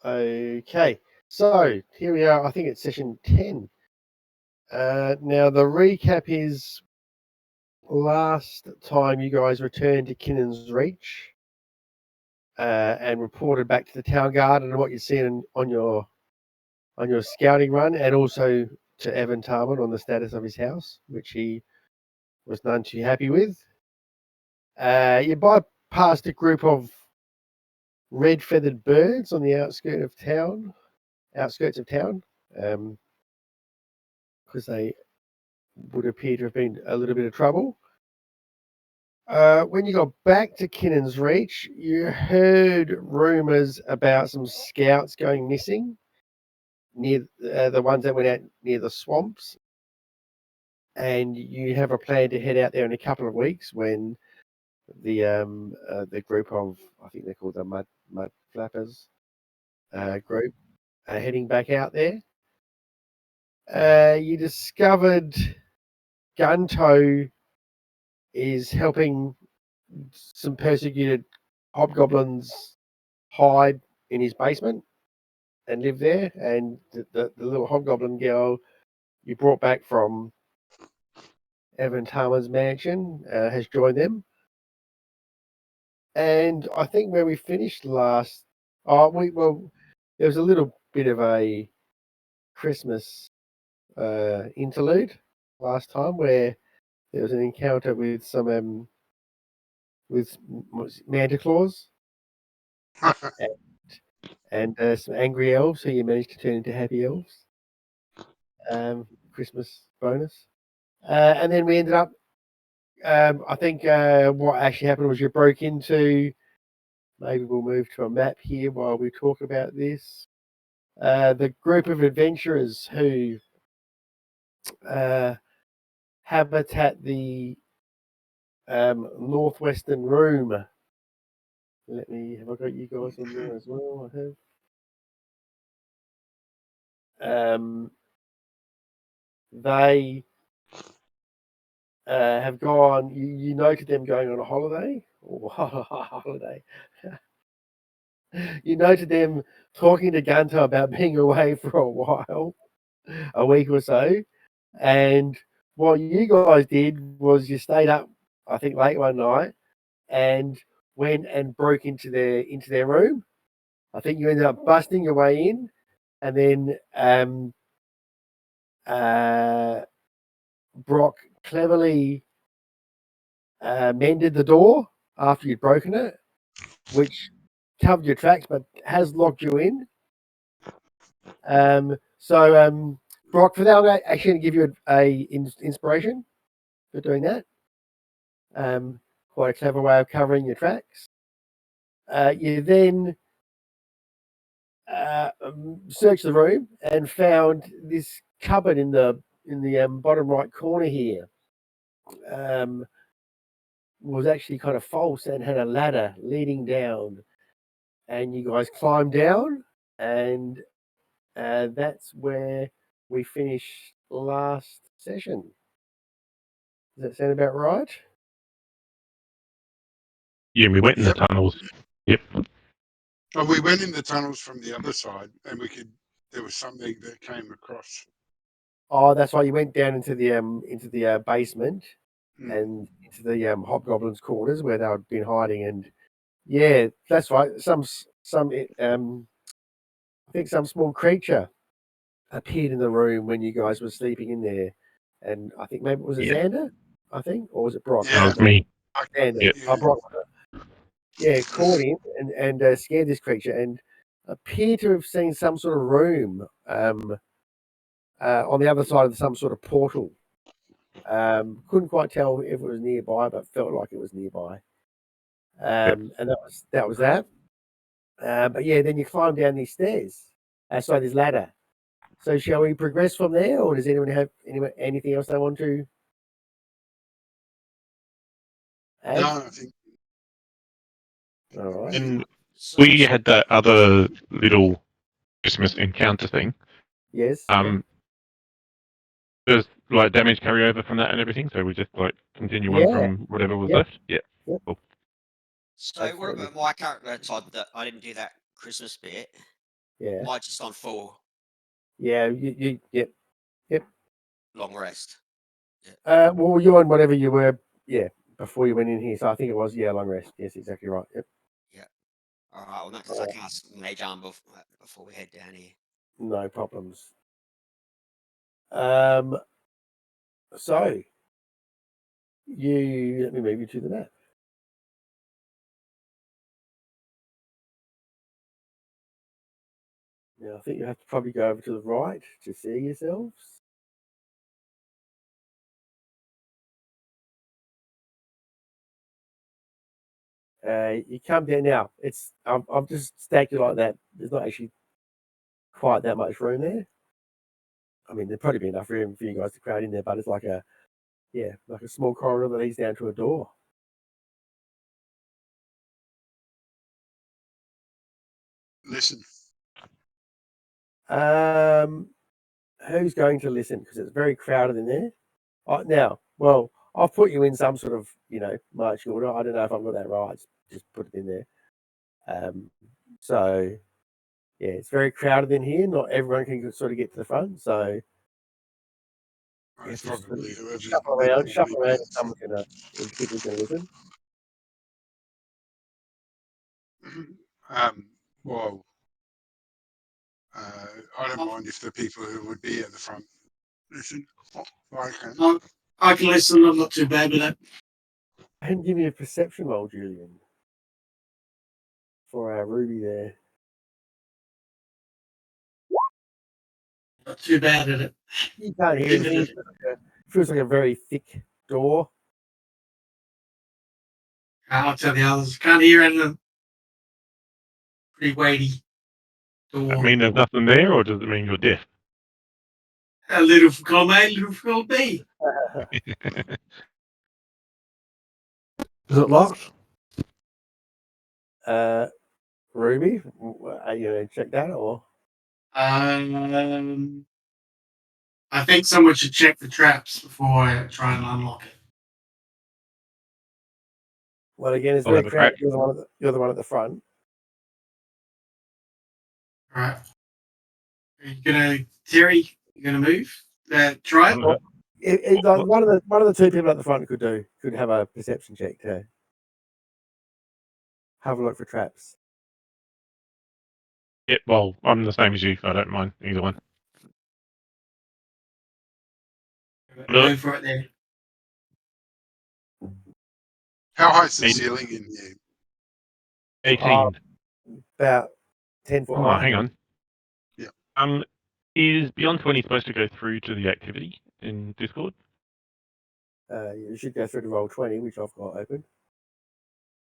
Okay, so here we are. I think it's session 10. Now, the recap is last time you guys returned to Kinnan's Reach and reported back to the town guard and what you're seeing on your scouting run, and also to Evan Tarman on the status of his house, which he was none too happy with. You bypassed a group of red-feathered birds on the outskirts of town, because they would appear to have been a little bit of trouble. When you got back to Kinnan's Reach, you heard rumours about some scouts going missing near the ones that went out near the swamps, and you have a plan to head out there in a couple of weeks when the group of, I think they're called the Mud Flappers group, are heading back out there. You discovered Gunto is helping some persecuted hobgoblins hide in his basement and live there, and the little hobgoblin girl you brought back from Evan Tarman's mansion has joined them. And I think where we finished last, there was a little bit of a Christmas interlude last time where there was an encounter with some Manta Claus and some angry elves who you managed to turn into happy elves. Christmas bonus. And then we ended up, I think what actually happened was you broke into, maybe we'll move to a map here while we talk about this. The group of adventurers who habitat the northwestern room. Have I got you guys on there as well? I have. They have gone. You noted them going on a holiday You noted them talking to Gunter about being away for a while, a week or so, and what you guys did was you stayed up, I think, late one night and went and broke into their room. I think you ended up busting your way in, and then Brock cleverly mended the door after you'd broken it, which covered your tracks but has locked you in. So Brock, for that, I'm actually going to give you a inspiration for doing that. Quite a clever way of covering your tracks. You then searched the room and found this cupboard in the bottom right corner here. Was actually kind of false and had a ladder leading down, and you guys climbed down, and that's where we finished last session. Does that sound about right? Yeah, we went in the tunnels. Yep. Oh, we went in the tunnels from the other side, and there was something that came across. Oh, that's right. You went down into the basement and into the hobgoblins' quarters where they'd been hiding, and yeah, that's right. I think some small creature appeared in the room when you guys were sleeping in there, and I think maybe it was Xander, I think, or was it Brock? That was me. Xander. Yep. Brock. Yeah, caught him and scared this creature, and appeared to have seen some sort of room on the other side of some sort of portal. Couldn't quite tell if it was nearby, but felt like it was nearby. And that was that. But yeah, then you climb down these stairs. This ladder. So shall we progress from there, or does anyone have anything else they want to add? No, I think. All right. And we had that other little Christmas encounter thing. Yes. There's like damage carryover from that and everything, so we just like continue on from whatever was left. Yeah. Yep. Cool. So what about my character? That's odd that I didn't do that Christmas bit. Yeah. Might just gone full Yeah. Yep. long rest. Well, you're on whatever you were. Yeah. Before you went in here, so I think it was long rest. Yes, exactly right. Yep. All right. Well, because I can ask Mage Arm before we head down here. No problems. So let me move you to the map. Now I think you have to probably go over to the right to see yourselves. You come down now. I've just stacked it like that. There's not actually quite that much room there. I mean, there'd probably be enough room for you guys to crowd in there, but it's like a small corridor that leads down to a door. Listen. Who's going to listen? Because it's very crowded in there. Now, well, I'll put you in some sort of, marching order. I don't know if I've got that right. Just put it in there. So, yeah, it's very crowded in here. Not everyone can sort of get to the front. So, It's probably whoever's shuffle around, and someone's people's going to listen. Well, I don't mind if the people who would be at the front listen. I can listen. I'm not too bad with that. And give me a perception roll, Julian, for our Ruby there. Not too bad at it. You can't hear anything. It feels like a very thick door. I'll tell the others. Can't hear anything. Pretty weighty Does door. that mean there's nothing there, or does it mean you're deaf? A little for column A, a little for column B. Is it locked? Ruby, are you going to check that or? I think someone should check the traps before I try and unlock it. Well, again, it's I'll very have a crowded. crack. You're the one at the front. All right. Terry, you gonna move? Try it. Like one of the two people at the front could have a perception check to have a look for traps. Yeah, well, I'm the same as you. I don't mind either one. Go for it then. How high is the ceiling in here? 18. About 10 foot Oh, high. hang on. Yeah. Is Beyond 20 supposed to go through to the activity in Discord? You should go through to roll 20, which I've got open.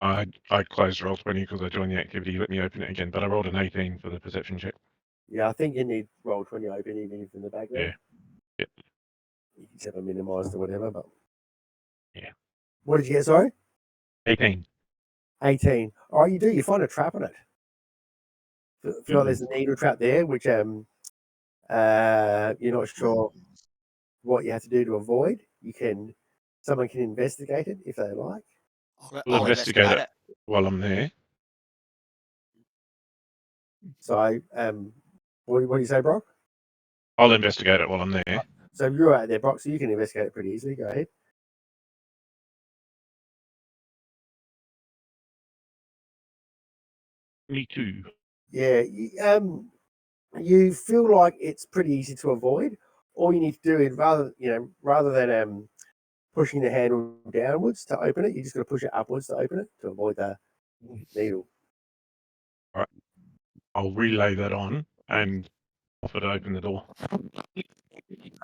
I closed roll 20 because I joined the activity. Let me open it again, but I rolled an 18 for the perception check. Yeah, I think you need roll 20 open, even if in the background. Yeah. Yep. You can set them minimized or whatever, but. Yeah. What did you get, sorry? 18. 18. All right, you find a trap on it. Feel like there's a needle trap there, which you're not sure what you have to do to avoid. Someone can investigate it if they like. We'll investigate it while I'm there. So, what do you say, Brock? I'll investigate it while I'm there. So you're out there, Brock, so you can investigate it pretty easily. Go ahead. Me too. Yeah, you feel like it's pretty easy to avoid. All you need to do is rather than pushing the handle downwards to open it, you just got to push it upwards to open it to avoid the needle. All right. I'll relay that on and offer to open the door.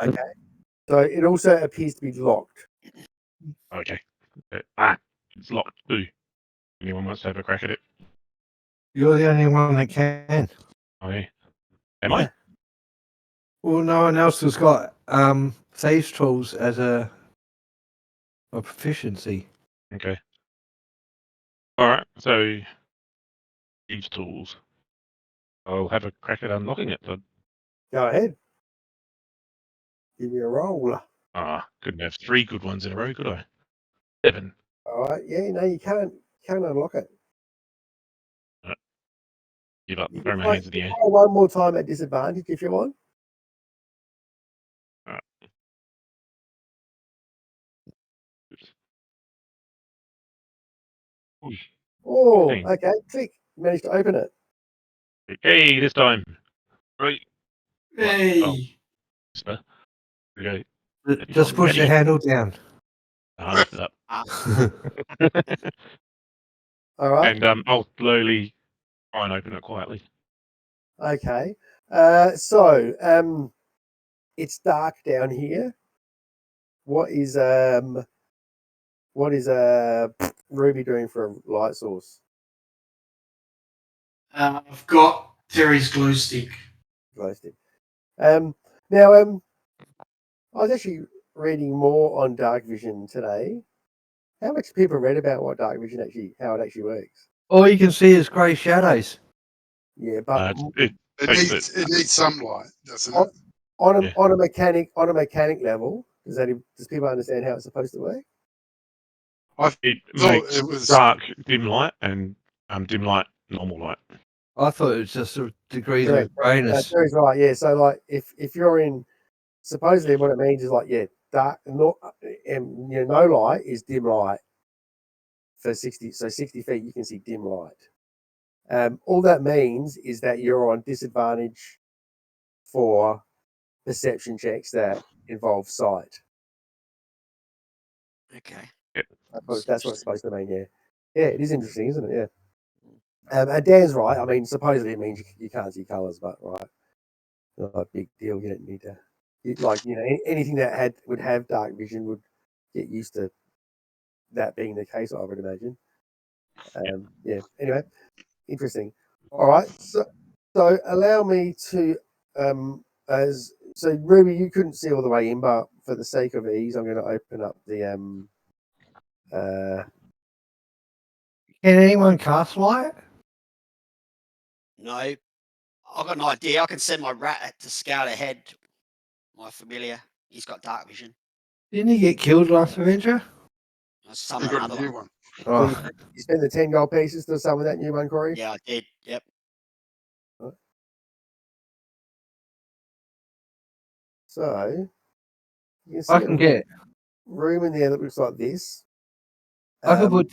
Okay. So it also appears to be locked. Okay. It's locked too. Anyone wants to have a crack at it? You're the only one that can. Oh, yeah. Am I? Well, no one else has got thieves tools as a proficiency. Okay. All right. So, these tools. I'll have a crack at unlocking it. But... Go ahead. Give me a roll. Couldn't have 3 good ones in a row, could I? 7. All right. Yeah, no, you can't unlock it. Give up. You Throw can my try, hands in the air. try one more time at disadvantage if you want. Oh, 15. okay. Click. You managed to open it. Hey, this time. Right. Hey. Oh, whisper. Here Just push the Ready? handle down. I'll lift it up. All right. And I'll slowly try and open it quietly. Okay. It's dark down here. What is Ruby doing for a light source? I've got Terry's glue stick. Glow stick. Now I was actually reading more on dark vision today. How much people read about what dark vision how it actually works? All you can see is grey shadows. Yeah, but It It takes needs some light, doesn't on, it? on a mechanic level, does people understand how it's supposed to work? it thought makes it was dark dim light and dim light normal light. I thought it was just a degrees Correct. of greyness. Terry's right. Yeah. So like, if you're in, supposedly what it means is like, yeah, dark, no light is dim light for 60. So 60 feet you can see dim light. All that means is that you're on disadvantage for perception checks that involve sight. Okay. That's what it's supposed to mean. Yeah, it is interesting, isn't it? Yeah. And Dan's right. I mean, supposedly it means you can't see colours, but right, not a big deal. You don't need to. Anything that would have dark vision would get used to that being the case, I would imagine. Yeah. Anyway, interesting. All right. So allow me to Ruby, you couldn't see all the way in, but for the sake of ease, I'm going to open up the Can anyone cast light? No, I've got an idea. I can send my rat to scout ahead. My familiar. He's got dark vision. Didn't he get killed last adventure? I'll you summon got a another new one. one. So Oh, you spend the 10 gold pieces to summon that new one, Corey? Yeah, I did. Yep. So you can see I can get. room in there that looks like this. I can put.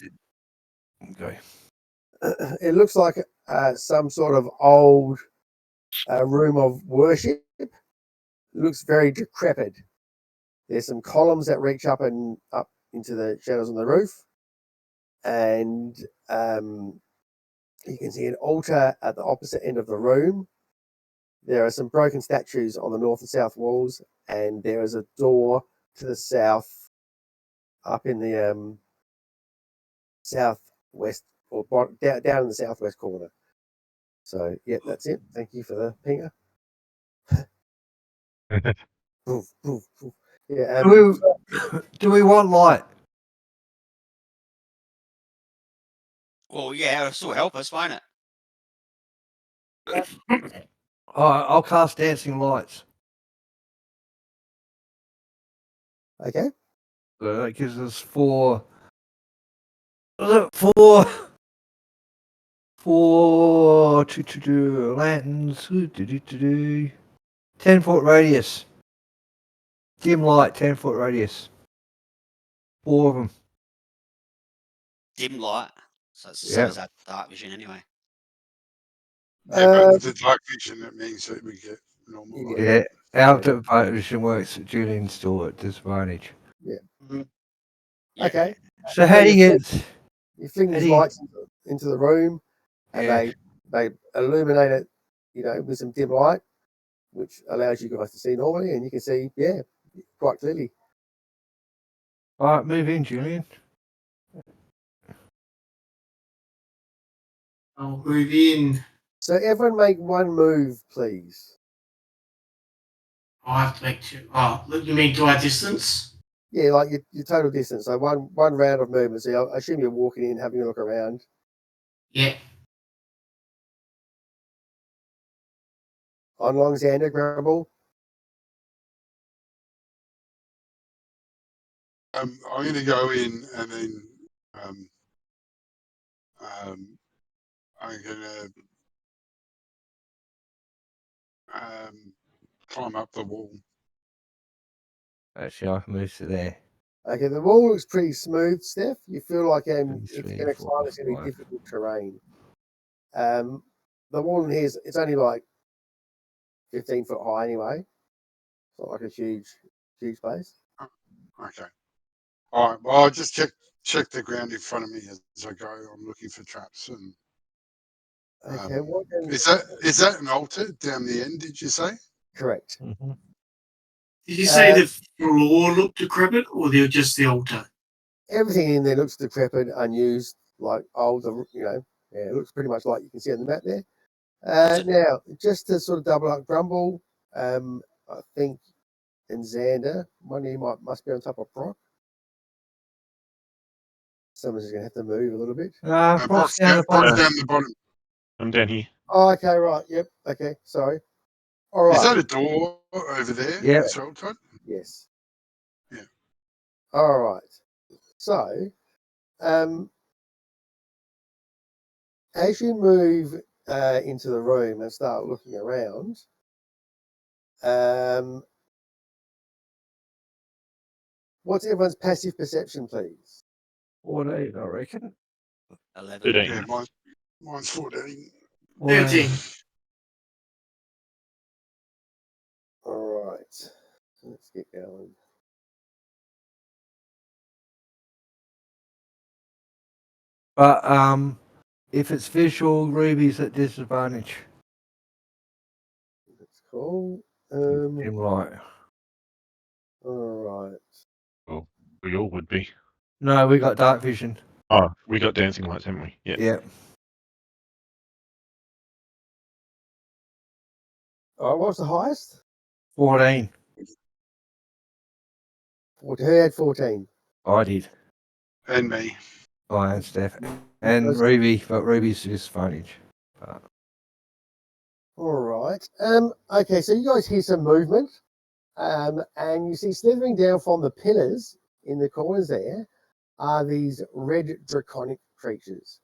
Okay. It looks like some sort of old room of worship. It looks very decrepit. There's some columns that reach up into the shadows on the roof, and you can see an altar at the opposite end of the room. There are some broken statues on the north and south walls, and there is a door to the south, up in the southwest, or down in the southwest corner. So, yeah, that's it. Thank you for the pinger. Yeah. Do we want light? Well, yeah, it'll still help us, won't it? Oh, I'll cast dancing lights. Okay. So that gives us four. Four lanterns. 10-foot radius. Dim light, 10-foot radius. 4 of them. Dim light. So it's the Yeah. same as that dark vision anyway. Yeah, but with the dark vision, that means that we get normal light. Yeah. Our vision works at Julian's still at disadvantage. Yeah. Yeah. Okay. So how do you get? You fling these How do you- lights into the room, and Yeah. they illuminate it, with some dim light, which allows you guys to see normally, and you can see, quite clearly. All right, move in, Julian. I'll move in. So everyone make one move, please. I have to make two. Oh, you mean to our distance? Yeah, like your total distance. So one round of movement. So I assume you're walking in, having a look around. Yeah. On Longsander, Grumble. I'm going to go in and then I'm going to climb up the wall. Actually, I can move to there. Okay, the wall looks pretty smooth, Steph. You feel like if you're three, going to four, climb, it's going to be five. difficult terrain. The wall in here it's only like 15 foot high anyway. It's not like a huge place. Okay. All right. Well, I'll just check the ground in front of me as I go. I'm looking for traps. And Okay, what is that an altar down the end? Did you say? correct? Mm-hmm. Did you say the floor looked decrepit, or just the altar? Everything in there looks decrepit, unused, like old. Yeah, it looks pretty much like you can see on the map there. Now, just to sort of double up Grumble, I think, and Xander, one of you must be on top of Brock. Someone's going to have to move a little bit. Brock's down the Brock's bottom. down the bottom. I'm down here. Oh, okay, right. Yep. Okay, sorry. All right. Is that a door over there? Yeah. As well, Todd? Yes. Yeah. All right. So, as you move into the room and start looking around, what's everyone's passive perception, please? 14, I reckon. 11. 13. Yeah, mine's 14. 13. All right. Let's get going. But if it's visual, Ruby's at disadvantage. That's cool. Dim light. All right. Well, we all would be. No, we got dark vision. Oh, we got dancing lights, haven't we? Yeah. Yeah. All right. What's the highest? 14. Who had 14? I did. And me. I and Steph. And Ruby, but Ruby's disadvantage. But All right. Okay, so you guys hear some movement. And you see slithering down from the pillars in the corners there are these red draconic creatures.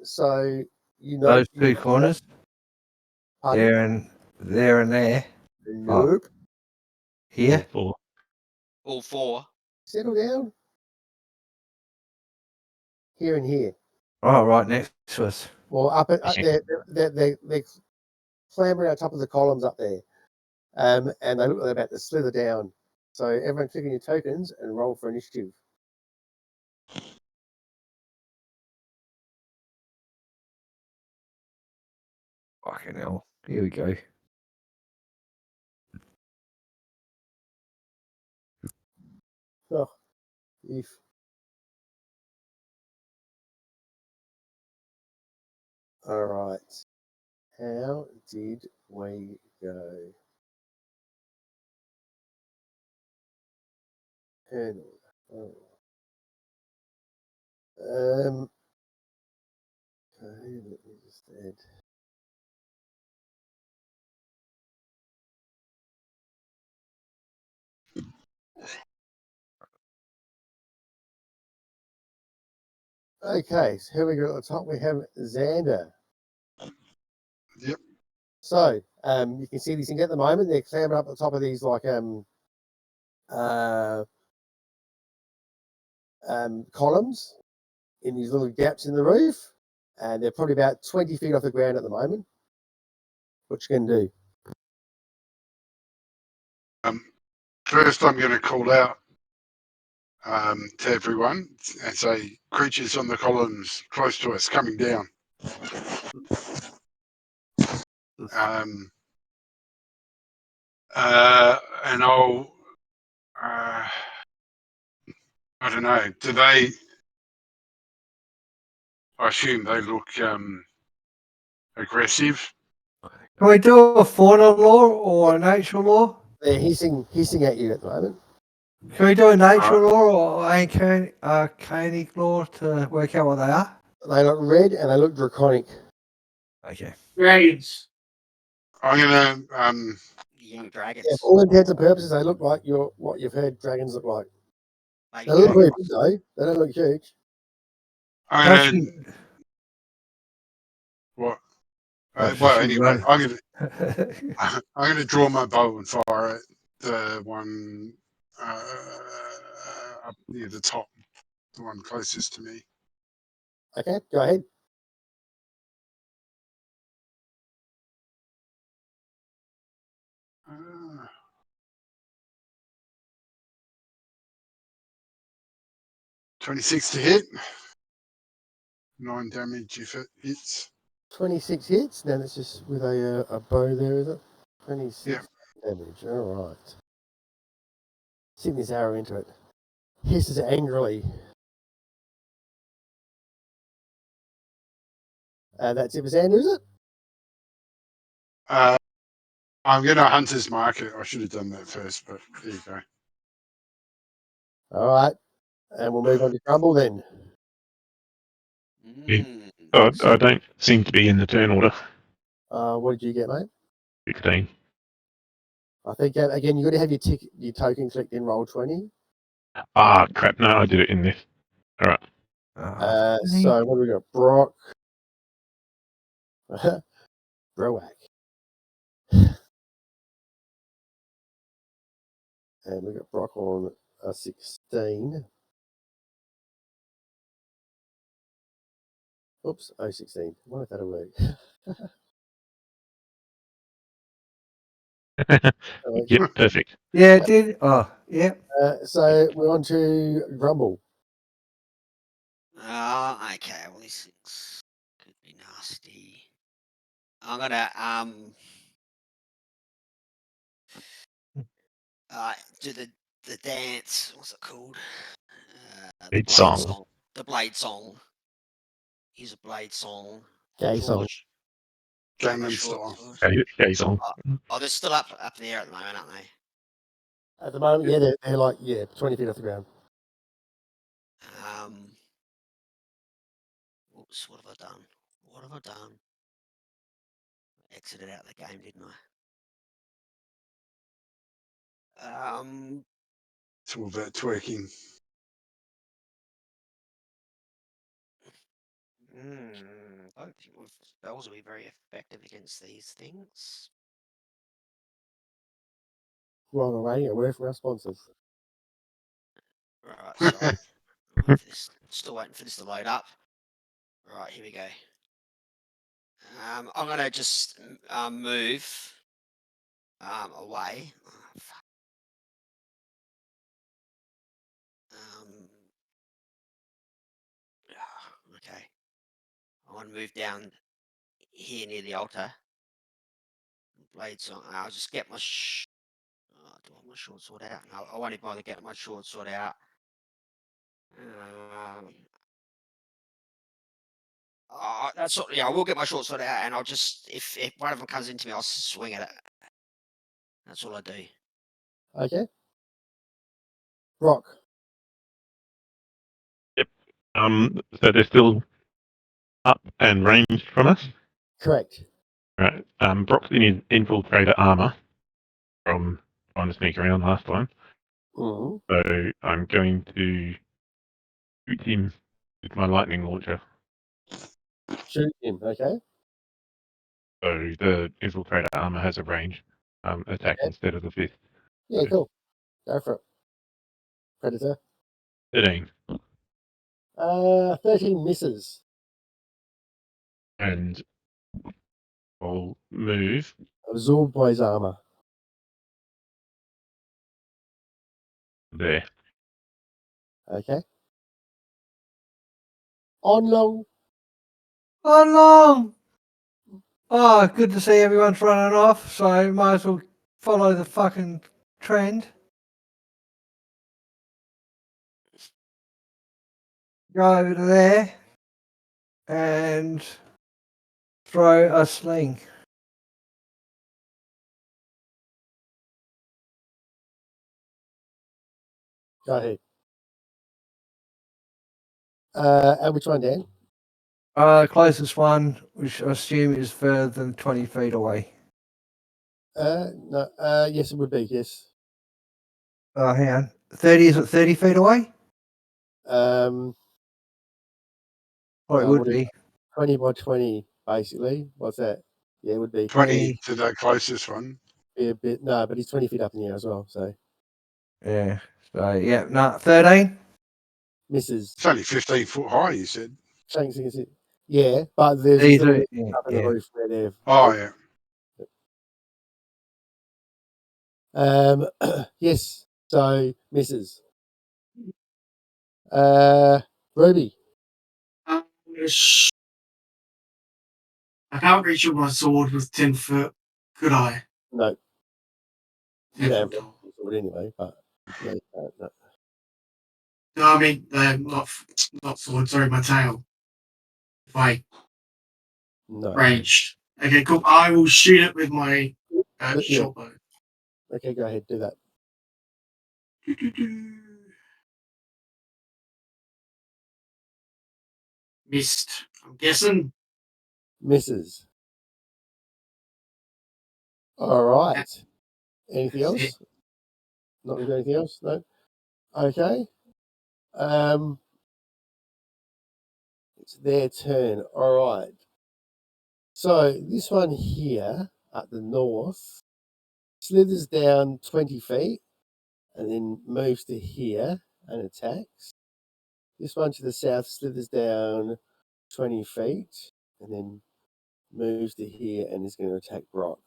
So you know those two corners, Pardon? there and there. Nope. Here. All four. Settle down. Here and here. Oh, right next to us. Well, up there, they're clambering on top of the columns up there. And they look like they're about to slither down. So everyone click on your tokens and roll for initiative. Fucking hell. Here we go. Oh, if. All right. How did we go? And okay, let me just add. Okay, so here we go. At the top we have Xander. Yep. So you can see these things at the moment. They're clambering up the top of these like columns in these little gaps in the roof, and they're probably about 20 feet off the ground at the moment. What you can do? First, I'm going to call out to everyone and say, creatures on the columns close to us coming down. And I'll, I don't know, do they, I assume they look aggressive. Can we do a fauna law or a nature law? They're hissing at you at the moment. Can we do a nature law or arcanic law to work out what they are? They look red and they look draconic. Okay. Dragons. I'm going to, Young dragons. Yeah, for all intents and purposes, they look like what you've heard dragons look like. Maybe They look dragons. very big though. They don't look huge. I'm going to, Actually, what? Actually, Well, anyway, I'm going to, I'm going to draw my bow and fire at the one up near the top, the one closest to me. Okay, go ahead. Uh, 26 to hit. 9 damage if it hits. 26 hits. Now that's just with a bow there, is it? 26 Yeah. damage. All right. Sink this arrow into it. Hisses angrily. That's it for Xander, is it? I'm going to Hunter's Market. I should have done that first, but there you go. All right. And we'll move on to Grumble then. I don't seem to be in the turn order. What did you get, mate? 16. I think, again, you've got to have your token clicked in roll 20. Ah, crap. No, I did it in this. All right. So what do we got? Brock. Broack. And we got Brock on a 16. Oops, 16. Why if that'll work? Yep, perfect. Yeah, it did. Oh, yeah. So we're on to Grumble. Okay, well these things could be nasty. I'm gonna do the dance. What's it called? The Blade blade song. song. The blade song. Use a blade song. Gay Draw song. my draw my Gangnam short Style. sword. Okay, song. Oh, they're still up in the air at the moment, aren't they? At the moment, yeah, they're like 20 feet off the ground. Oops, what have I done? What have I done? I exited out of the game, didn't I? It's all about twerking. I don't think my spells will be very effective against these things. While we're waiting, a word from our sponsors. Right, sorry. Wait for this. Still waiting for this to load up. Right, here we go. I'm gonna just move away. Oh, fuck. Okay. I want to move down here near the altar. Blades on. I'll just get my. Do I want my short sword out? No, I won't even bother getting my short sword out. That's what. Yeah, I will get my short sword out, and I'll just if one of them comes into me, I'll swing at it. That's all I do. Okay. Brock. So they're still up and ranged from us. Correct. Right. Brock's in his infiltrator armor from trying to sneak around last time. Mm-hmm. So I'm going to shoot him with my lightning launcher. Shoot him. Okay. So the infiltrator armor has a range attack instead of the fifth. Yeah, cool. Go for it. Predator. 13. 13 misses. And I'll move Absorbed by his armor. there. Okay. On long. On long. Oh, good to see everyone's running off, so might as well follow the fucking trend. Go over to there and throw a sling. Go ahead. And which one, Dan? Closest one, which I assume is further than 20 feet away. No. Yes, it would be. Yes. Hang on. 30, is it 30 feet away? Or Or it would be. 20 by 20, basically. What's that? Yeah, it would be 20 to the closest one. Be a bit. No, but he's 20 feet up in the air as well. So Yeah. So yeah, no, 13. misses. It's only 15 foot high, you said. Shanks against it. Yeah, but there's These still are- a yeah, up in the yeah. roof where they're. Oh, yeah. Yes. So misses. Ruby. I can't reach with my sword with 10 foot, could I? No, you 10 don't have foot tall. a sword anyway, but no, you can't, no. No, I mean, not sword, sorry, my tail. If I No. ranged. Okay, cool. I will shoot it with my Yeah. short bow. Okay, go ahead, do that. Missed, I'm guessing. Misses. All right. Anything That's else? Not gonna do anything else? No. Okay. It's their turn. All right. So this one here at the north slithers down 20 feet and then moves to here and attacks. This one to the south slithers down 20 feet and then moves to here and is going to attack Brock.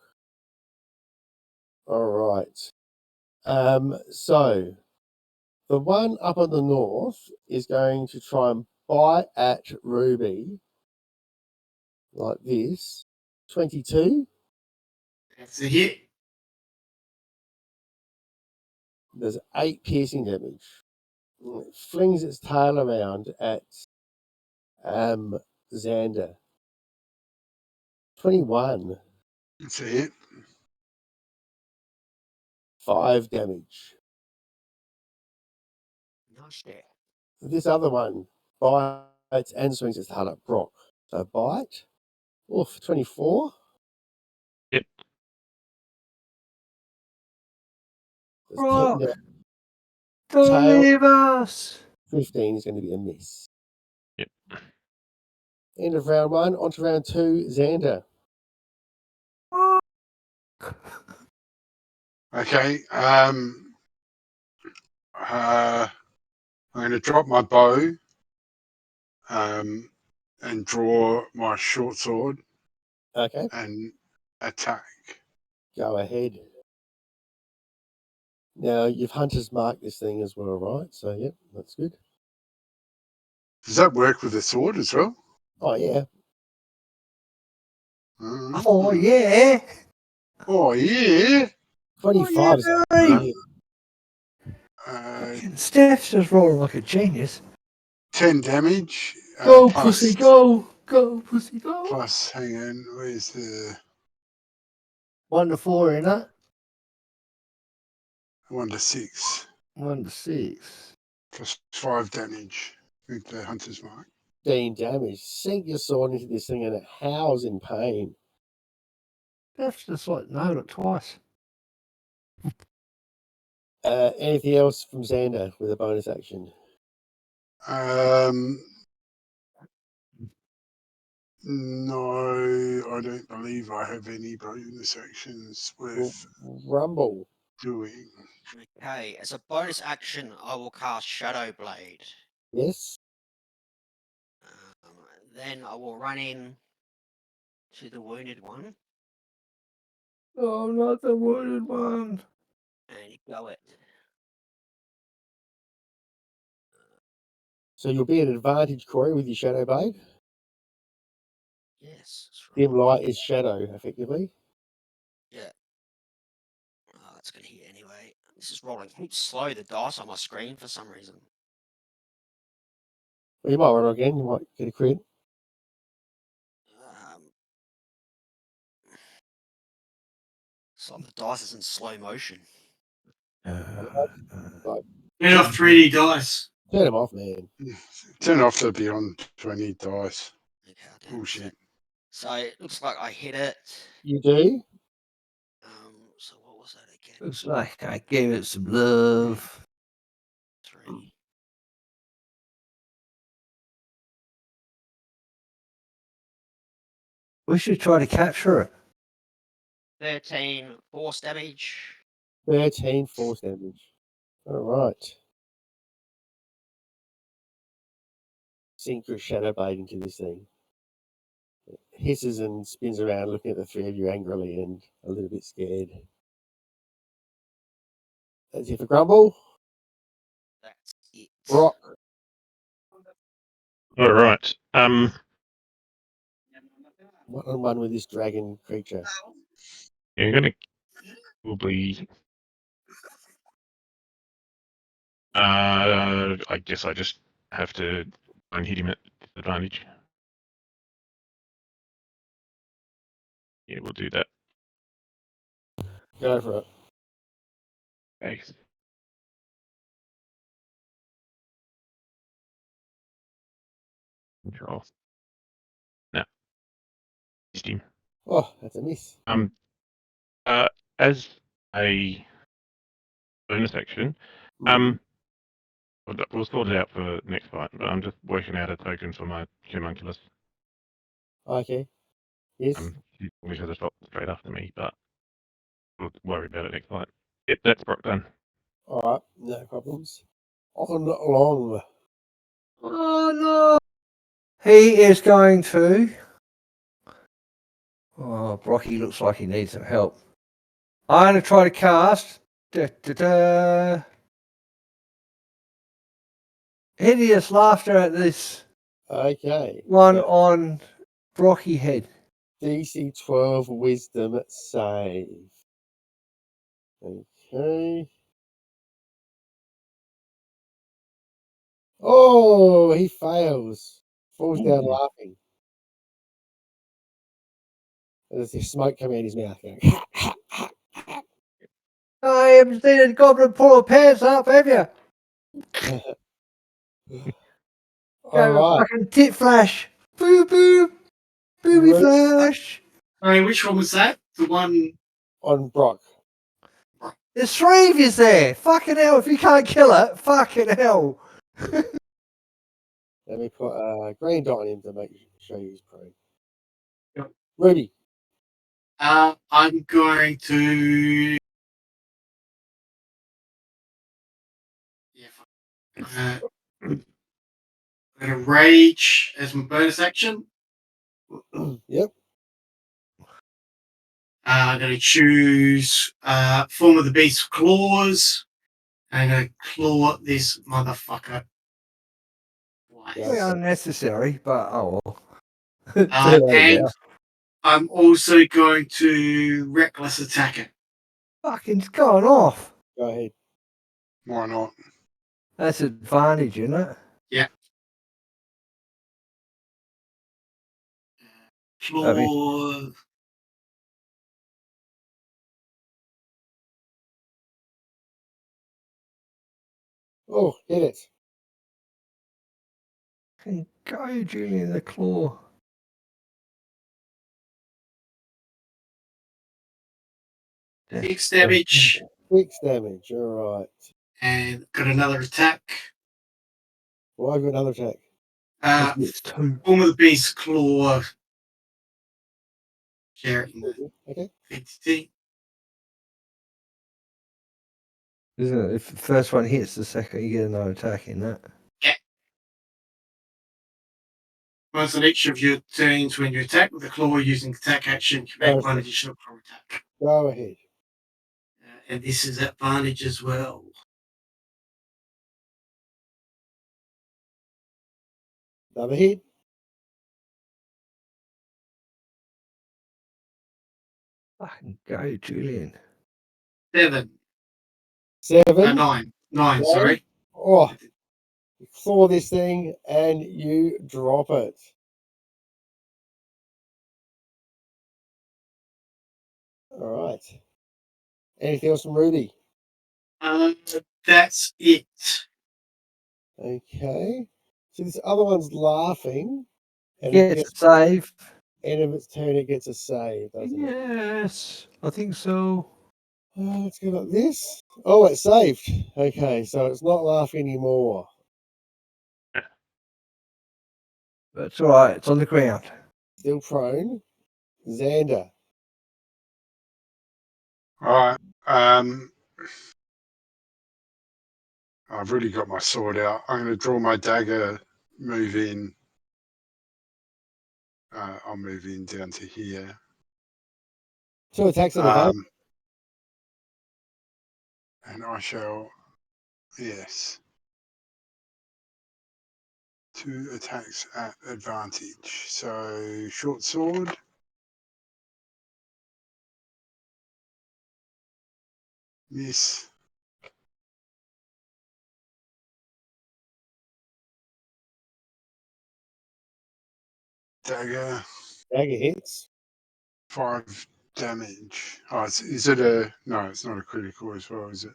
All right. So the one up on the north is going to try and bite at Ruby like this. 22. That's a hit. There's 8 piercing damage. It flings its tail around at Xander. 21. That's a hit. 5 damage. No shit. This other one bites and swings its tail at Brock. So bite. Oof, 24. Yep. There's 10 Brock, damage. don't Tail. leave us. 15 is going to be a miss. Yep. End of round 1. On to round 2. Xander. Okay. I'm going to drop my bow and draw my short sword Okay, and attack. go ahead. Now, you've hunter's marked this thing as well, right? So, yep, that's good. Does that work with the sword as well? Oh, yeah. Oh yeah. Oh, yeah. 25 is a yeah. hit. Steph's just rolling like a genius. 10 damage. Go, Plus, pussy, go. Go, pussy, go. Plus, hang on, where's the 1 to 4 in it. 1 to 6? 1 to 6. Plus 5 damage with the hunter's mark. 15 damage. Sink your sword into this thing and it howls in pain. Steph's just like nailed it twice. Anything else from Xander with a bonus action? No, I don't believe I have any bonus actions worth Rumble. doing. Okay, as a bonus action, I will cast Shadow Blade. Yes. Then I will run in to the wounded one Oh, not the wounded one. and go it. So you'll be at advantage, Corey, with your Shadow Blade. Yes, that's right. Dim light is shadow, effectively. Yeah. Oh, that's gonna hit anyway. This is rolling heaps slow, the dice on my screen for some reason. Well, you might roll again. You might get a crit. It's like the dice is in slow motion. Like, Get off 3D dice. turn them off, man. Turn off the beyond 20 dice. Okay, I'll do that. Bullshit. So it looks like I hit it. You do? So what was that again? Looks like I gave it some love. 3. We should try to capture it. 13 force damage. 13 force damage. All right. Sink your shadow blade into this thing. It hisses and spins around, looking at the three of you angrily and a little bit scared. That's it for Grumble. That's it. Brock. All right. 1-on-1 with this dragon creature. Yeah, I'm gonna probably. I guess I just have to try and hit him at disadvantage. Yeah, we'll do that. Go for it. Thanks. Control. No. Missed him. Oh, that's a miss. As a bonus action, Mm. we'll sort it out for next fight. But I'm just working out a token for my homunculus. Okay. Yes. Because it's not straight after me, but we'll worry about it next fight. Yep, that's Brock done. All right. No problems. On long. Oh no! He is going to. Oh, Brocky looks like he needs some help. I'm going to try to cast. Hideous laughter at this Okay. one So on Brocky head. DC 12 wisdom save. Okay. Oh, he fails. Falls down Ooh. laughing. There's this smoke coming out of his mouth. Going, I haven't seen a goblin pull a pants up, have you? all right. Fucking tit flash. Boo boo. Booby Right. flash. Sorry, which one was that? The one. On Brock. There's three of you there. Fucking hell, if you can't kill it, fucking hell. Let me put a green dot on him to show you his prone. Yep. Ruby. I'm going to. Yeah. I'm going to rage as my bonus action. Yep. I'm going to choose form of the beast claws. I'm going to claw this motherfucker. Yeah, Very okay. unnecessary, but oh well. And I'm also going to reckless attack it. Fucking it's gone off. Go ahead. Why not? That's advantage, isn't it? Yeah. Claw. Oh, hit it. Can go, Julian, the claw. Six damage. 6 damage. All right. And got another attack. Well, I've got another attack. It's two. Form of the beast claw. Share it in the Okay. entity. Isn't it? If the first one hits, the second you get another attack in that. Once on each of your turns, when you attack with the claw using attack action, you make one additional claw attack. Go ahead. And this is advantage as well. Another hit. Fucking go, Julian. 7. 7. 9. 9, Nine. sorry. Oh, you claw this thing and you drop it. All right. Anything else from Ruby? That's it. Okay. So this other one's laughing. And Yes, save. end of its turn, it gets a save, doesn't it? Yes, I think so. Let's go like this. Oh, it's saved. Okay, so it's not laughing anymore. That's all right. It's on the ground. Still prone. Xander. All right. I've really got my sword out. I'm going to draw my dagger, move in. I'll move in down to here. 2 attacks at advantage. And I shall, yes. 2 attacks at advantage. So short sword. Miss. Dagger. Dagger hits. 5 damage. Oh, is it a... No, it's not a critical as well, is it?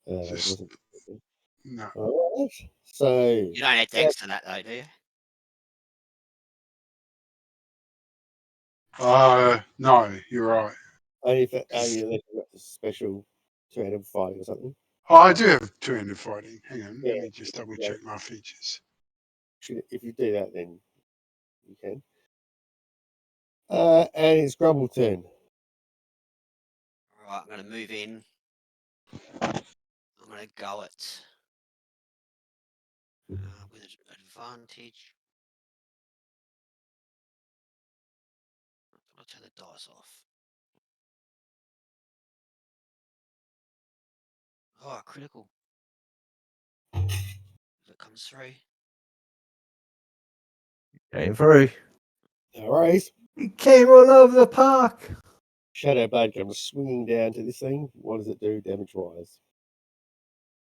It Just... wasn't. No. All right. So You don't add dex to that though, do you? No, you're right. only unless you've got a special 2-handed fighting or something. Oh, I do have 2-handed fighting. Hang on, Yeah, let me just double check my features. If you do that, then you can. And it's Grumble turn. Right, I'm going to move in. I'm going to go it with advantage. I'll turn the dice off. Oh, critical. If it comes through. Came through. No worries. He came all over the park. Shadow Blade comes swinging down to this thing. What does it do damage-wise?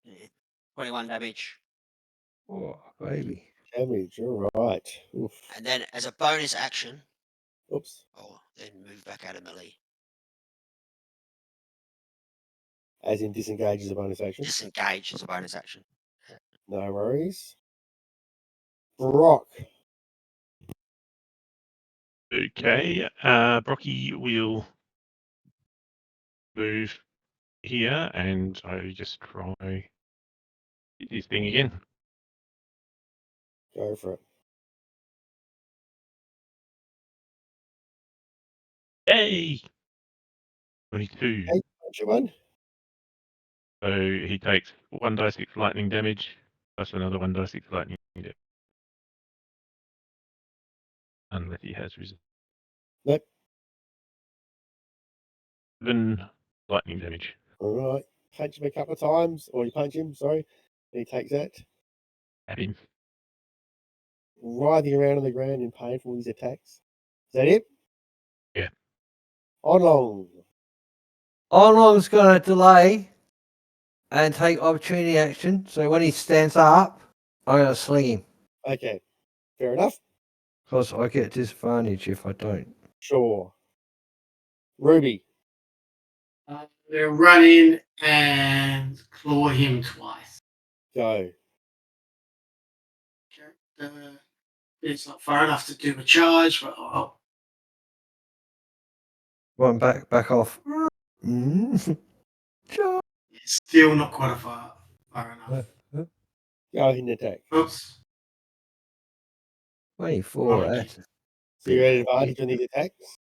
Yeah. 21 damage. Oh, baby. Damage, all right. Oof. And then as a bonus action, Oops. oh, then move back out of melee. As in disengage as a bonus action. Disengage as a bonus action. No worries. Brock. Okay. Brocky will move here, and I just try hit this thing again. Go for it. Yay! 22. Hey, punch one. So he takes 1d6 lightning damage plus another 1d6 lightning damage. Unless he has resistance. Nope. 7 lightning damage. All right. Punch him a couple of times, or you punch him, sorry. And he takes that. At him. Writhing around on the ground in pain from all these attacks. Is that it? Yeah. On long. Onlong's going to delay and take opportunity action. So when he stands up, I'm going to sling him. Okay. Fair enough. Because I get disadvantage if I don't. Sure. Ruby. They're running and claw him twice. Go. It's not far enough to do a charge, but I'll One back off. Mm. it's still not quite far enough. Go ahead and attack. Oops. 24. Oh, That's So you're at advantage on these attacks.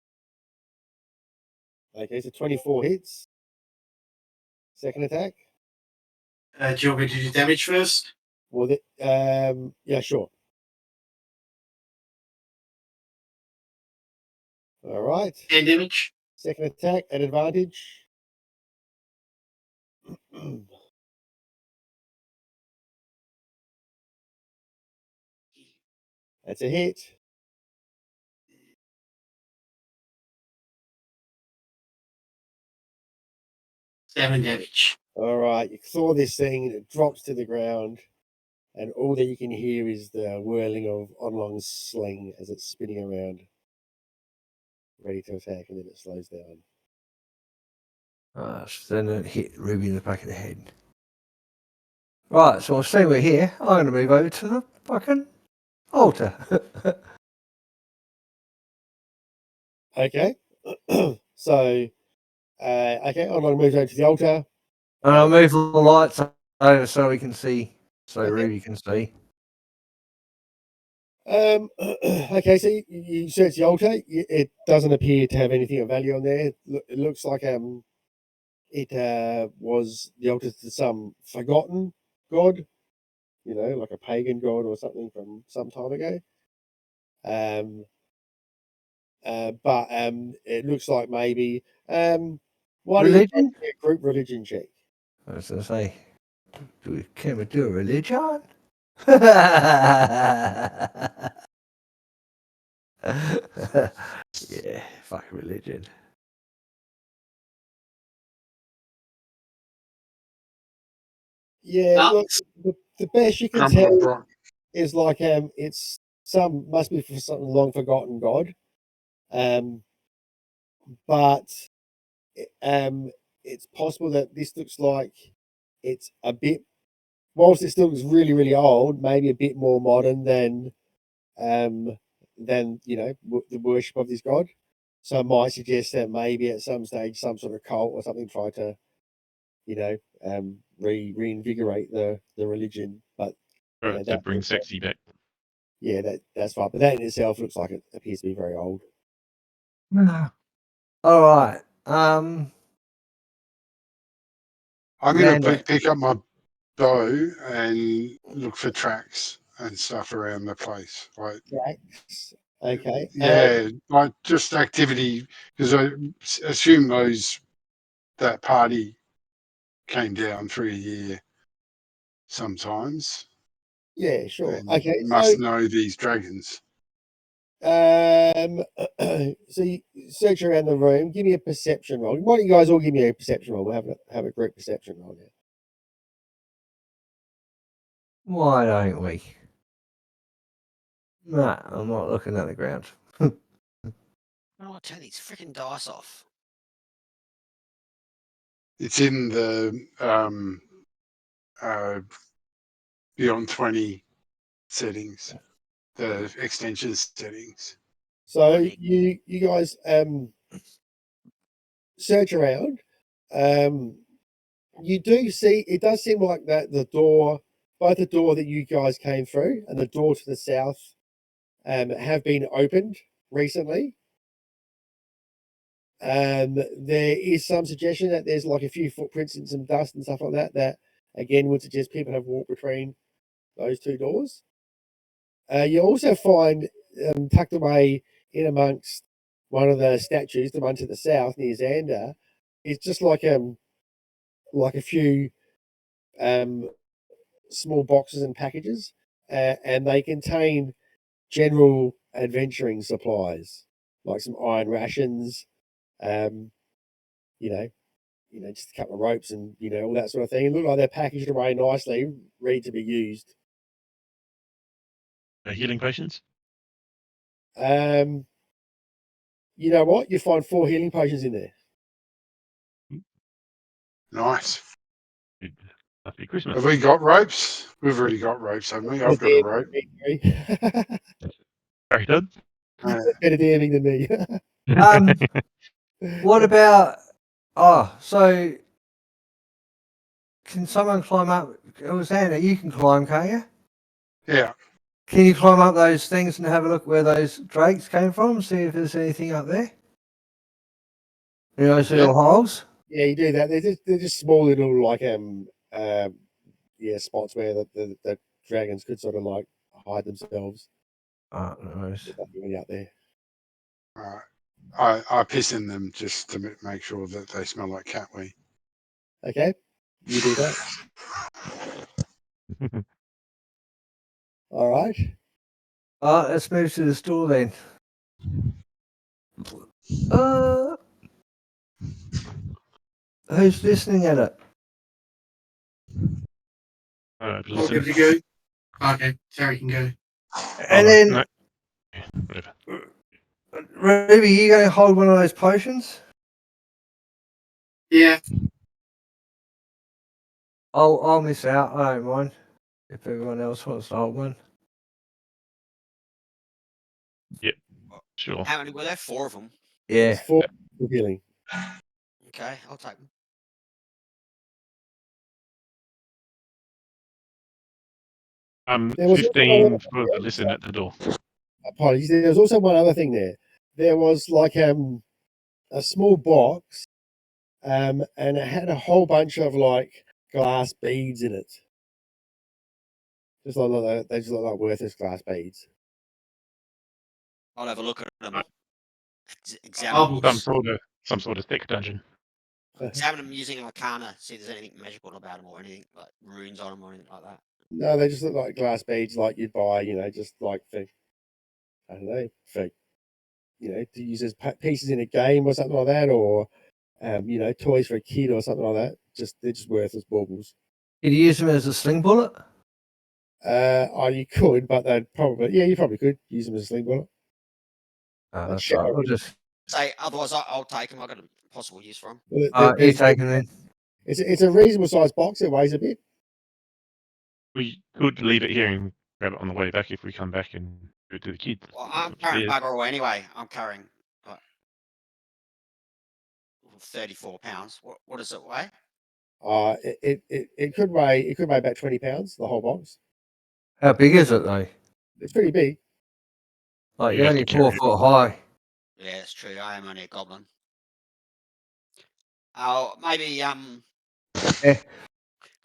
Okay, so 24 hits. Second attack. do you want me to do damage first? Well, yeah, sure. All right. 10 damage. Second attack at advantage. That's a hit. Seven damage. All right, you claw this thing and it drops to the ground, and all that you can hear is the whirling of Onlong's sling as it's spinning around, ready to attack, and then it slows down. So then it hit Ruby in the back of the head. Right, so I'll stay we're here. I'm going to move over to the fucking altar. Okay. So, okay, Onlong moves over to the altar. And I'll move the lights over so we can see, so Okay. Ruby can see. Okay, so you search the altar. It doesn't appear to have anything of value on there. It looks like it was the altar to some forgotten god, like a pagan god or something from some time ago. But it looks like maybe why don't you Religion? do a group religion check? I was going to say, can we do a religion? Yeah, fuck religion. Yeah, Ah. look, the best you can Grumble tell and Brock. is like it's must be for some long forgotten god. But it's possible that this looks like it's a bit, whilst it still looks really, really old, maybe a bit more modern than the worship of this god. So I might suggest that maybe at some stage some sort of cult or something try to, reinvigorate the religion. But Or to that bring sexy back. yeah, that's fine. But that in itself looks like it appears to be very old. All right. I'm going Lander. to pick up my bow and look for tracks and stuff around the place. Like, Right. Okay. yeah, like just activity, because I assume that party came down through a year sometimes Yeah, sure. and Okay, must know these dragons. so you search around the room. Give me a perception roll. Why don't you guys all give me a perception roll? We'll have a group perception roll now. Why don't we? No, I'm not looking at the ground. Oh, turn these freaking dice off. It's in the Beyond 20 settings, the extension settings. So Bloody- you guys search around. You do see it does seem like that both the door that you guys came through and the door to the south have been opened recently. There is some suggestion that there's like a few footprints and some dust and stuff like that that again would suggest people have walked between those two doors. You also find tucked away in amongst one of the statues, the one to the south near Xander, is just like a few small boxes and packages, and they contain general adventuring supplies like some iron rations, you know, just a couple of ropes and all that sort of thing. It look like they're packaged away nicely, ready to be used. Healing potions? You know what? You find 4 healing potions in there. Nice. Happy Christmas. Have we got ropes? We've already got ropes, haven't we? I've got a rope. Very good. Better DMing than me. What about? Oh, so can someone climb up? Oh, Xander, you can climb, can't you? Yeah. Can you climb up those things and have a look where those drakes came from? See if there's anything up there. Those little holes. Yeah, you do that. They're just small little like spots where the dragons could sort of like hide themselves. Oh, nice. There's nothing really out there. I piss in them just to make sure that they smell like cat wee. Okay, you do that. All right. Let's move to the store then. Who's listening at it? I'm good to go. Okay, Terry can go. And then, No. Whatever. Ruby, you going to hold one of those potions? Yeah. I'll miss out. I don't mind if everyone else wants to hold one. Sure. How many were there? 4 of them. Yeah. It's 4 for healing. Okay, I'll take them. There was 15 for the listen at the door. Apologies. There was also one other thing there. There was like a small box and it had a whole bunch of like glass beads in it. Just like they just look like worthless glass beads. I'll have a look at them. Examine them, Some sort of thick dungeon. examine them using Arcana. See if there's anything magical about them or anything like runes on them or anything like that. No, they just look like glass beads, like you'd buy, just like for, I don't know, for, to use as pieces in a game or something like that, or, toys for a kid or something like that. They're just worthless baubles. Could you use them as a sling bullet? You could, but they'd probably, you probably could use them as a sling bullet. That's right. I'll just. Say otherwise, I'll take them. I've got a possible use for them. Well, You take them then. It's a reasonable sized box. It weighs a bit. We could leave it here and grab it on the way back if we come back and do it to the kids. Well, I'm carrying bugger all anyway. I'm carrying 34 pounds. What does it weigh? It could weigh about 20 pounds. The whole box. How big is it though? It's pretty big. Like You you're have only to carry 4 it. foot high. Yeah, it's true. I am only a goblin. Oh, maybe Yeah. Can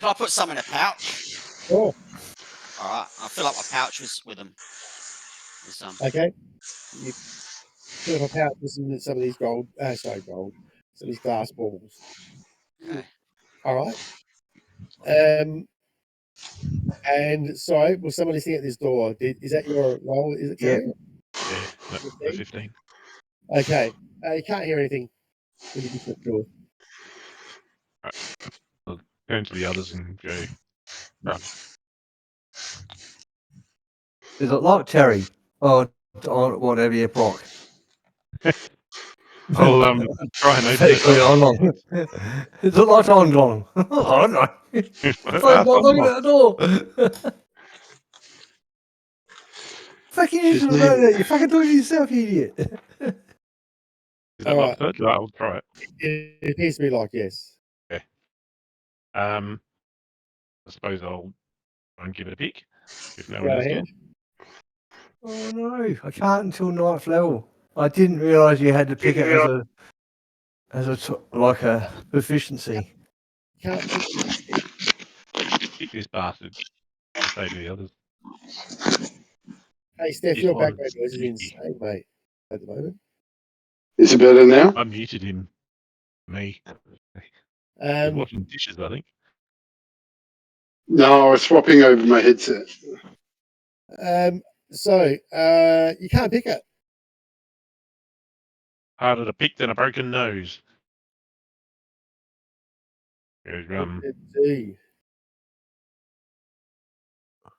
I put some in a pouch? Oh, All right, I'll fill up my pouch with them. With some. okay. You fill up a pouch with some of these some of these glass balls. Okay. All right. And sorry, was somebody sitting at this door? Is that your role? Is it Terry? Yeah, the 15. Okay. You can't hear anything when you get to the door. I'll turn to the others and go. Is it locked, Terry? Or whatever you block? I'll try and open it. Is it locked on long? I don't know. Fuck, look at that door. Fucking you should have known that. You fucking told yourself, you idiot. Is it locked? I'll try it. It appears to be locked, yes. Okay. I suppose I'll try and give it a pick. If no one else can. Oh no, I can't until 9th level. I didn't realise you had to pick it as a proficiency. Can't Pick this bastard. Say to the others. Hey, Steph, This your one's background noise is tricky. insane, mate, at the moment. Is it better now? I muted him. Me. He's washing dishes, I think. No, I was swapping over my headset. So you can't pick it. Harder to pick than a broken nose. Goes,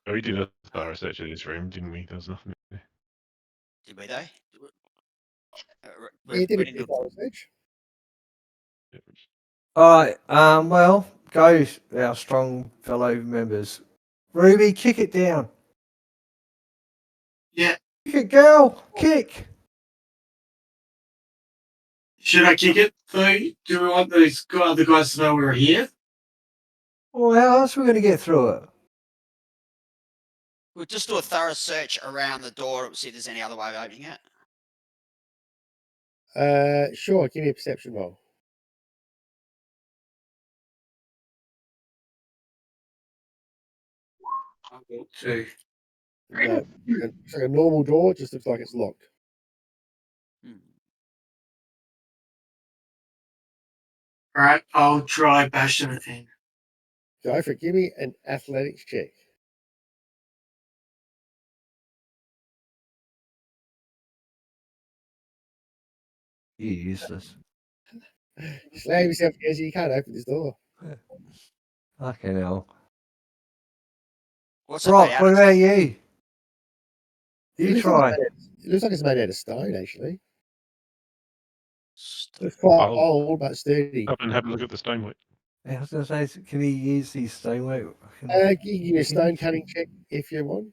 we did a thorough search of this room, didn't we? There was nothing there. Did we though? You did a bit of research. Alright, well, go, our strong fellow members. Ruby, kick it down. Yeah. Kick it, girl. Kick. Should I kick it though? Do we want those other guys to know we're here? Well, how else are we going to get through it? We'll just do a thorough search around the door and see if there's any other way of opening it. Sure, give me a perception roll. I want to. No, it's like a normal door, it just looks like it's locked. Alright, I'll try bashing it in. Go for it. Give me an athletics check. You useless. Slam yourself against you can't open this door. Fucking hell. What's Brock, it? what about you? You It try. looks like it's made out of stone, actually. It's quite old, but sturdy. Up and have a look at the stonework. I was going to say, can he use these stonework? You can give me a stone cutting check if you want.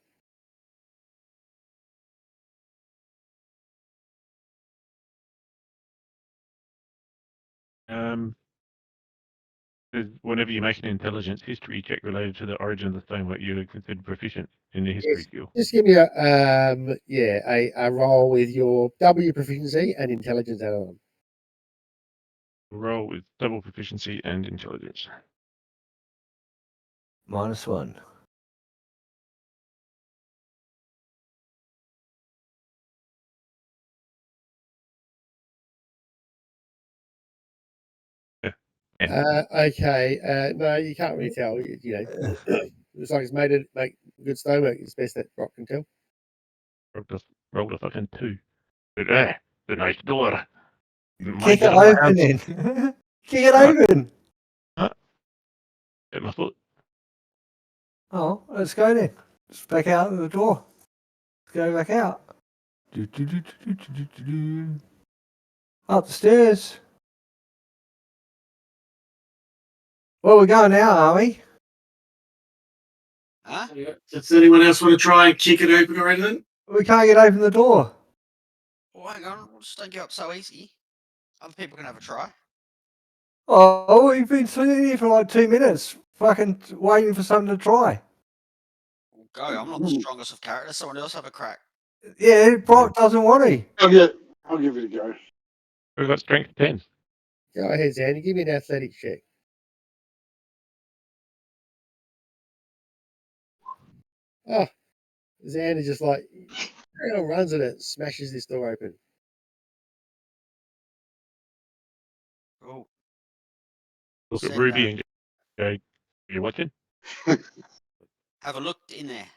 Whenever you make an intelligence history check related to the origin of the stonework, you're considered proficient in the history skill. Just give me a roll with your W proficiency and intelligence add on. Roll with double proficiency and intelligence. -1. Okay. No, you can't really tell. You know, it's like it's make good stonework. It's best that Rock can tell. Rolled a fucking 2. But, the nice door. Kick it open then. Kick it open. Hit my foot. Oh, let's go then. Let's back out of the door. Let's go back out. Up the stairs. Well, we're going now, are we? Huh? Does anyone else want to try and kick it open or anything? We can't get open the door. Well, hang on. Just don't give up so easy. Other people can have a try. Oh, we've been sitting here for like 2 minutes, fucking waiting for something to try. Well, go. I'm not the strongest of characters. Someone else have a crack. Yeah, Brock doesn't want to. I'll give it a go. We've got strength 10. Go ahead, Zandy. Give me an athletics check. Oh, Xander just like runs at it, smashes this door open. Oh. Look at Send Ruby that. and go, are you watching? Have a look in there.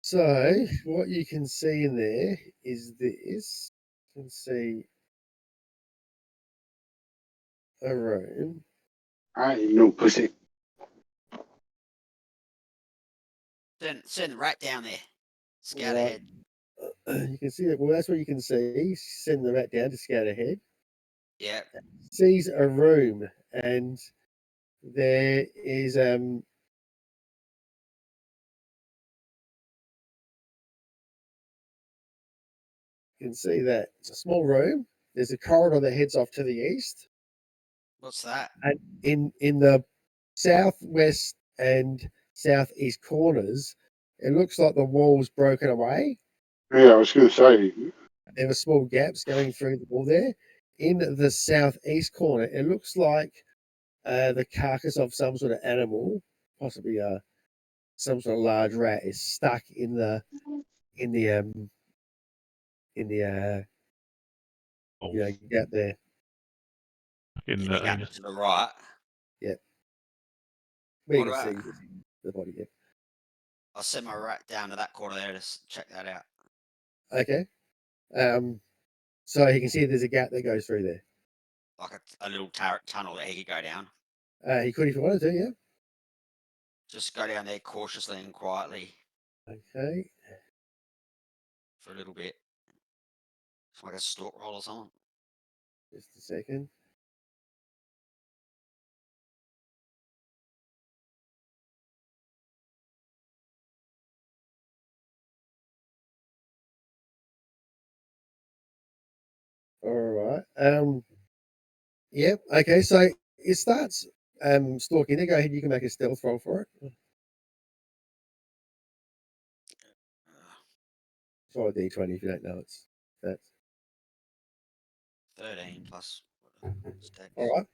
So what you can see in there is this. You can see a room. I ain't no pussy. Send the rat down there. Scout Right. ahead. You can see that. Well, that's what you can see. Send the rat down to scout ahead. Yeah. Sees a room, and there is you can see that it's a small room. There's a corridor that heads off to the east, What's that? and in the southwest and southeast corners, it looks like the wall's broken away. Yeah, I was going to say. There are small gaps going through the wall there. In the southeast corner, it looks like the carcass of some sort of animal, possibly some sort of large rat, is stuck in the Oh, gap there. in In the the gap anus. to the right. Where you What can about- see the body. Yeah. I'll send my rat down to that corner there to check that out. Okay. So you can see there's a gap that goes through there. Like a little tunnel that he could go down. He could if he wanted to. Yeah. Just go down there cautiously and quietly Okay. for a little bit. It's like a stalk roll or something. Just a second. All right. Yep. Okay. So it starts stalking there. Go ahead. You can make a stealth roll for it. Roll a d20 if you don't know it's that. 13 plus stacks. All right.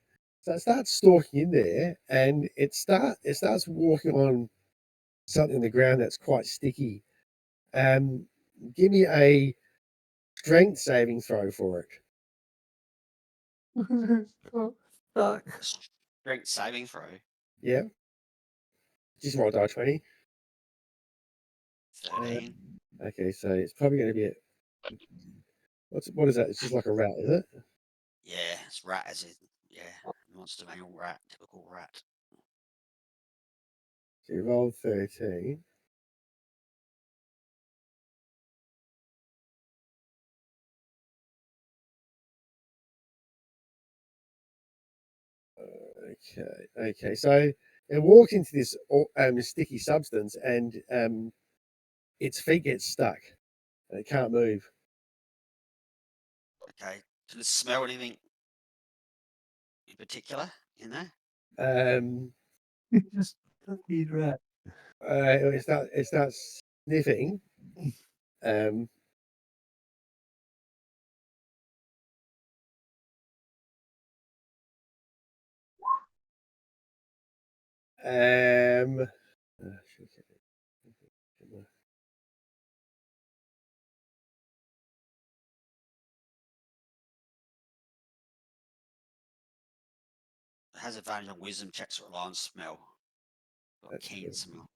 So it starts stalking in there, and it starts walking on something on the ground that's quite sticky. Give me a strength saving throw for it. Fuck. Strength saving throw. Yeah. Just roll die 20. 13. Okay, so it's probably going to be what is that? It's just like a rat, is it? Yeah, it's rat as in, yeah, monster manual rat, typical rat. So you rolled 13. Okay. So it walks into this sticky substance, and its feet get stuck, and it can't move. Okay. Can it smell anything in particular in there? Just fucking rat. It starts sniffing. It has advantage on wisdom checks or rely on smell. Or That's keen good. smell.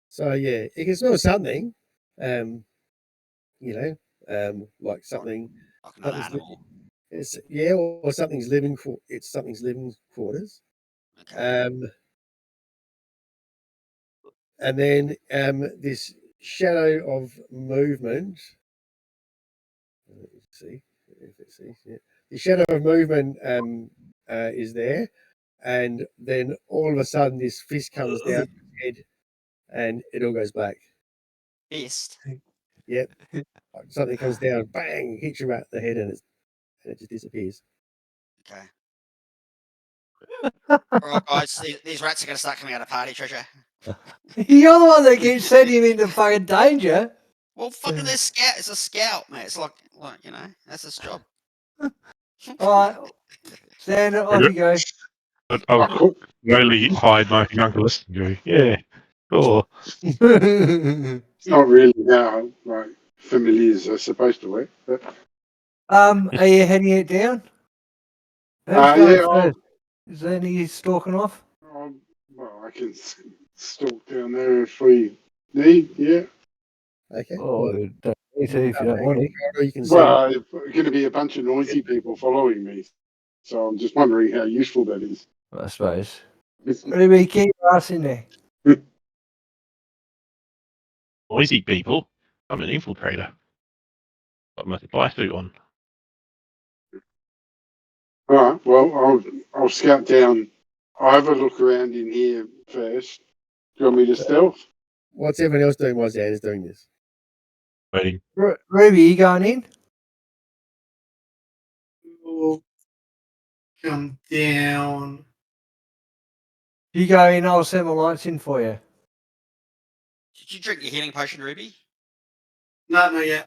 So yeah, it can smell something. Like something. Like another something's animal. It's or something's living for it's something's living quarters. Okay. And then this shadow of movement. Let's see if it sees. Yeah. The shadow of movement is there, and then all of a sudden this fist comes down its head, and it all goes black. Fist. Yep, like something comes down, bang, hits you right the head, and it just disappears. Okay. Alright, guys, these rats are going to start coming out of party, Treasure. You're the one that keeps sending him into fucking danger. Well, fucking this scout is a scout, mate. It's like that's his job. All right, stand up, off Okay. you go. But I'll slowly hide my binoculars and go, yeah, sure. It's not really how like familiars are supposed to work. But Are you heading it down? Who's going yeah, first? Is there any stalking off? well, I can stalk down there if we need. Yeah. Okay. Oh, Well, you don't need to if you don't want to. you can see. Well, it's going to be a bunch of noisy people following me, so I'm just wondering how useful that is. I suppose. Ruby, keep your ass in there. Noisy people. I'm an infiltrator. Got my supply suit on. All right. Well, I'll scout down. I'll have a look around in here first. Do you want me to stealth? What's everyone else doing while Dan is doing this? Waiting. Ruby, you going in? We'll come down. You go in, I'll set my lights in for you. Did you drink your healing potion, Ruby? No, not yet.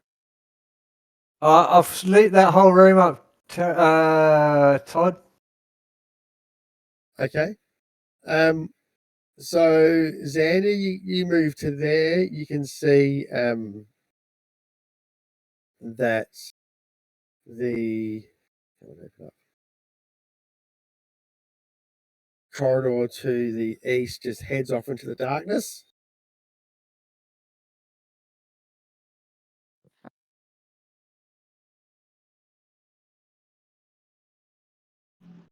I've lit that whole room up, Todd. Okay. So Xander, you move to there. You can see that the corridor to the east just heads off into the darkness.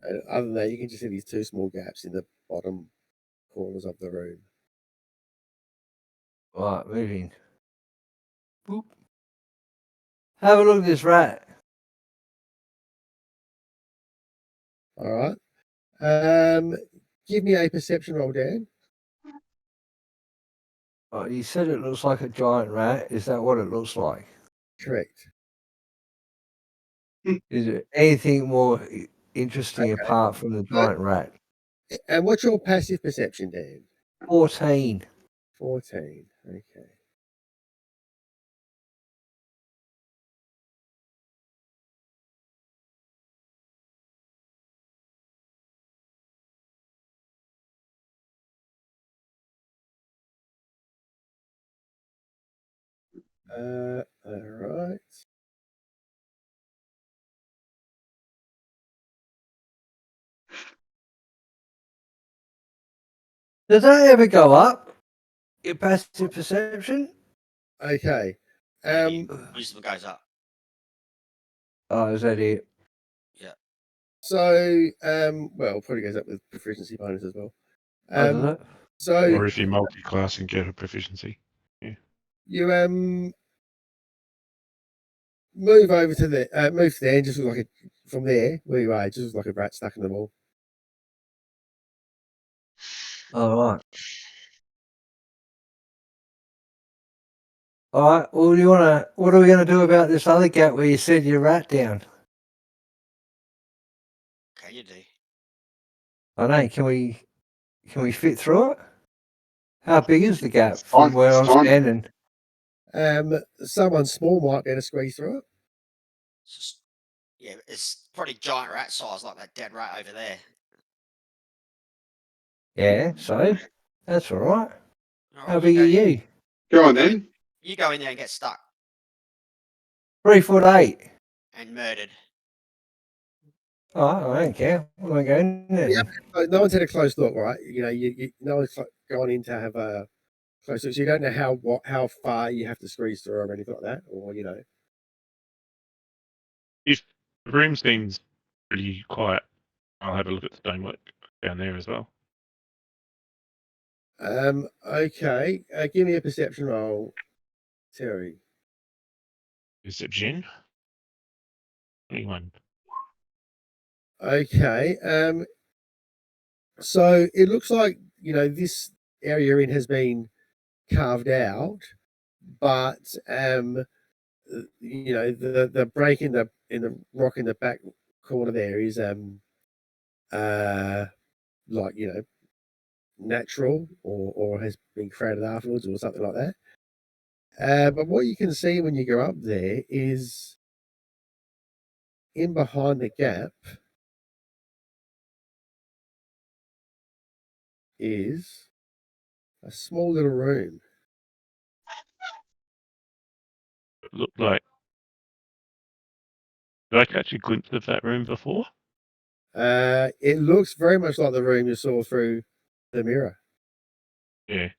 And other than that, you can just see these two small gaps in the bottom corners of the room. Right, moving. Boop. Have a look at this rat. All right. Give me a perception roll, Dan. Oh, you said it looks like a giant rat. Is that what it looks like? Correct. Is it anything more interesting Okay. apart from the giant rat? And what's your passive perception, Dan? 14. 14. Okay. All right. Does that ever go up? Your passive perception? Okay. Wisdom goes up. Oh, is that it? Yeah. So, well, probably goes up with proficiency bonus as well. Oh, does it? So Or if you multi-class and get a proficiency. you move over to the move there, and just look like from there where you are, it just looks like a rat stuck in the wall. All right. All right. Well, what are we gonna do about this other gap where you said your rat down? Okay, you do. I know. Can we fit through it? How big is the gap It's from fine, where I'm it's fine. standing? Someone small might be able to squeeze through it. It's just, yeah, it's probably giant rat size, like that dead rat over there. Yeah, so that's all right. All How right, big you are go, you? Go on Go in. then. you go in there and get stuck 3'8". and murdered. Oh, I don't care. I won't go in there. Yeah. then. No one's had a close look, right? You know, no one's gone in to have a close look, so you don't know how far you have to squeeze through or anything like that, or you know. If the room seems pretty quiet, I'll have a look at the stonework down there as well. Okay. Give me a perception roll, Terry. Is it Jin? 21. Okay. So it looks like, you know, this area you're in has been carved out, but you know, the break in the rock in the back corner there is like, you know, natural or has been created afterwards or something like that. But what you can see when you go up there is in behind the gap is a small little room. It looked like. Did I catch a glimpse of that room before? It looks very much like the room you saw through the mirror. Yeah.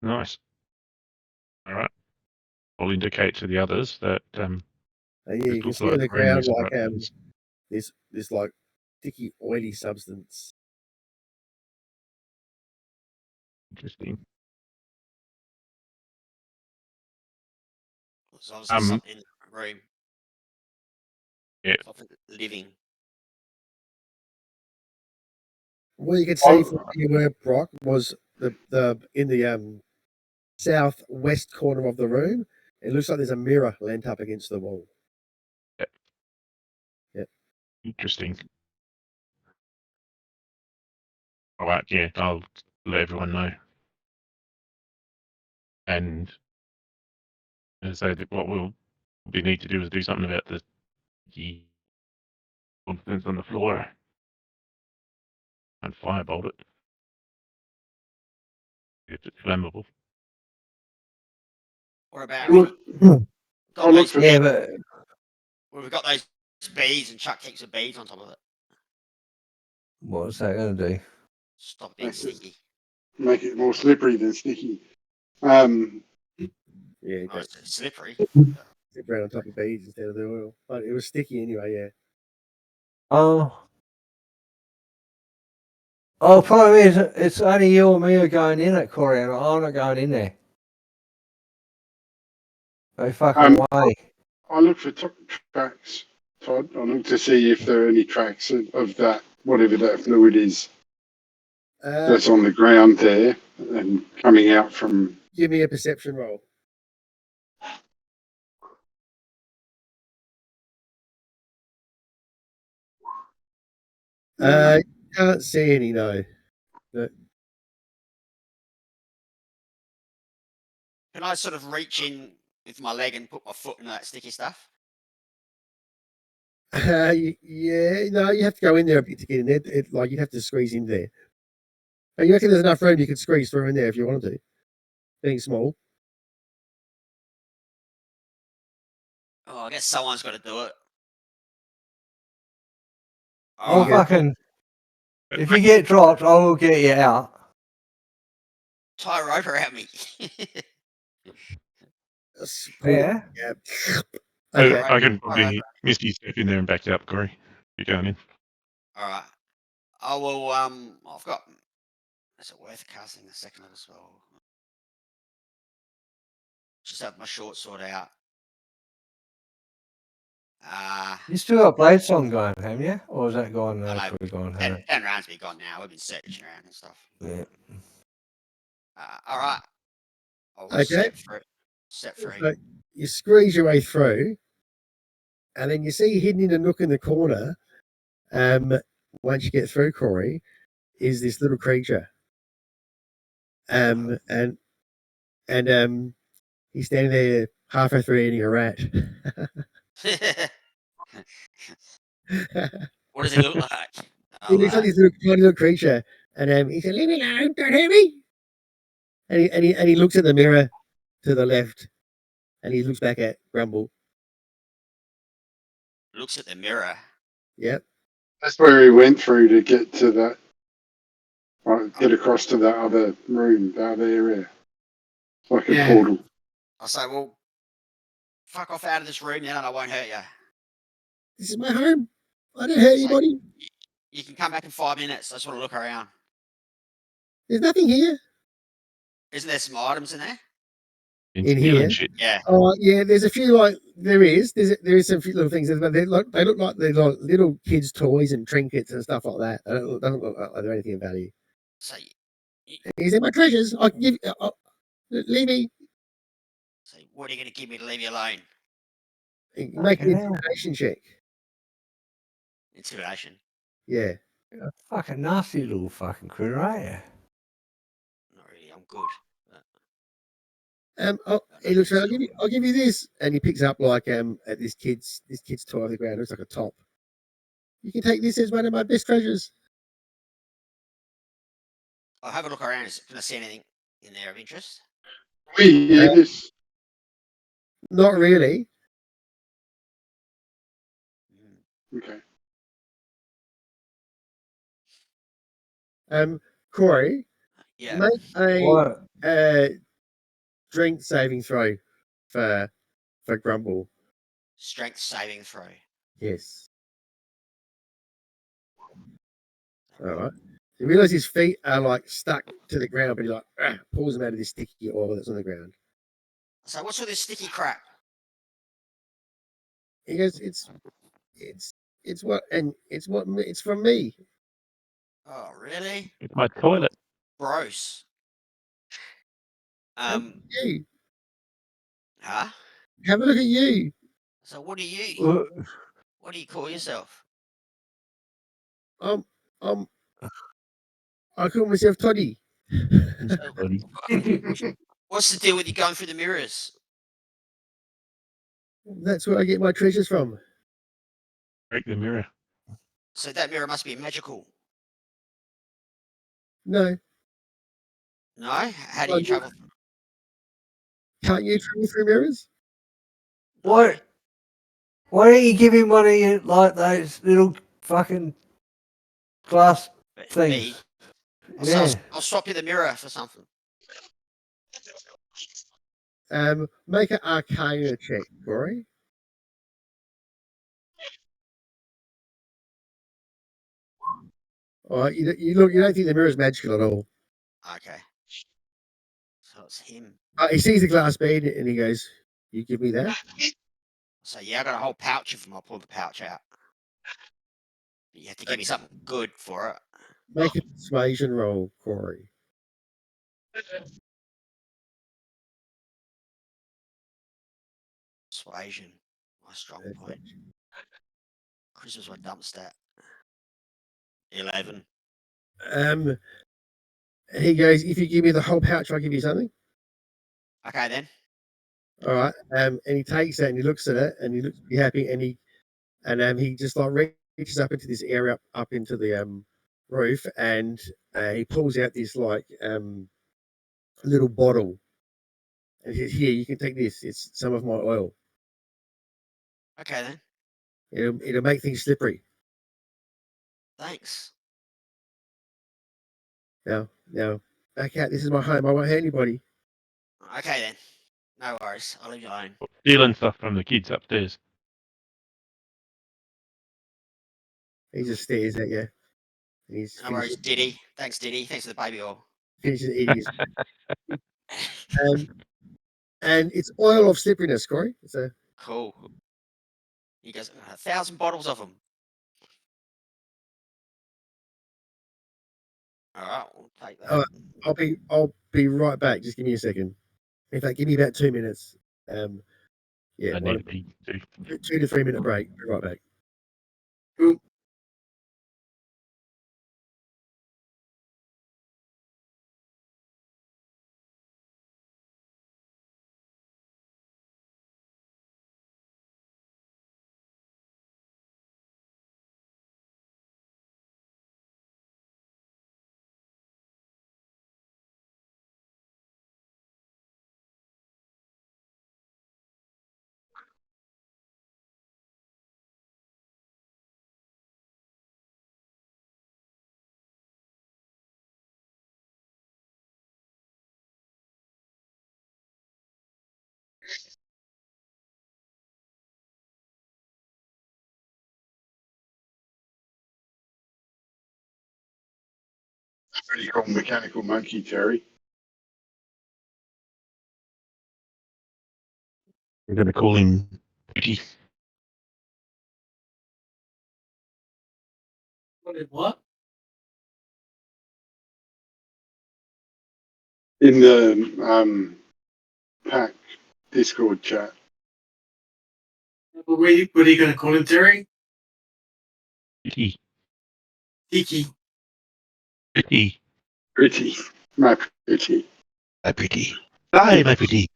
Nice. All right. I'll indicate to the others that And yeah, it you can looks see on like the the room ground is like right. this like sticky oily substance. Interesting. There's obviously something in the room. Yeah. Something living. What you could see from where you were, Brock, was the in the southwest corner of the room. It looks like there's a mirror leant up against the wall. Interesting. All right. Yeah. I'll let everyone know. And so that what we need to do is do something about the substance on the floor and firebolt it if it's flammable. Or about I'll look, got I'll look those for Yeah, but well, we've got those beads and chuck heaps of beads on top of it. what's that going to do? Stop being Makes it- sticky. make it more slippery than sticky. Yeah, Oh, it's slippery. sit around on top of beads instead of the oil. But it was sticky anyway, yeah. Oh. Oh, problem is, it's only you and me are going in it, Corey, and I'm not going in there. They fucking away. I look for tracks, Todd. I look to see if there are any tracks of that, whatever that fluid is that's on the ground there and coming out from. Give me a perception roll. Can't see any, no. Can I sort of reach in with my leg and put my foot in that sticky stuff? Yeah, no, you have to go in there a bit to get in there. Like you'd have to squeeze in there. But you reckon there's enough room you could squeeze through in there if you wanted to, being small. Oh, I guess someone's got to do it. I'll Alright, fucking. If you get dropped, I will get you out. tie a rope around me. Yeah. Yeah. I, Okay. I can probably Misty step in there and back you up, Corey. You're going in. Alright. I will, I've got. Is it worth casting the second level spell? Just have my short sword out. You still got Blade Song going, haven't you? Or is that gone? I know. Probably gone, 10 hasn't it? 10 rounds be gone now. We've been searching around and stuff. Yeah. Alright. I'll Okay. step through. Step through. So you squeeze your way through, and then you see hidden in a nook in the corner, once you get through, Corey, is this little creature. And he's standing there halfway through eating a rat. What does he look like? He looks like this little tiny little creature, and he said, "Leave me alone! Don't hurt me!" And he looks at the mirror to the left, and he looks back at Grumble. Looks at the mirror. Yep. That's where he went through to get to that, get across to that other room, that other area. Like a portal. I say, well, fuck off out of this room then, and I won't hurt you. This is my home. I don't hurt anybody. You can come back in 5 minutes. I just want to look around. There's nothing here. Isn't there some items in there? In here? Shit. Yeah. Oh, yeah. There's a few there is some few little things, but they look like they're like little kids' toys and trinkets and stuff like that. They don't look like they're anything of value. So, These are my treasures. I can give. Leave me. So what are you going to give me to leave you alone? Make an intimidation check. Intimidation. Yeah. Fucking nasty little fucking critter, ain't you? Not really. I'm good. He looks around. I'll give you this, and he picks up like at this kid's toy off the ground. It's like a top. You can take this as one of my best treasures. I'll have a look around. Can I see anything in there of interest? We hear this. Not really. Okay. Corey, Yeah. make a strength saving throw for Grumble. Strength saving throw. Yes. All right. You realise his feet are like stuck to the ground, but he like pulls them out of this sticky oil that's on the ground. So what's all this sticky crap? He goes, it's from me. Oh, really? It's my toilet. Gross. You. Huh? Have a look at you. So what are you? What do you call yourself? I call myself Toddy. What's the deal with you going through the mirrors? That's where I get my treasures from. Break the mirror. So that mirror must be magical. No. No? How do you travel? Can't you travel through mirrors? What? Why don't you give him one of your, like those little fucking glass things? I'll swap you the mirror for something. Make an Arcana check, Corey. All right, you don't think the mirror's magical at all. Okay. So it's him. He sees the glass bead and he goes, "You give me that." So yeah, I got a whole pouch of them. I'll pull the pouch out. But you have to give me something good for it. Make a persuasion roll, Corey. Persuasion. My strong point. Christmas my dump stat. 11. He goes, "If you give me the whole pouch, I'll give you something." Okay then. All right. And he takes it and he looks at it and he looks to be happy and he just like reaches up into this area up into the roof and he pulls out this like little bottle and he says, "Here, you can take this. It's some of my oil. Okay then. It'll make things slippery." Thanks. Now, back out. This is my home. I won't hurt anybody. Okay then. No worries. I'll leave you alone. Stealing stuff from the kids upstairs. He just stares at you. And he's No worries, Diddy. Thanks, Diddy. Thanks for the baby oil. finishes eating his and it's oil of slipperiness, Corey. It's a Cool. He goes, 1,000 bottles of them. All right, we'll take that. I'll be right back. Just give me a second. In fact, give me about 2 minutes. Yeah, I need a pee too. 2 to 3 minute break. Be right back. Cool. Pretty cool mechanical monkey, Terry. We're going to call him Beauty. What? In the pack Discord chat. What are you going to call him, Terry? Beauty. Tiki. Pretty. Pretty. My pretty. My pretty. Fly, my pretty.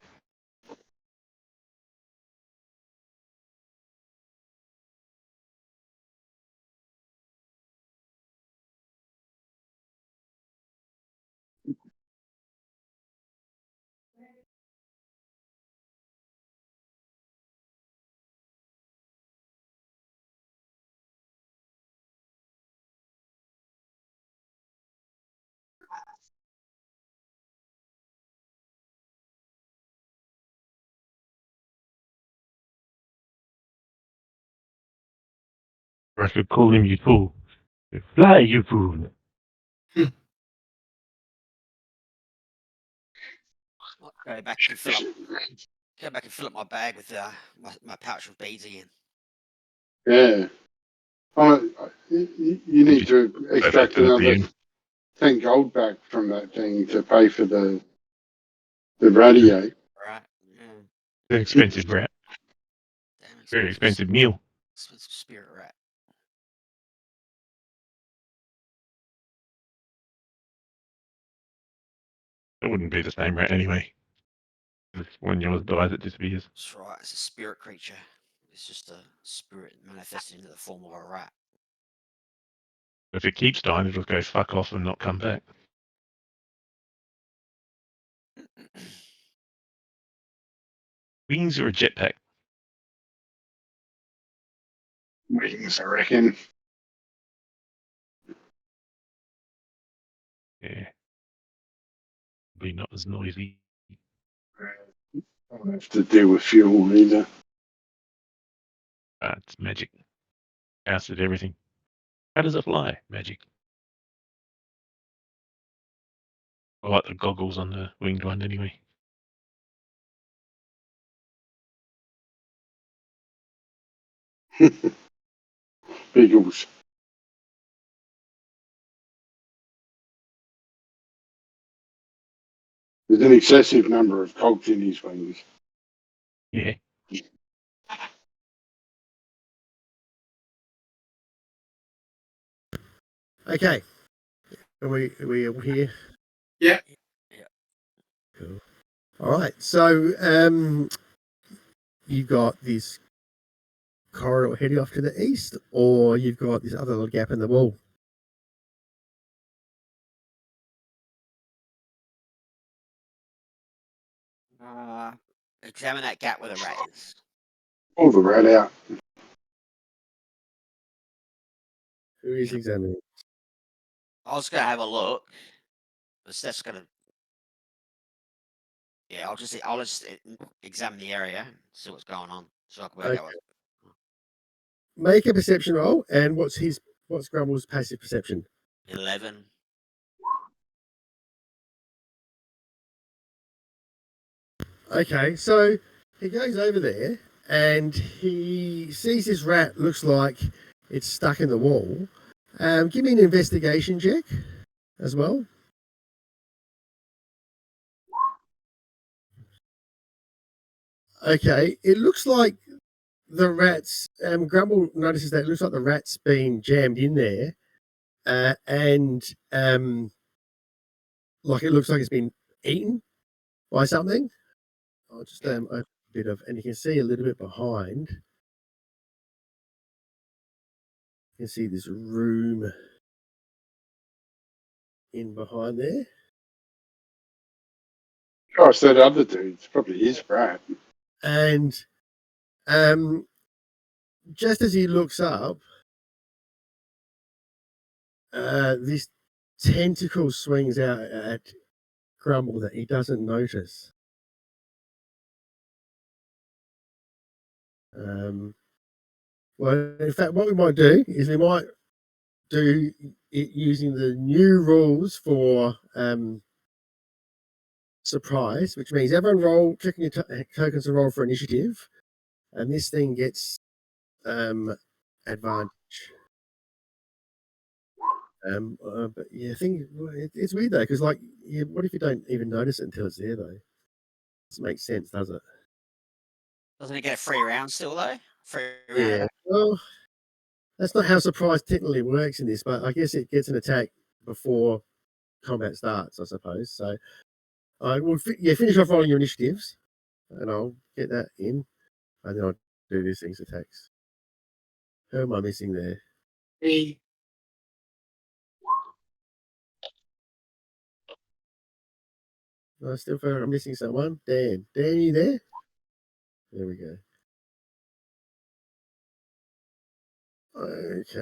Or I could call him you fool. Fly, you fool. Go back and fill up my bag with my pouch of beads again. Yeah. You need to extract another 10 gold back from that thing to pay for the radio. Right. Yeah. Very expensive rat. Damn Very expensive meal. Expensive spirit rat. It wouldn't be the same rat anyway. When yours dies, it disappears. That's right. It's a spirit creature. It's just a spirit manifested into the form of a rat. If it keeps dying, it'll go fuck off and not come back. Wings or a jetpack? Wings, I reckon. Yeah. Be not as noisy. I don't have to deal with fuel either. It's magic. Acid everything. How does it fly? Magic. I like the goggles on the winged one anyway. Beagles. There's an excessive number of cogs in his wings. Yeah. Okay. Are we all here? Yeah. Cool. All right. So you've got this corridor heading off to the east, or you've got this other little gap in the wall. Examine that gap where the rat is. Pull the rat out. Who is examining? I was gonna have a look, but that's gonna. Yeah, I'll just examine the area, see what's going on, so I can work out. Make a perception roll, and what's Grumble's passive perception? 11. Okay, so he goes over there and he sees this rat. Looks like it's stuck in the wall. Give me an investigation check as well. Okay, it looks like the rat's. Grumble notices that it looks like the rat's been jammed in there, and like it looks like it's been eaten by something. I'll just open a bit of, and you can see a little bit behind. You can see this room in behind there. Gosh, that other dude's probably his rat. And just as he looks up, this tentacle swings out at Grumble that he doesn't notice. Well, in fact, what we might do is we might do it using the new rules for surprise, which means everyone roll, clicking your tokens to roll for initiative, and this thing gets advantage. But yeah, it's weird though, because like, yeah, what if you don't even notice it until it's there though? Doesn't make sense, does it? Doesn't it get a free round still though? Free round. Yeah. Well, that's not how surprise technically works in this, but I guess it gets an attack before combat starts, I suppose. So I will, finish off rolling your initiatives, and I'll get that in, and then I'll do these things attacks. Who am I missing there? Me. I still feel like I'm missing someone. Dan, you there? There we go. Okay.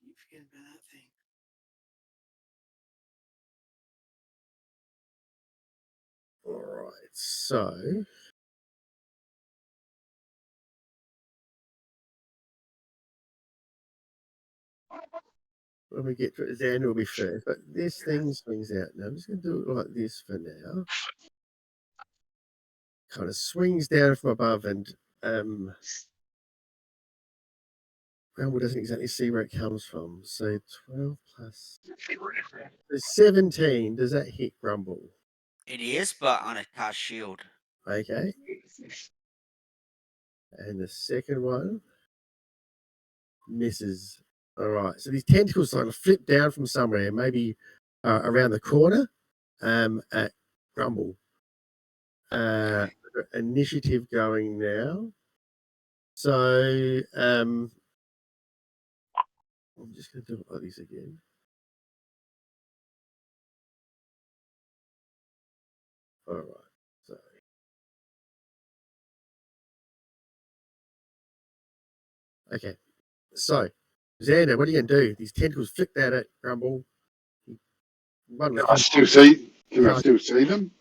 You forget about that thing. All right. So when we get to it, Dan will be first, but this thing swings out. Now I'm just going to do it like this for now. Kind of swings down from above, and Grumble doesn't exactly see where it comes from. So 12 plus 17. Does that hit Grumble? It is, but on a cast shield. Okay. And the second one misses. All right. So these tentacles sort of flip down from somewhere, maybe around the corner at Grumble. Initiative going now. So I'm just going to do it like this again. All right. So okay. So Xander, what are you going to do? These tentacles flipped out at Grumble. One was Can I still see? Can I No. still see them?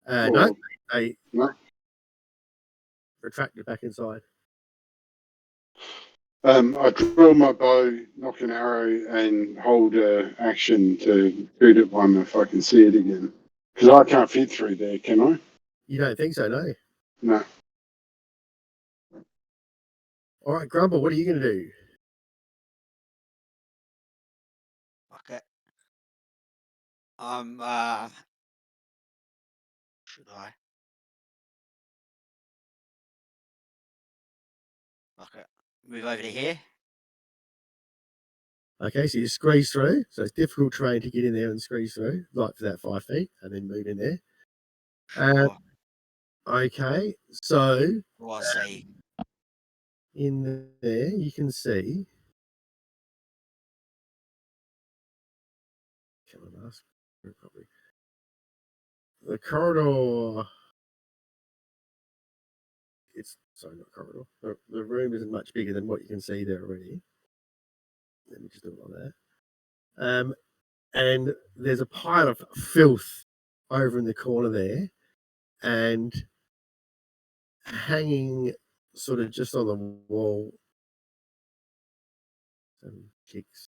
no, they No. retracted back inside. I draw my bow, knock an arrow, and hold action to shoot at one if I can see it again. Because I can't fit through there, can I? You don't think so, no? No. All right, Grumble, what are you going to do? Okay. Should I? Okay. Move over to here. Okay, so you squeeze through. So it's difficult terrain to get in there and squeeze through, like for that 5 feet, and then move in there. Sure. Okay, so What do I see? in there you can see. Come on, ask probably. The corridor. It's sorry, not corridor. The room isn't much bigger than what you can see there already. Let me just do it like that. And there's a pile of filth over in the corner there, and hanging sort of just on the wall. Some chicks.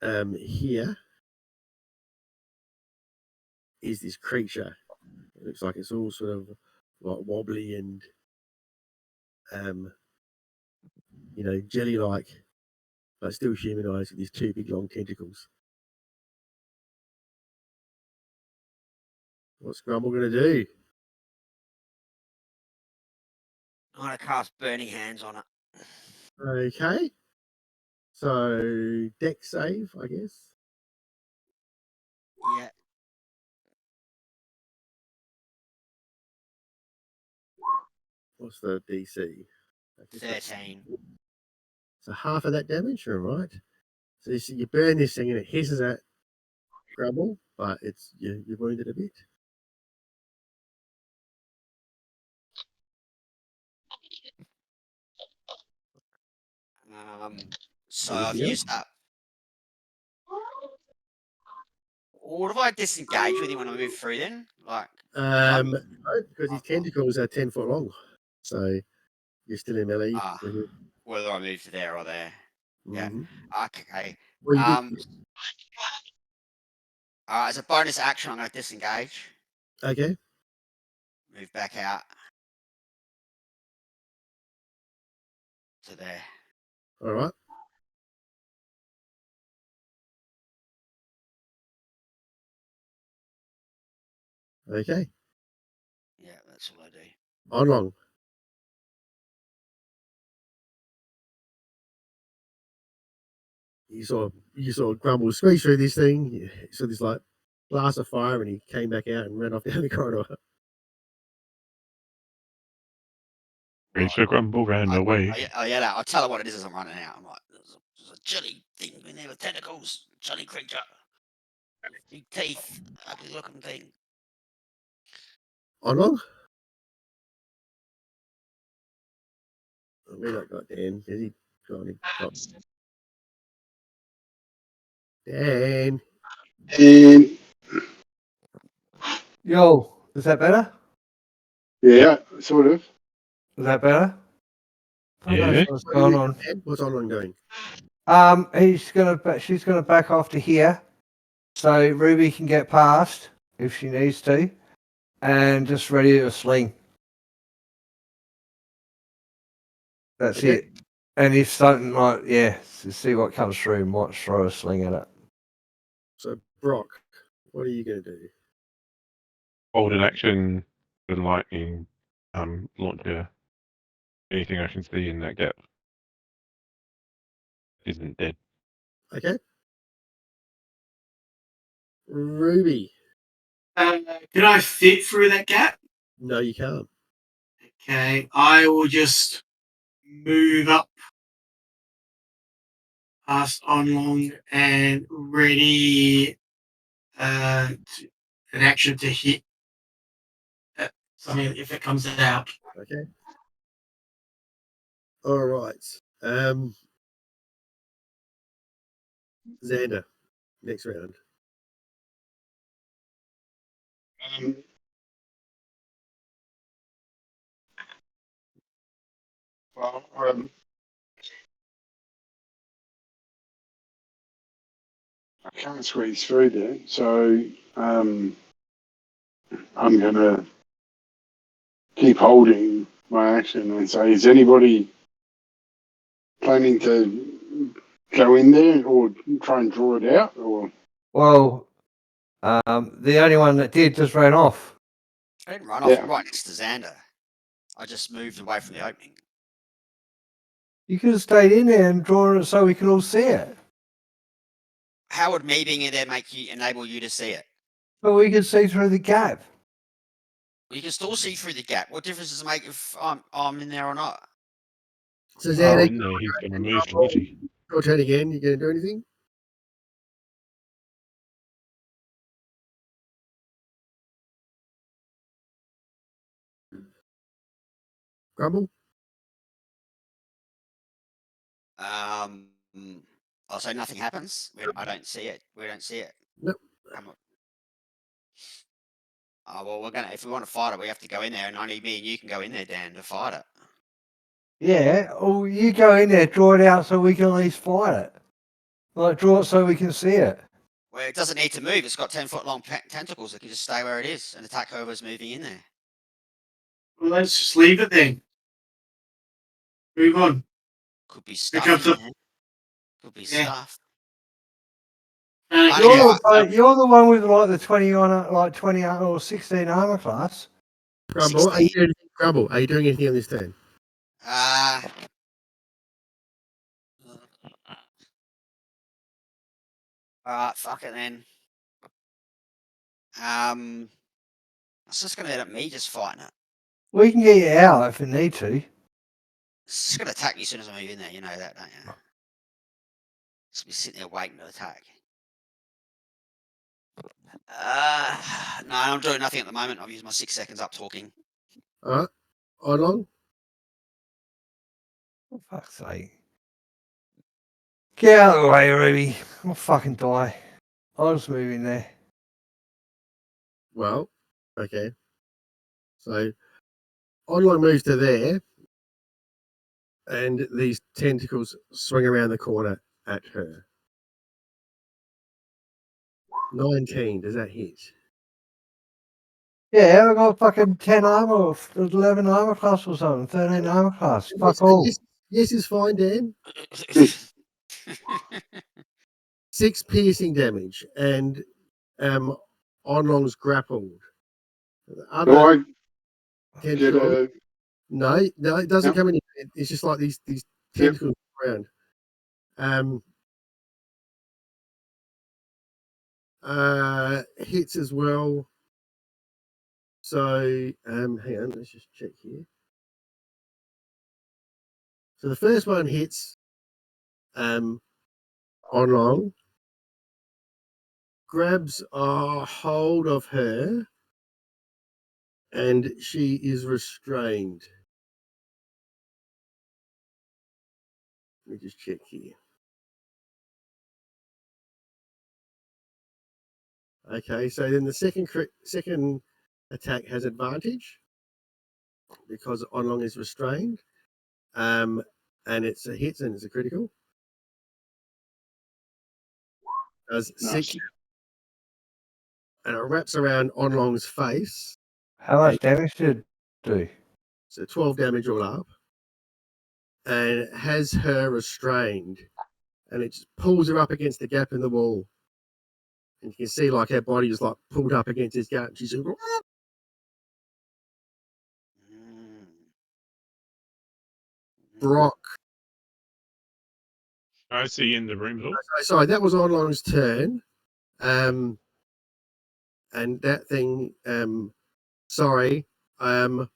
Here is this creature. It looks like it's all sort of like wobbly and jelly-like, but still humanized with these 2 big long tentacles. What's Grumble going to do? I'm gonna cast Burning Hands on it. Okay. So deck save, I guess. Yeah. What's the DC? 13. So half of that damage, all right. So you burn this thing and it hisses at Grumble, but you're wounded a bit. So Anything I've else? used that. What if I disengage with him when I move through then? Like, No, because his tentacles are 10 foot long. So you're still in melee. Ah, whether I move to there or there. Yeah. Mhm. Okay. Well, you As a bonus action, I'm going to disengage. okay. Move back out to there. All right. Okay. Yeah, that's all I do. On long. You saw Grumble squeeze through this thing. You saw this like blast of fire, and he came back out and ran off down the corridor. So Grumble ran away. I yell out. I'll tell her what it is as I'm running out. I'm like, there's a jelly thing in there with tentacles. Jelly creature. Big teeth. Ugly looking thing. On long. We not got Dan. Has he got him? Dan. And Yo, is that better? yeah, sort of. Is that better? I don't know Yeah. what's going on. Dan? What's on long doing? She's gonna back off to here, so Ruby can get past if she needs to, and just ready to sling. That's Okay. it. And if something like to see what comes through, might throw a sling at it. So Brock, what are you going to do? Hold an action with lightning launcher. Anything I can see in that gap isn't dead. Okay. Ruby. Can I fit through that gap? No, you can't. Okay, I will just move up past on long and ready an action to hit something if it comes out. Okay. All right. Xander, next round. Well, I can't squeeze through there, so I'm going to keep holding my action and say, is anybody planning to go in there or try and draw it out? Or Well, the only one that did just ran off. I didn't run off. I'm right next to Xander. I just moved away from the opening. You could have stayed in there and drawn it so we could all see it. How would me being in there enable you to see it? But we could see through the gap. You can still see through the gap. What difference does it make if I'm in there or not? So Xander, In there, he's going to move towards you. your turn again. You going to do anything? Grumble? I'll say nothing happens. I don't see it. We don't see it. Nope. Oh, well, we're gonna. If we want to fight it, we have to go in there, and only me and you can go in there, Dan, to fight it. Yeah, or you go in there, draw it out so we can at least fight it. Like, draw it so we can see it. Well, it doesn't need to move. It's got 10-foot long tentacles. It can just stay where it is and attack whoever's moving in there. Well, let's just leave it then. Move on. Could be stuff up in the- there. Could be Yeah. stuff. You're the one with like the 20 on like 20 or 16 armor class. Grumble, are you doing anything? Grumble, are you doing anything on this turn? Alright, fuck it then. It's just gonna end up me just fighting it. We can get you out if we need to. It's just gonna attack me as soon as I move in there. You know that, don't you? Just be sitting there waiting to attack. No, I'm doing nothing at the moment. I've used my 6 seconds up talking. All right. On long? For fuck's sake. Get out of the way, Ruby. I'll fucking die. I'll just move in there. Well, okay. So Onlong moves to there, and these tentacles swing around the corner at her. 19, does that hit? Yeah, I got fucking 10 armor, or 11 armor class or something, 13 armor class. Fuck all. Yes is fine, Dan. 6 piercing damage, and Onlong's grappled. The Do other I get tentacle, a? no, it doesn't Yep. come in. It's just like these tentacles around. Hits as well. So hang on, let's just check here. So the first one hits Onlong, grabs a hold of her, and she is restrained. Let me just check here. Okay, so then the second attack has advantage because Onlong is restrained, and it's a hit and it's a critical. Does 6, and it wraps around Onlong's face. How much damage did it do? So 12 damage all up, and it has her restrained, and it just pulls her up against the gap in the wall. And you can see like her body is like pulled up against this gap. She's like, Brock. I see you in the room, Bill. Sorry, that was Onlong's turn. And that thing, sorry. Well,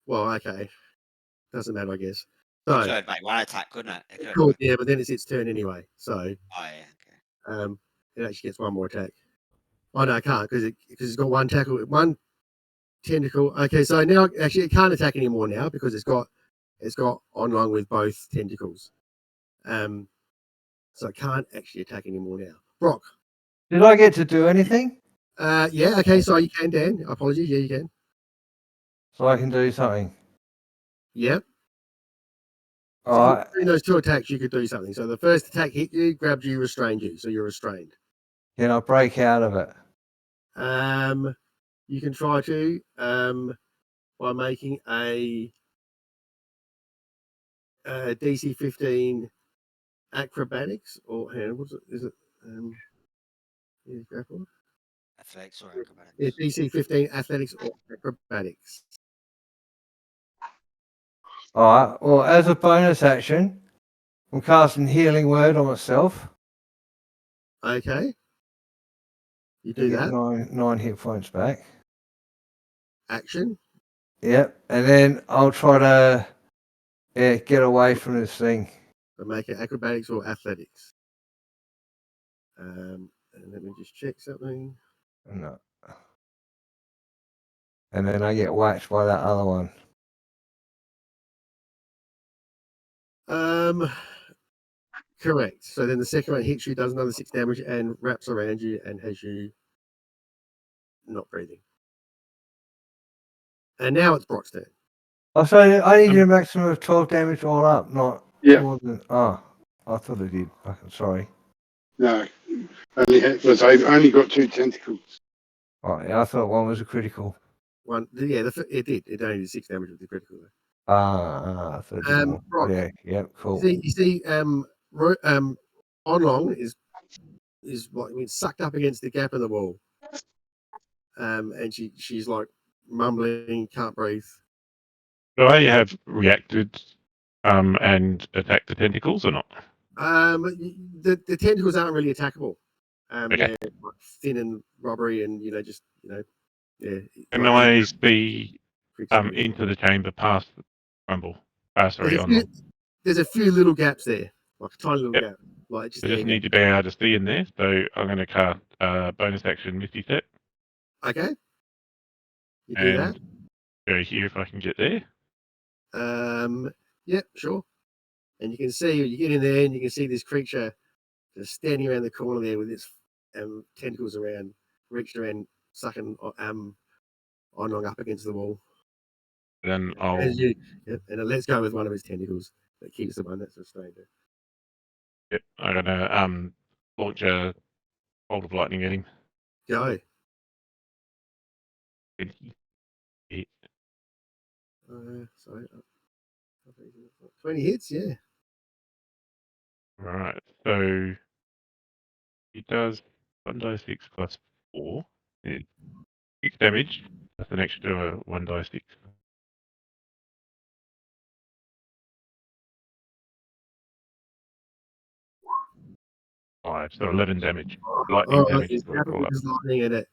okay. Doesn't matter, I guess. So, It could make one attack, couldn't it? It could. cool, yeah, but then it's its turn anyway. So, Oh, yeah, okay. it actually gets one more attack. Oh no, it can't because it's got one tentacle. Okay, so now actually it can't attack anymore now because it's got Onlong with both tentacles. So it can't actually attack anymore now. Brock. Did I get to do anything? Yeah, okay, so you can, Dan. Apologies, yeah, you can. So I can do something. Yep. All So right. during those 2 attacks, you could do something. So the first attack hit you, grabbed you, restrained you. So you're restrained. Can I break out of it? You can try to by making a DC 15 acrobatics or hang on, what's it? Is it grapple? Athletics or acrobatics? Yeah, DC 15 athletics or acrobatics. All right. Well, as a bonus action, I'm casting Healing Word on myself. Okay. You do that. 9 hit points back. Action. Yep. And then I'll try to get away from this thing. So make it acrobatics or athletics. And let me just check something. No. And then I get whacked by that other one. Correct. So then the second one hits you, does another 6 damage, and wraps around you and has you not breathing. And now it's Brock's turn. Oh, so I need a maximum of 12 damage all up, not more than. Oh, I thought it did. Fucking sorry. No, I've only got 2 tentacles. Oh, yeah, I thought one was a critical. One, yeah, it did. It only did 6 damage with the critical. I thought it did more. Brock, Yeah, cool. You see, Onlong is what I mean, sucked up against the gap in the wall. And she's like mumbling, can't breathe. Do I have reacted and attacked the tentacles or not? The tentacles aren't really attackable. Okay. They're like thin and rubbery, and yeah. Can I be into the chamber past Rumble? There's a few little gaps there, like a tiny little gap. Like I just need to be able to see in there, so I'm going to cast bonus action Misty Step. Okay. You do that. Go here if I can get there. Yep, sure. And you can see, you get in there and you can see this creature just standing around the corner there with its tentacles around, reached around, sucking on up against the wall. Then I'll And it lets go with one of his tentacles that keeps the one that's restrained. I'm gonna launch a bolt of lightning at him. Go. Sorry. 20 hits, yeah. Right. So he does 1d6 plus 4. 6 damage. That's an extra 1d6. So 11 damage. Lightning damage is what I call it. Lightning and its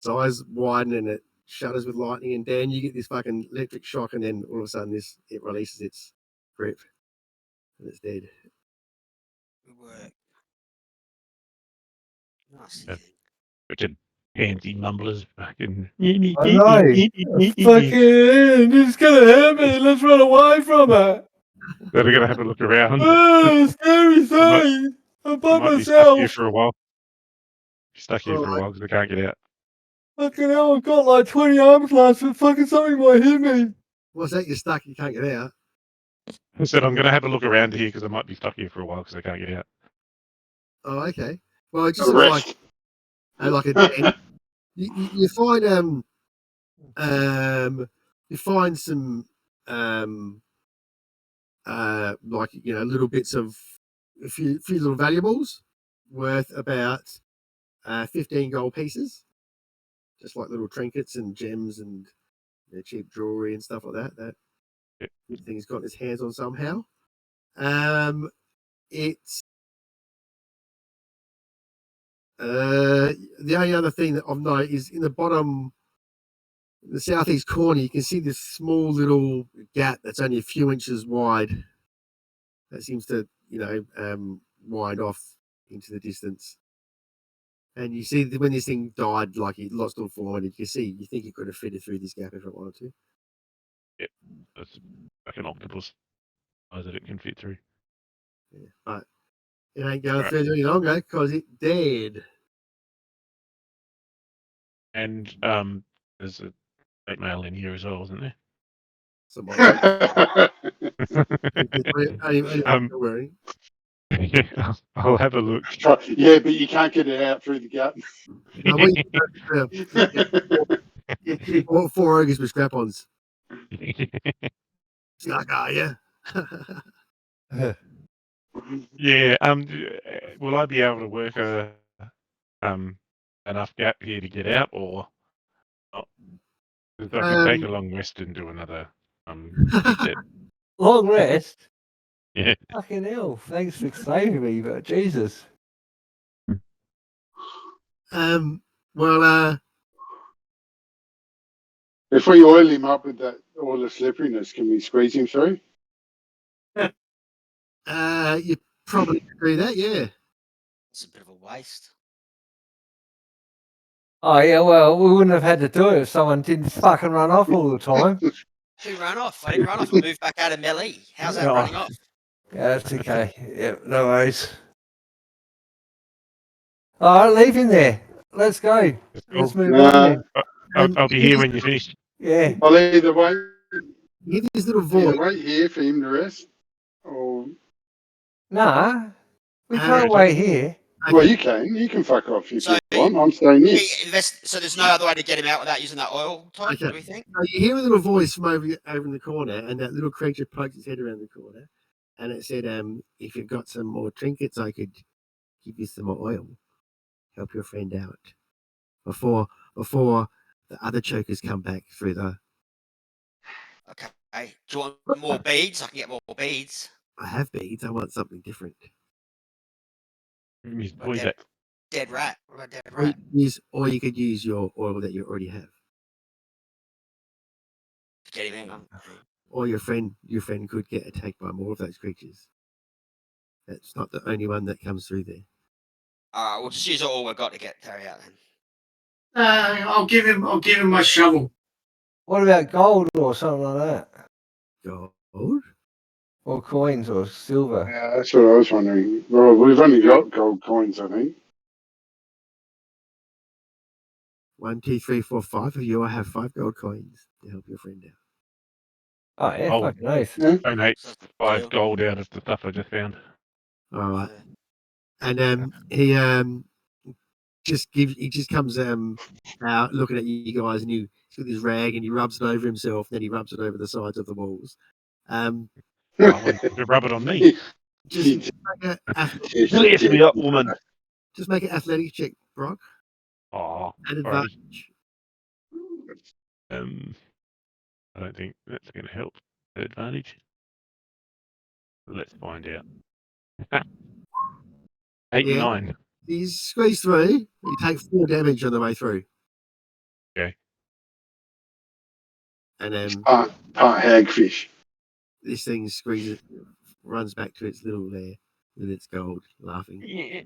eyes widen and it shudders with lightning, and Dan, you get this fucking electric shock, and then all of a sudden it releases its grip and it's dead. Good work. Nice. Yeah. Richard Pansy mumblers fucking. I know. Fucking, it's gonna hurt me. Let's run away from it. So we're gonna have a look around. Oh, scary thing. I'm by might be stuck here myself. for a while. Stuck here for a while because I can't get out. Fucking hell, I've got like 20 arm slams, but fucking something might hit me. What's that? You're stuck. You can't get out. I said I'm gonna have a look around here because I might be stuck here for a while because I can't get out. Oh, okay. Well, it just looks like a you find you find some like, you know, little bits of a few little valuables worth about 15 gold pieces, just like little trinkets and gems and, you know, cheap jewelry and stuff like that this thing's got his hands on somehow. It's the only other thing that I've noticed is in the bottom, the southeast corner, you can see this small little gap that's only a few inches wide. That seems to, you know, wind off into the distance. And you see that when this thing died, like it lost all form, and you think it could have fitted through this gap if it wanted to. Yeah, that's like an octopus size that it can fit through. Yeah, but it ain't going further any longer because it dead. And there's a fake mail in here as well, isn't there? Yeah, I'll have a look. Yeah, but you can't get it out through the gap. You bought 4 ogres with strap-ons. Stuck, are you? Yeah. Will I be able to work enough gap here to get out, or not? I can take a long rest and do another reset. Long rest? Yeah. Fucking hell. Thanks for saving me, but Jesus. Well, if we oil him up with that all the slipperiness, can we squeeze him through? you probably could do that, yeah. It's a bit of a waste. Oh, yeah, well, we wouldn't have had to do it if someone didn't fucking run off all the time. Who ran off? I didn't run off. I moved back out of melee. How's that running off? Yeah, that's okay. Yeah, no worries. All right, leave him there. Let's go. Let's move on. I'll be here when you finish. Yeah. I'll either wait. Give his little voice. Wait here for him to rest, or Nah, we can't wait here. Well, you can fuck off if So you want. I'm staying here. So there's no other way to get him out without using that oil type. Okay. What do we think? So you hear a little voice from over in the corner, and that little creature pokes its head around the corner, and it said, if you've got some more trinkets, I could give you some more oil. Help your friend out before the other chokers come back through the. Okay. Do you want more beads? I can get more beads. I have beads. I want something different. Dead rat. What about dead Or rat? or you could use your oil that you already have. Get him in. Or your friend could get attacked by more of those creatures. That's not the only one that comes through there. We'll just use all we've got to get Terry out then. I'll give him my shovel. What about gold or something like that? Gold? Or coins or silver? Yeah, that's what I was wondering. Well, we've only got gold coins, I think. 1, 2, 3, 4, 5 of you. I have 5 gold coins to help your friend out. Oh, yeah, Oh. fucking nice. Donate So that's the 5 deal. gold out of the stuff I just found. All right. Yeah. And he just comes out looking at you guys, and he's got this rag and he rubs it over himself, then he rubs it over the sides of the walls. Oh, I want to rub it on me. Just make Bless me up, woman. just make an athletics check, Brock. Oh, At alrighty. advantage. I don't think that's going to help. Advantage. Let's find out. 8 and 9. You squeeze through. You take 4 damage on the way through. Okay. And Part hagfish. this thing squeezes, runs back to its little lair with its gold, laughing. You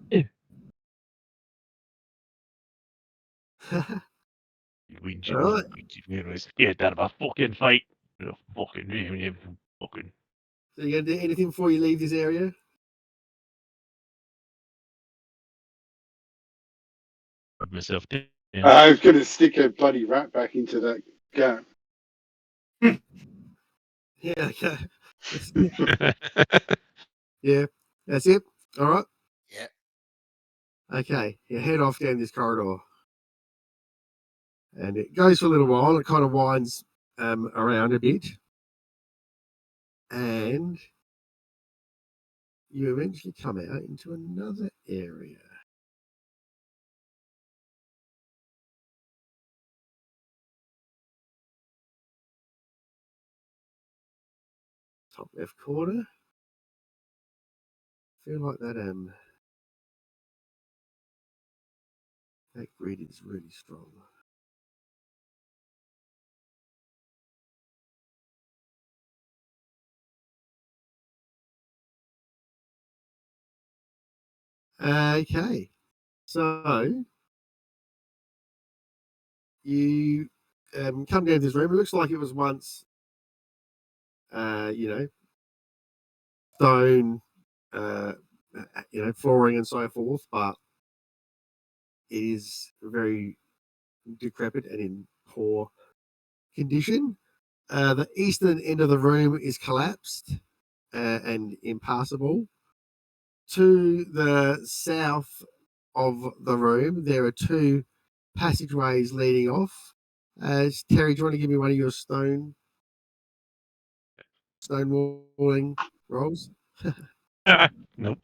whinge Alright. you're scared out of a fucking fight. Fucking. So you gonna do anything before you leave this area? Rub myself down. I was going to stick a bloody rat back into that gap. Yeah, okay. Yeah, that's it. All right. Yeah. Okay, you head off down this corridor, and it goes for a little while. It kind of winds around a bit, and you eventually come out into another area. Top left corner. Feel like that that grid is really strong. Okay, so you come down this room. It looks like it was once, stone, flooring and so forth, but it is very decrepit and in poor condition. The eastern end of the room is collapsed and impassable. To the south of the room, there are 2 passageways leading off. Terry, do you want to give me one of your stone walling rolls? Nope.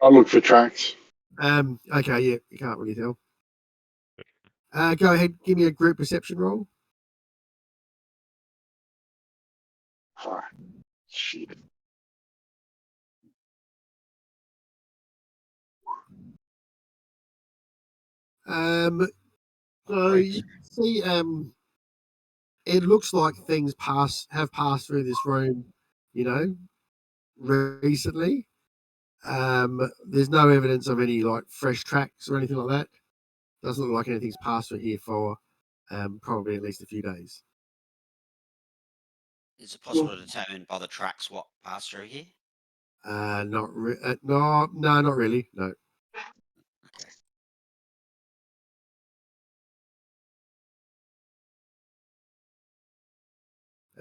I'll look for tracks. Okay, yeah, you can't really tell. Go ahead, give me a group perception roll. Fuck. Shit. So Right. you see, it looks like things have passed through this room, recently. There's no evidence of any like fresh tracks or anything like that. Doesn't look like anything's passed through here for probably at least a few days. Is it possible to determine by the tracks what passed through here? No, not really. No.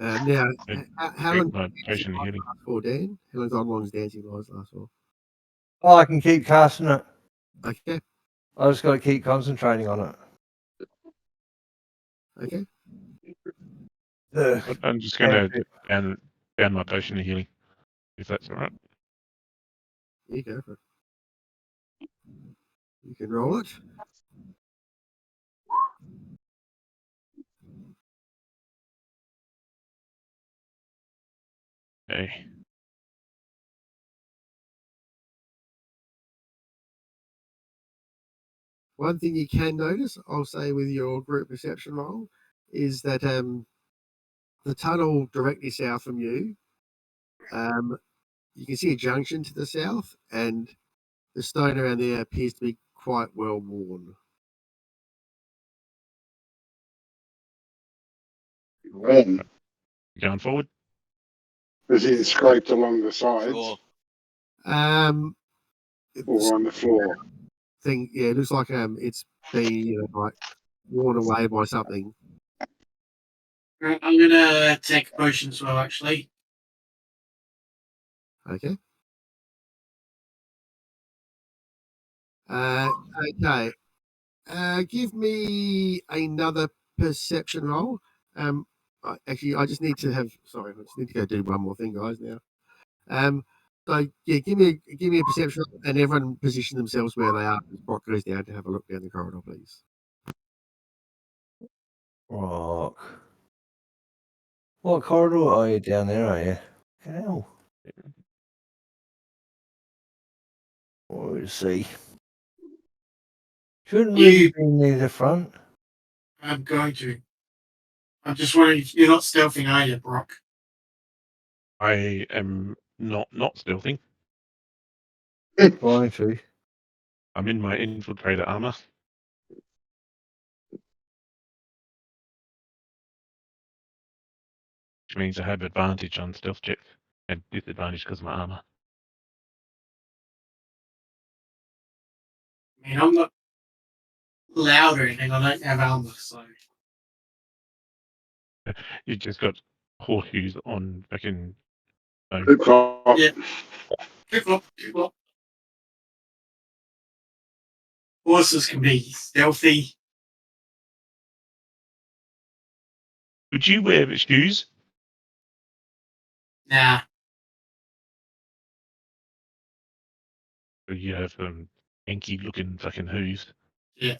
Okay. Now, how long? My potion of healing. For Dan, how long's dancing lies last for? Oh, I can keep casting it. Okay. I just got to keep concentrating on it. Okay. I'm just going to down my potion of healing, if that's all right. You go for it. You can roll it. Okay. One thing you can notice, I'll say, with your group perception roll, is that the tunnel directly south from you, you can see a junction to the south, and the stone around there appears to be quite well worn. When? Going forward. Is it scraped along the sides Sure. Um, or on the floor? thing. Yeah, it looks like it's been like worn away by something. Right, I'm gonna take a potion as well, actually. Okay. Okay. Give me another perception roll. Actually, I just need to have. Sorry, I just need to go do one more thing, guys. Now. So yeah, give me a perception, roll, and everyone position themselves where they are. As Brock goes down to have a look down the corridor, please. Rock. What corridor are you down there, are you? Hell. We'll see. Shouldn't really You- be near the front. I'm going to. I'm just wondering if you're not stealthing, are you, Brock? I am not stealthing. Trying to. I'm in my infiltrator armor. Which means I have advantage on stealth checks and disadvantage because of my armor. I mean, I'm not loud or anything. I don't have armor, so. You just got horseshoes on fucking. Flip flop. Yeah. Flip flop. Horses can be stealthy. Would you wear shoes? Nah. Or you have hanky looking fucking hooves? Yeah.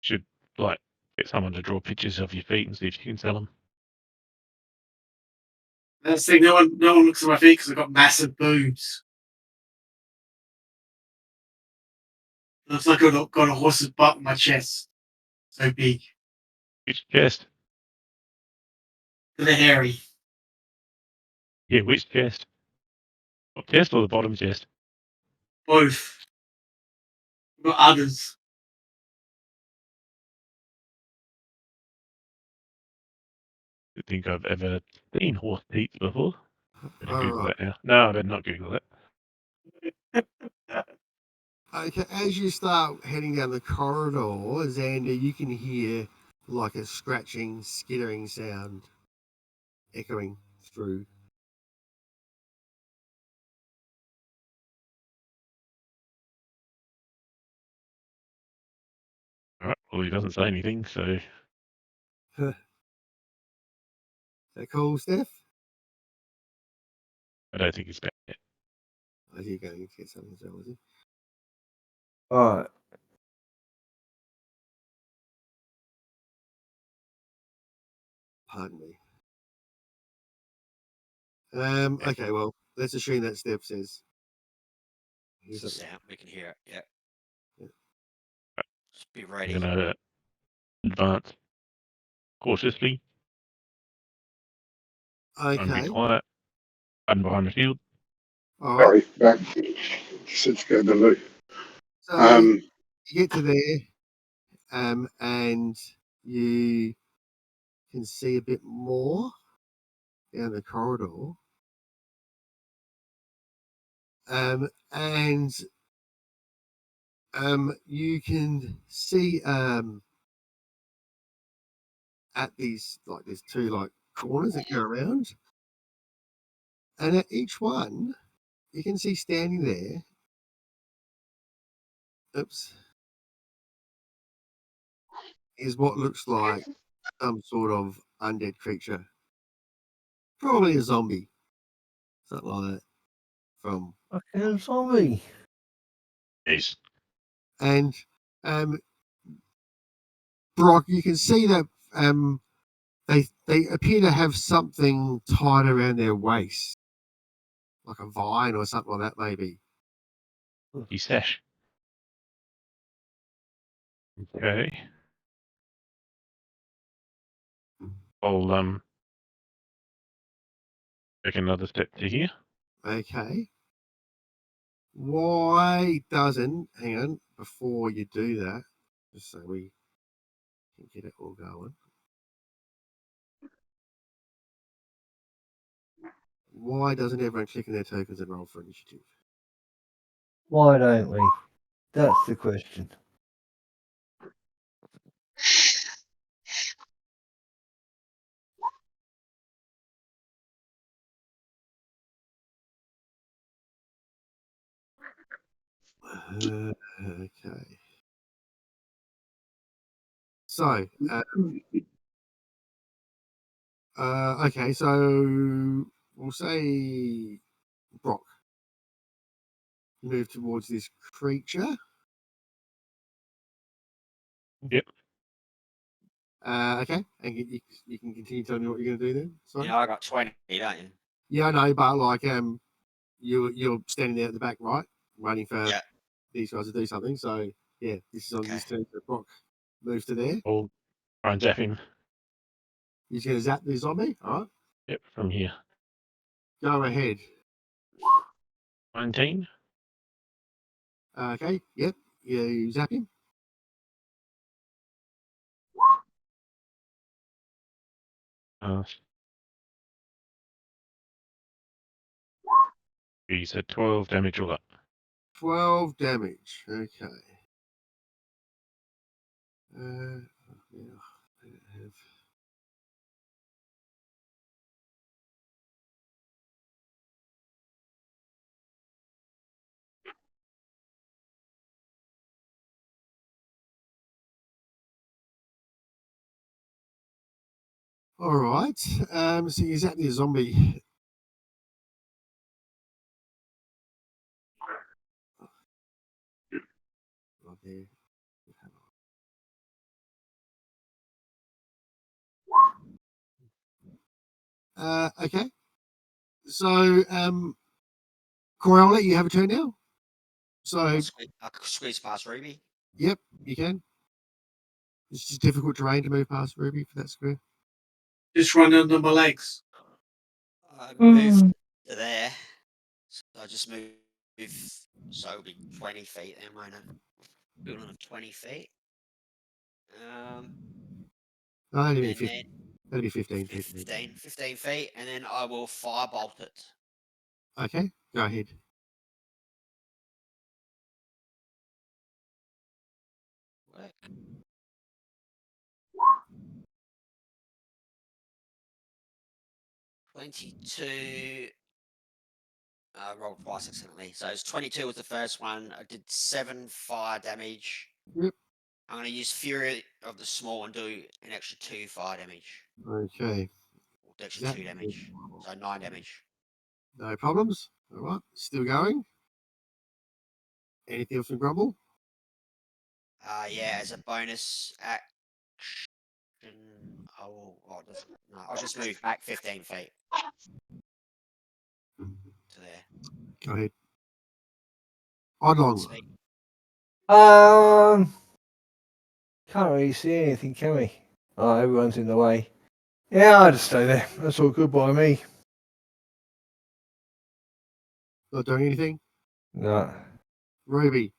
Should like get someone to draw pictures of your feet and see if you can sell them. That's the thing. No one looks at my feet because I've got massive boobs. Looks like I've got a horse's butt on my chest. So big. Which chest? They're hairy. Yeah, which chest? Top chest or the bottom chest? Both. I've got udders. I think I've ever seen horse teeth before. Better All Google right. that now. No, I better not Google that. Okay, as you start heading down the corridor, Xander, you can hear like a scratching, skittering sound echoing through. All right. Well, he doesn't say anything, so Is that cool, Steph? I don't think it's bad. Are you going to get something as well, is he? Alright. Pardon me. Okay, well, let's assume that Steph says. Here's something. Sound, we can hear it. Yeah. Yeah. Just be I'm ready. gonna advance cautiously. I'm be Okay. quiet. Hiding behind the shield. All right. Sorry, back. Let's go to Lou. So you get to there, and you can see a bit more down the corridor. And you can see at these like there's two like corners that go around, and at each one you can see standing there. Oops, is what looks like some sort of undead creature, probably a zombie, something like that. From Fucking zombie. Yes. and Brock, you can see that they appear to have something tied around their waist, like a vine or something like that, maybe. He sash. Okay. I'll take another step to here. Okay. Why doesn't, hang on, before you do that, just so we can get it all going. Why doesn't everyone click on their tokens and roll for initiative? Why don't we? That's the question. Okay. So, okay, so we'll say Brock, move towards this creature. Yep. Okay, and you can continue telling me what you're going to do then. Sorry. You know, I got 20, don't you? Yeah, I know, but like, you're standing there at the back, right, waiting for Yeah. these guys to do something. So yeah, this is on Okay. his turn. So Brock moves to there. I'll try and zap him. He's going to zap the zombie. All right, Yep, from here. go ahead. 19. Okay, yep, you zap him. He's at 12 damage all up. 12 damage. Okay. Yeah, I have... All right. So you zap the zombie. Okay. Okay. So, Corey, I'll let you have a turn now. So, I could squeeze past Ruby. yep, you can. It's just difficult terrain to move past Ruby for that square. Just run under my legs. I moved to there. So I just move. So it'll be 20 feet then, won't it? Building of 20 feet. No, that'd be And 15. That'd be 15 feet. 15 feet, and then I will firebolt it. Okay, go ahead. Work. $22. I rolled twice accidentally. So it's 22 was the first one. I did 7 fire damage. Yep. I'm going to use Fury of the Small and do an extra 2 fire damage. Okay. Or extra 2 damage. So 9 damage. No problems. All right, still going. Anything else from Grumble? Yeah, as a bonus action, I will. Oh, no, I'll just move back 15 feet to there. Go ahead. Oddlong. Speak. Can't really see anything, can we? Oh, everyone's in the way. Yeah, I'll just stay there. That's all good by me. Not doing anything? No. Ruby.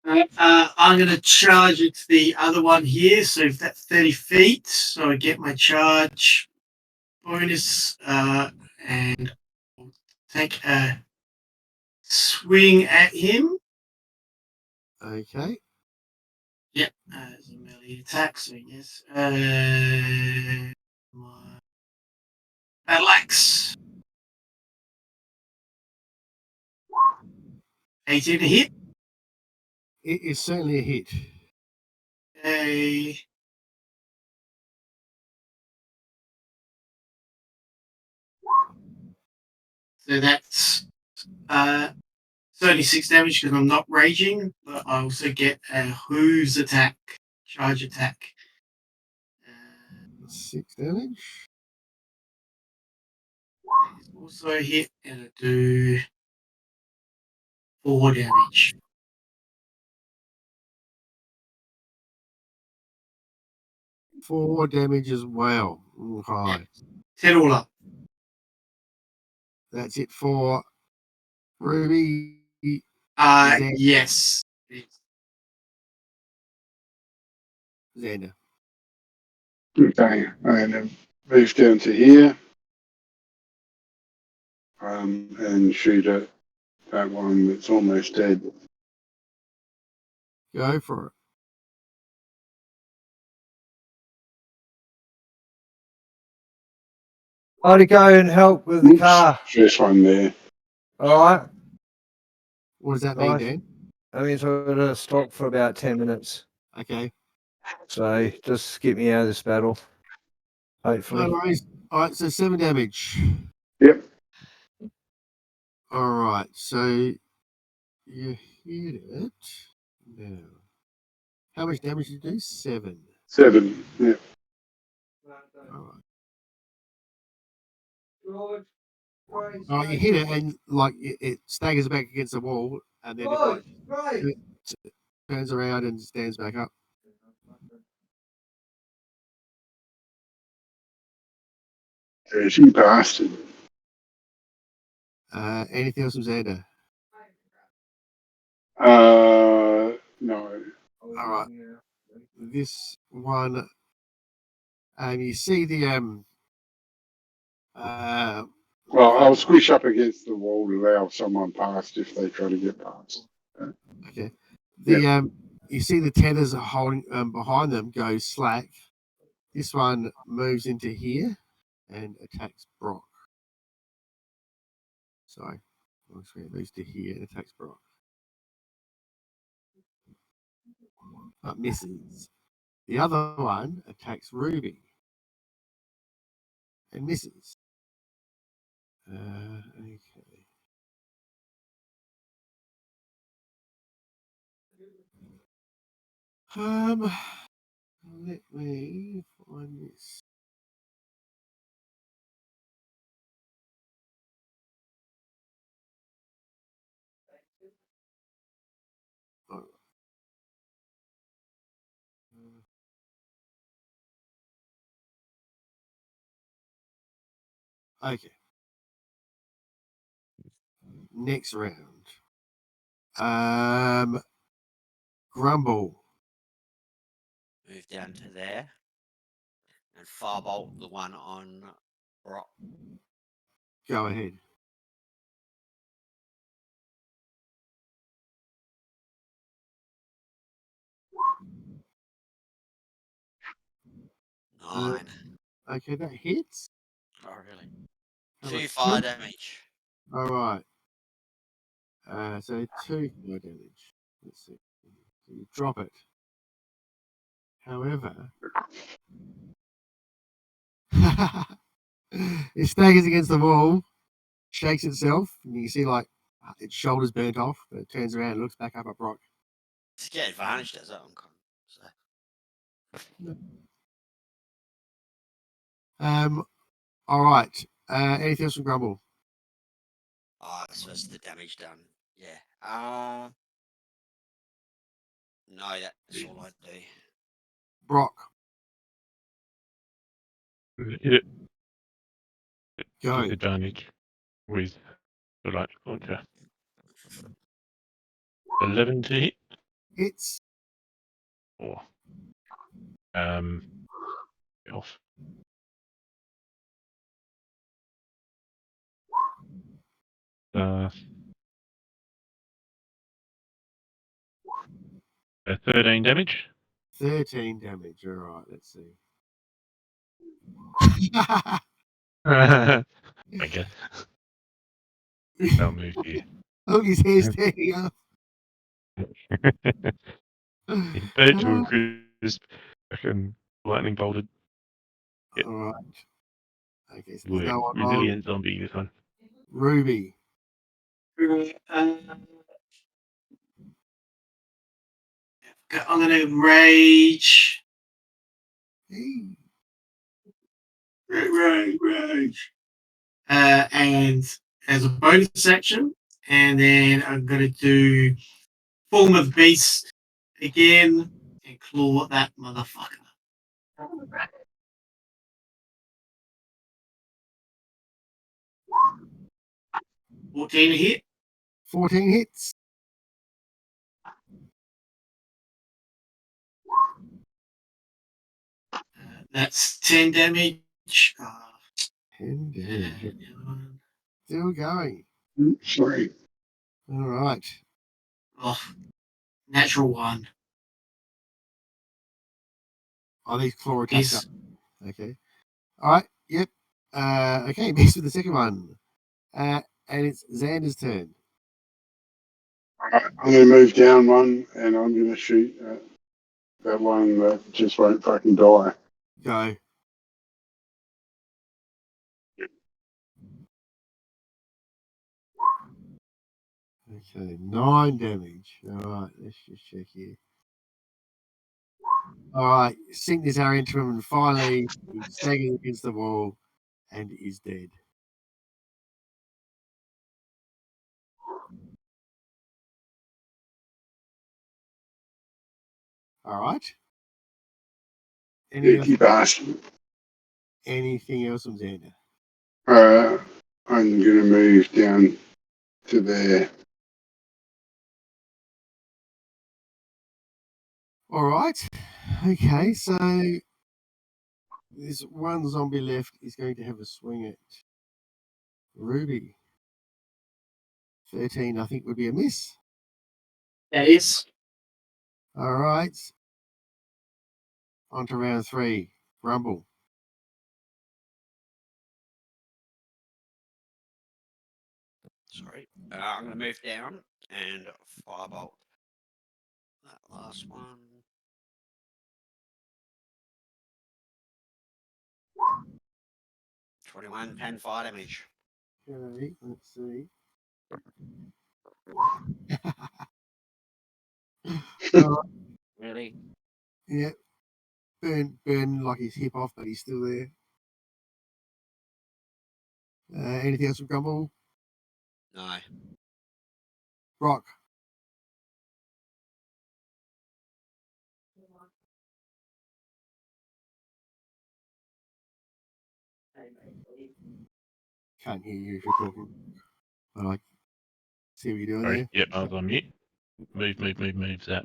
I'm going to charge it to the other one here. So if that's 30 feet, so I get my charge bonus and I'll take a swing at him. Okay. Yep, as a melee attack. So yes, my battle axe. 18 to hit. It is certainly a hit. Okay. So that's 36 damage because I'm not raging, but I also get a hooves attack, charge attack. 6 damage. Also a hit, and I do 4 damage. 4 damage as well. Okay. 10 all up. That's it for Ruby. Yes. Xander. Okay, and move down to here and shoot at that one that's almost dead. Go for it. I'd go and help with the Oops, car. first one there. All right. What does that mean, Nice. Dan? That means I'm going to stop for about 10 minutes. Okay. So just get me out of this battle. Hopefully. No worries. All right, so 7 damage. Yep. All right, so you hit it. Now, how much damage did you do? 7. 7. Yep. All right. Oh, you hit it and like it staggers back against the wall, and then it like turns around and stands back up. Dirty bastard. Anything else from Xander? No. All right. This one, you see the Well, I'll squish up against the wall to allow someone past if they try to get past. okay. The you see the tethers are holding behind them go slack. This one moves into here and attacks Brock. Sorry, it moves to here and attacks Brock. But misses. The other one attacks Ruby and misses. Okay. Let me find this. Oh. Okay. Next round. Grumble. Move down to there. And firebolt the one on Brock. Go ahead. Nine. Okay, that hits. Oh, really? How 2 much? fire damage. All right. So 2 fire damage. Let's see. So you drop it. However, it staggers against the wall, shakes itself, and you can see like its shoulders burnt off, but it turns around and looks back up at Brock. To get advantage, does it? So. All right. Anything else from Grumble? Oh, so it's the damage done. Yeah. No, that's all I do. Brock, Hit it go. with advantage with the light launcher. 11 to hit. Hits. Or off. Uh, 13 damage. 13 damage. All right. Let's see. I guess. I'll move here. Oh, his hair's standing up. He's burnt to a crisp. Fucking lightning bolted. Yep. All right. Okay, so there's Work. no one on. Resilient zombie, this one. Ruby. I'm going to rage. Hey. Rage. And as a bonus action, and then I'm going to do Form of Beast again and claw that motherfucker. 14 a hit. 14 hits. That's 10 damage. 10 damage. Still going. Sorry. All right. Oh, natural one. Oh, these claw attacks Miss. up. Okay. All right. Yep. Okay. Miss with the second one. And it's Xander's turn. I'm going to move down one and I'm going to shoot at that one that just won't fucking die. Go. Okay, 9 damage. All right, let's just check here. All right, sink this arrow into him, and finally he staggers against the wall and is dead. All right. Dirty bastard. Anything else from Xander? I'm going to move down to there. All right. Okay, so this one zombie left is going to have a swing at Ruby. 13, I think, would be a miss. That is. All right. On to round 3. Rumble. Sorry. I'm going to move down and firebolt that last one. 21 pen fire damage. Okay, let's see. Really? Yeah, burn like his hip off, but he's still there. Anything else from Grumble? No. Brock. Can't hear you if you're talking. But I see what you're doing Sorry. there. Yep, I was on mute. Move, zap.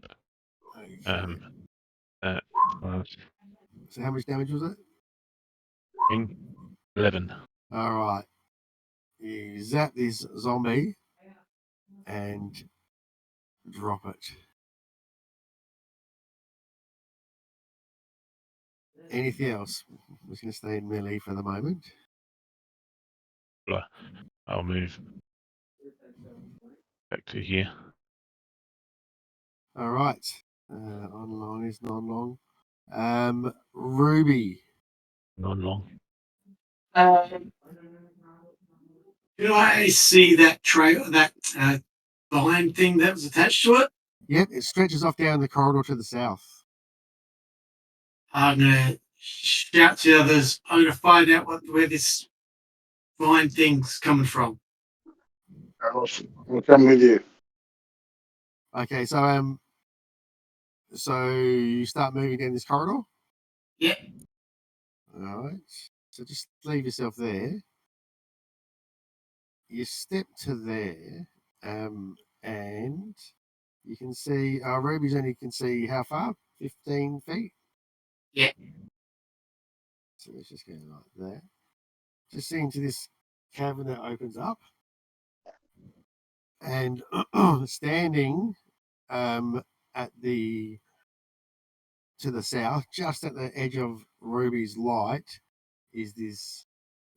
Okay. That was So how much damage was it? 11. All right. You zap this zombie and drop it. Anything else? I'm just going to stay in melee for the moment. I'll move back to here. All right. Online is non-long. Ruby. Non-long. Do I see that trail, that vine thing that was attached to it? Yep, it stretches off down the corridor to the south. I'm going to shout to the others. I'm going to find out where this vine thing's coming from. I'll come with you. Okay, so you start moving down this corridor? Yeah. All right. So just leave yourself there. You step to there, and you can see Ruby's only can see how far? 15 feet? Yeah. So let's just go like that. Just see into this cavern that opens up. And standing at the to the south, just at the edge of Ruby's light, is this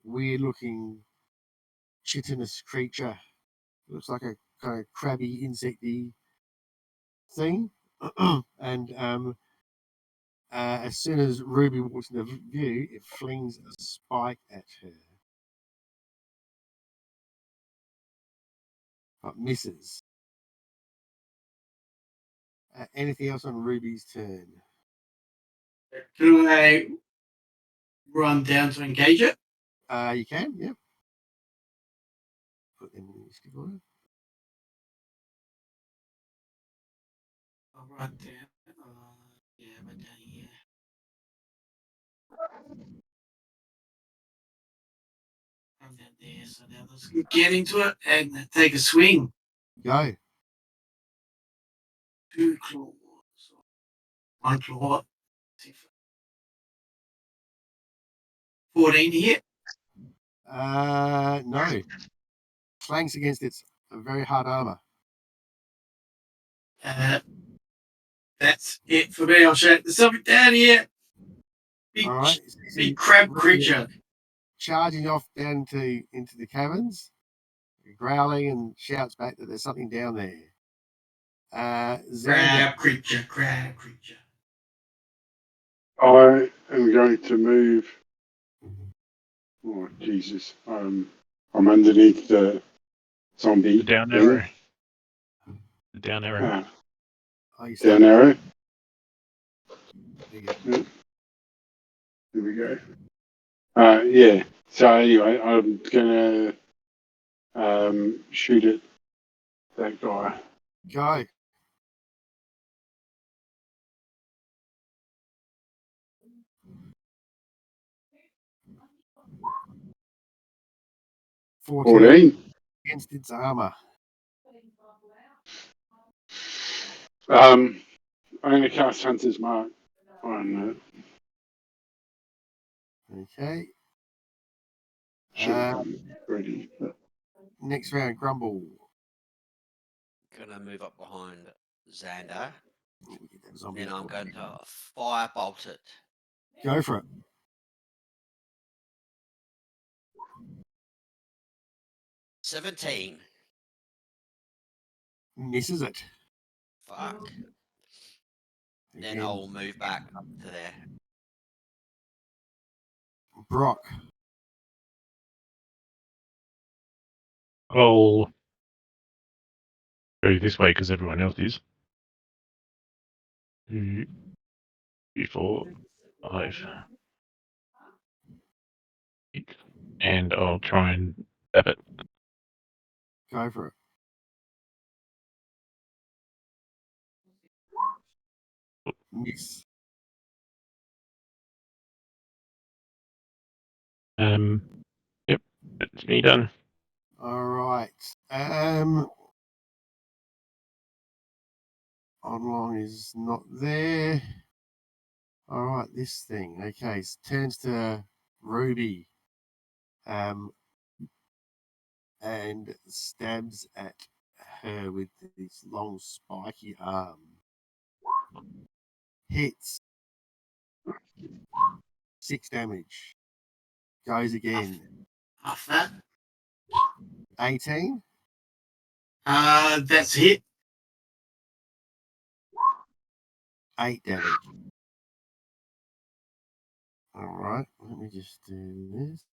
weird looking chitinous creature. Looks like a kind of crabby, insecty thing. And as soon as Ruby walks into view, it flings a spike at her. But misses. Anything else on Ruby's turn? Do I run down to engage it? You can, yep. Put them in the initiative order. I'll run down. Yeah, run down here. Run down there, so now let's get into it and take a swing. Go. 2 claws. 1 claw. 14 here. No. Clanks against its very hard armor. That's it for me. I'll show there's something down here. Big, All right. big crab creature. Charging off down into the caverns, growling and shouts back that there's something down there. Xander, Crab creature. I am going to move. Oh Jesus! I'm underneath the zombie. The down thing. arrow. The down arrow. oh, you Down arrow. There you go. There we go. Yeah. So anyway, I'm gonna shoot at that guy. Go. $14. Against its armor. I'm going to cast Hunter's Mark on. Okay. Should have done already. But Next round, Grumble. Gonna move up behind Xander. Let me get that zombie Then I'm up. going to firebolt it. Go for it. $17. Misses it. Fuck. Then Again, I'll move back to there. Brock. I'll go this way because everyone else is. 2, 3, 4, 5, 6. And I'll try and stab it. Go for it. Miss. Yep, that's me done. All right. Online is not there. All right, this thing. Okay, so turns to Ruby. And stabs at her with his long spiky arm. Hits. 6 damage. Goes again. Half that. 18. That's hit. 8 damage. All right, let me just do this.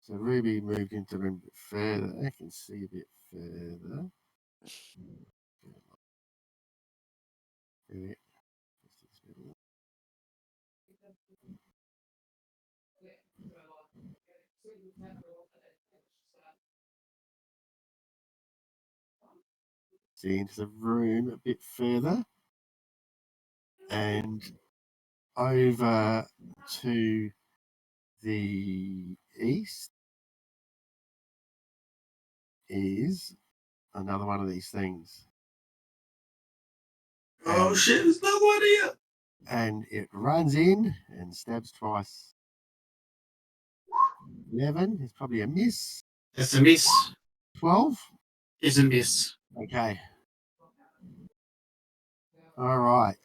So Ruby moved into room a bit further. I can see a bit further. Yeah. See into the room a bit further. And over to the east is another one of these things. Oh shit, there's no one here. And it runs in and stabs twice. 11 is probably a miss. That's a miss. 12. Is a miss. Okay. All right.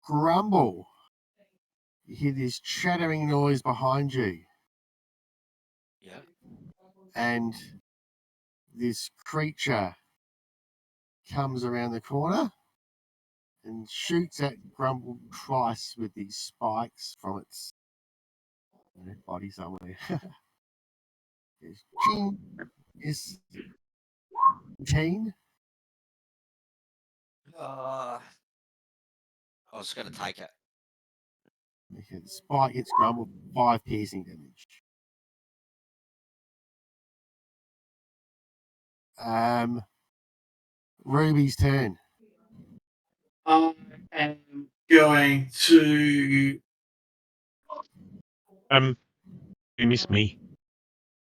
Grumble. You hear this chattering noise behind you. Yeah. And this creature comes around the corner and shoots at Grumble twice with these spikes from its body somewhere. Is 18. I was going to take it. Okay, the spike hits Grumble, 5 piercing damage. Ruby's turn. I am going to. You missed me.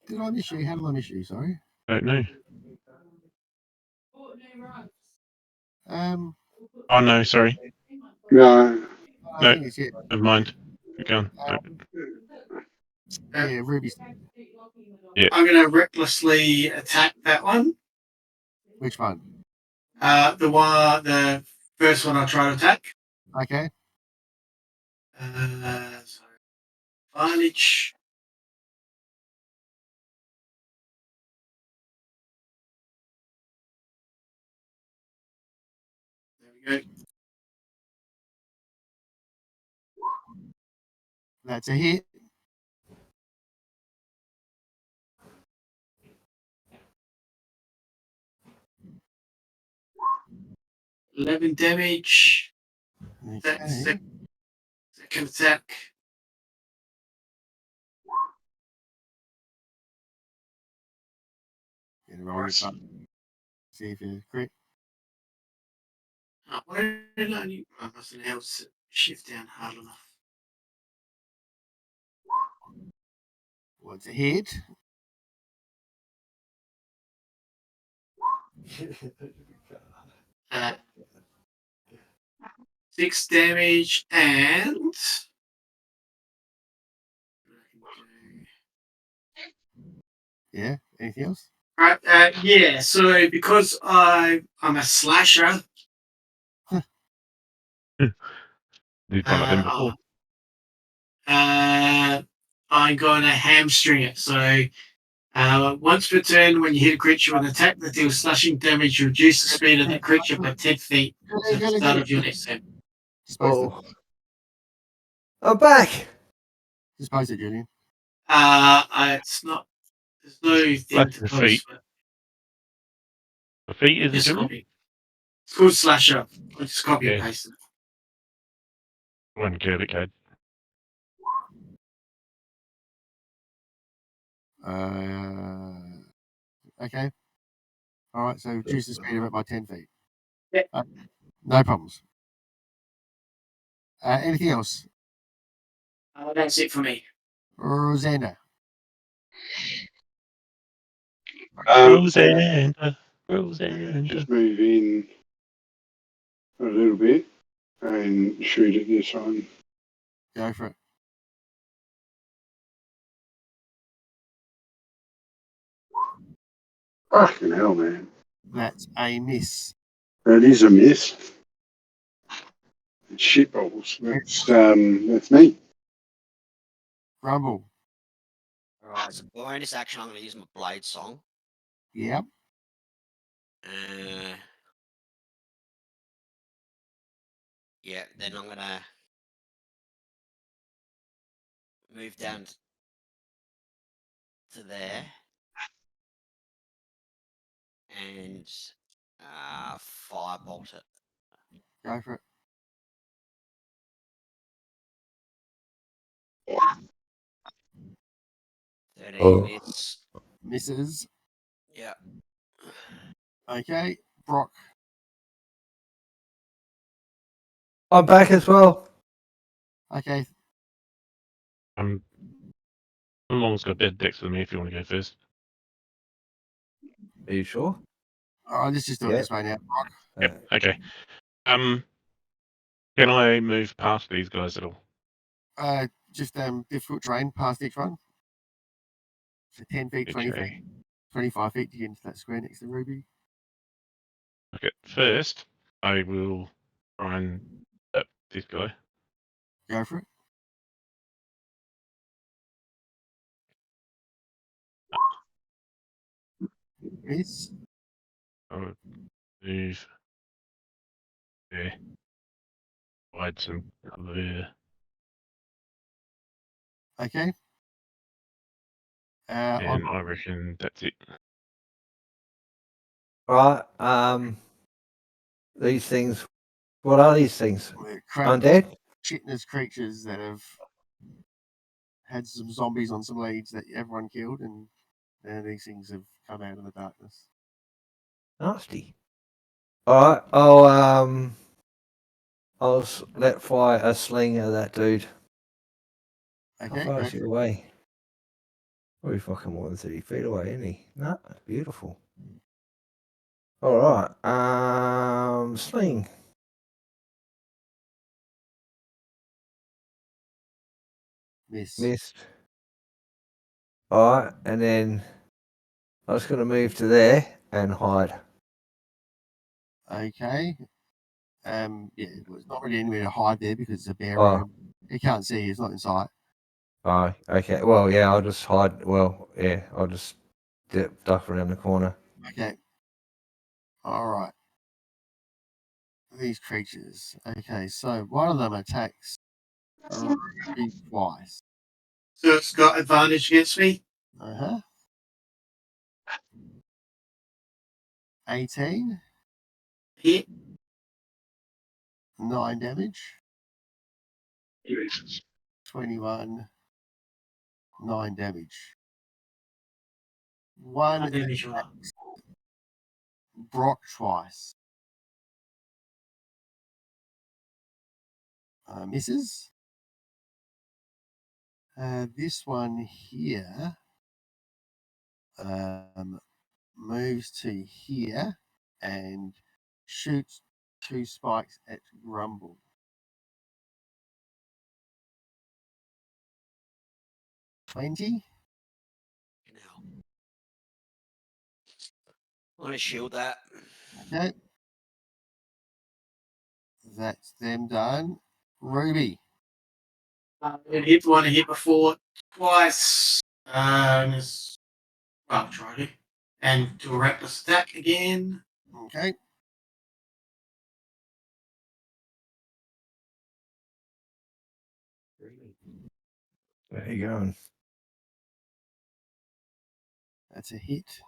Did I miss you? How did I miss you? Sorry. Don't know. Oh no, sorry. No. I No. think it's it. Never mind. Keep going. No. Yeah, Ruby's. I'm going to recklessly attack that one. Which one? The first one I try to attack. Okay. So advantage. There we go. That's a hit. $11 damage. That's Okay. second attack. Get a roll your button. See if you're correct. Where did I mustn't have shift down hard enough. What's a hit? Uh, 6 damage and Yeah. Anything else? right. Yeah. So because I'm a slasher, Did one of them before. I'm going to hamstring it. So once per turn, when you hit a creature with an attack that deals slashing damage, you reduce the speed of that creature by 10 feet to the start of your next turn. Dispose it. Oh. I'm back. Dispose it, Julian. It's not. There's no thing Like to the post. feet. The feet is a Just Julian? copy. It's called slasher. I just copy and Yeah. paste it. One curly code. Okay. All right. So reduce the speed of it by 10 feet. Yeah. No problems. Anything else? That's it for me. Rosanna. Rosanna. Just move in a little bit and shoot at this one. Go for it. Fucking hell, man. That's a miss. That is a miss. Shitballs. That's me. Rumble. Alright, so bonus action, I'm going to use my Blade Song. Yep. Yeah, then I'm going to move down to there. And firebolt it. Go for it. Miss. Misses. Yeah. Okay. Brock. I'm back as well. Okay. Long's got dead decks with me if you want to go first. Are you sure? All right. Let's just do it this way now. Brock. Yep. Okay. Can I move past these guys at all? Just difficult terrain past each one. So 10 feet, 20 Okay. feet, 25 feet to get into that square next to Ruby. Okay. First, I will try and this guy. Go for it. Miss. I'll move there. Provide some cover there. Okay. And I reckon that's it. Right. These things. What are these things? Undead? Chitinous creatures that have had some zombies on some leads that everyone killed, and these things have come out of the darkness. Nasty. All right. I'll let fire a sling at that dude. Okay. How far is he away? Probably fucking more than 30 feet away, isn't he? No, beautiful. All right. Sling. Miss. Missed. All right, and then I was going to move to there and hide. Okay. Yeah, there's not really anywhere to hide there because it's a bare Oh. room. He can't see you, it's not in sight. Oh, okay. Well, yeah, I'll just hide. Well, yeah, I'll just duck around the corner. Okay. All right. These creatures. Okay, so one of them attacks Ruby twice. So it's got advantage against me. 18, Hit. 9 damage. Jesus. 21, 9 damage. One What damage you are? attacks Brock twice. Misses. This one here moves to here and shoots 2 spikes at Grumble. $20. Now, I'm gonna shield that. Okay. That's them done. Ruby. It hit one I hit before twice. Well, try it. And do a reckless stack again. Okay. There you go. That's a hit.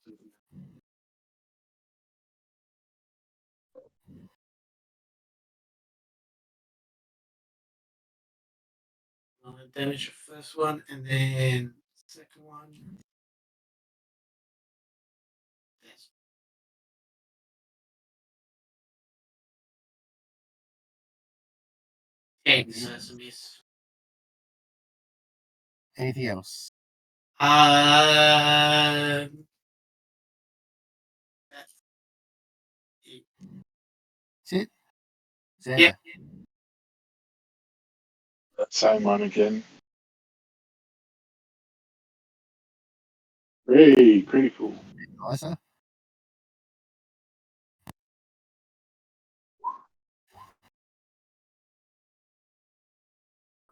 Damage the first one, and then second one. That's 10, so that's a miss. Anything else? That's it. That's it. Xander. Yep. Same one again. Hey, critical. Nicer.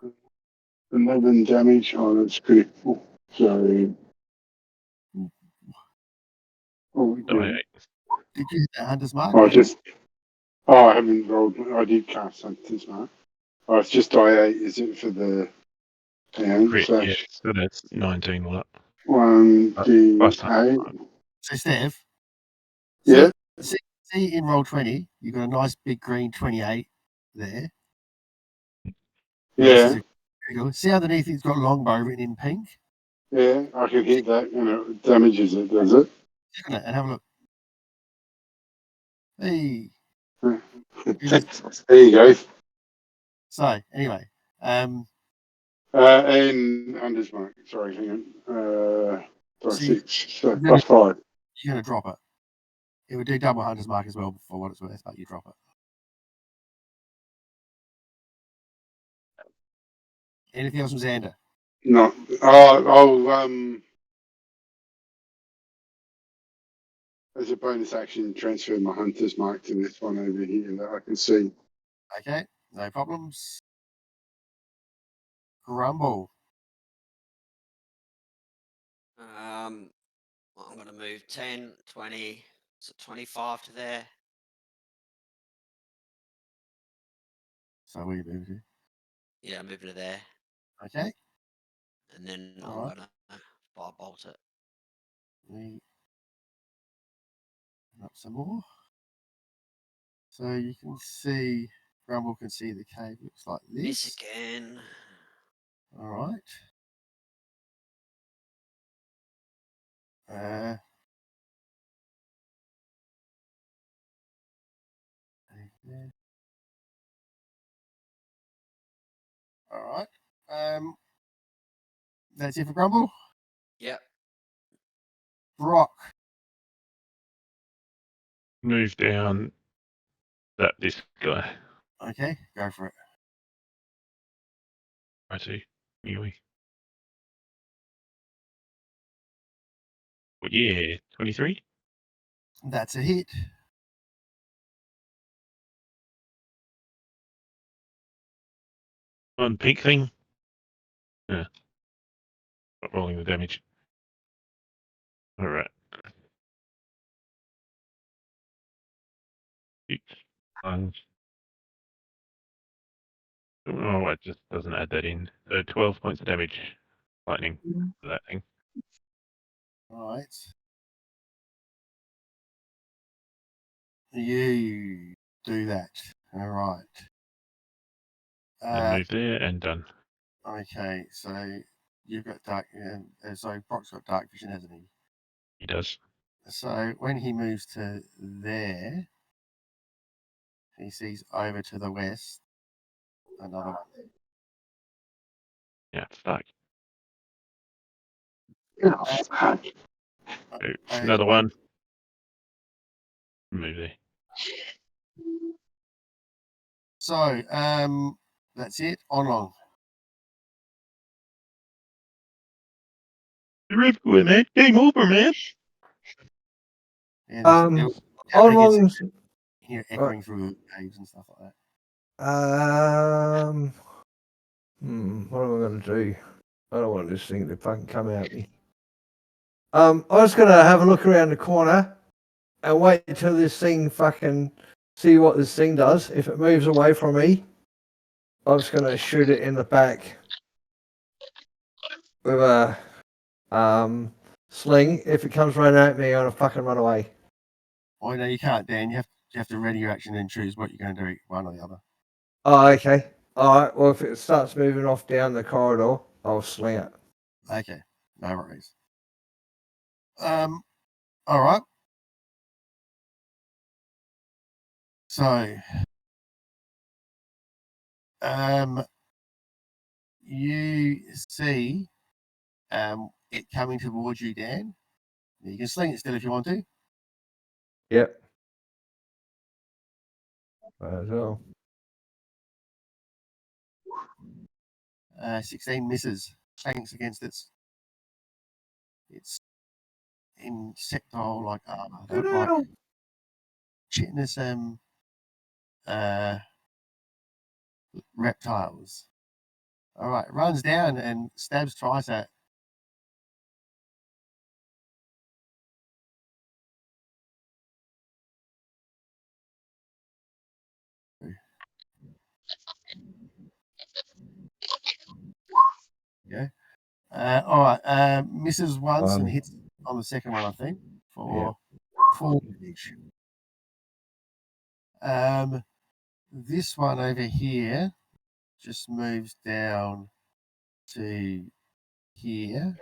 Good. 11 damage. Oh, that's critical. So. Oh, Die 8. Did you hit that Hunter's Mark? I haven't rolled. I did cast Hunter's Mark. Oh, it's just die 8, is it, for the down? Crit, So yeah. So that's 19 what? 1d8. So, Steph. Yeah. See in roll 20, you've got a nice big green 28 there. Yeah. See underneath it's got longbow written in pink? Yeah, I can hit that and it damages it, does it? Click on it and have a look. Hey. There you go. So, anyway. And Hunter's Mark. Sorry, hang on. Die 6. So plus 5. You're going to drop it. It would do double Hunter's Mark as well for what it's worth, but you drop it. Anything else from Xander? No. I'll as a bonus action, transfer my Hunter's Mark to this one over here that I can see. Okay, no problems. Grumble. I'm gonna move 10, 20, so 25 to there. So where you move to? Yeah, I'm moving to there, Okay. and then I'm Alright. gonna firebolt it. We up some more. So you can see, Grumble can see the cave looks like Miss this. again. Alright. There. Alright. That's it for Grumble. Yep. Brock. Move down this guy. Okay, go for it. I see. Anyway. Well, yeah, 23. That's a hit. On pink thing. Yeah. Not rolling the damage. All right. Oh, it just doesn't add that in. So 12 points of damage. Lightning for that thing. Right. You do that. All right. And move there and done. Okay, so you've got dark. So Brock's got dark vision, hasn't he? He does. So when he moves to there, he sees over to the west another one. Yeah, fuck. Oh, fuck. Another one. Move there. So that's it. On long. You're everywhere, man. Game over, man. Yeah, On long. Here echoing through caves and stuff like that. What am I going to do? I don't want this thing to fucking come out me. I was going to have a look around the corner and wait until this thing fucking see what this thing does. If it moves away from me, I'm just going to shoot it in the back with a sling. If it comes running at me, I'm going to fucking run away. Oh no, you can't, Dan. You have to ready your action and choose what you're going to do, one or the other. Oh, okay. All right. Well, if it starts moving off down the corridor, I'll sling it. Okay, no worries. All right. So, you see, it coming towards you, Dan. You can sling it still if you want to. Yep. Might as well. 16 misses. Tanks against its insectile like armor. They look like chitinous reptiles. All right, runs down and stabs twice at. Yeah. All right. Misses once and hits on the second one, I think, for 4 damage. This one over here just moves down to here.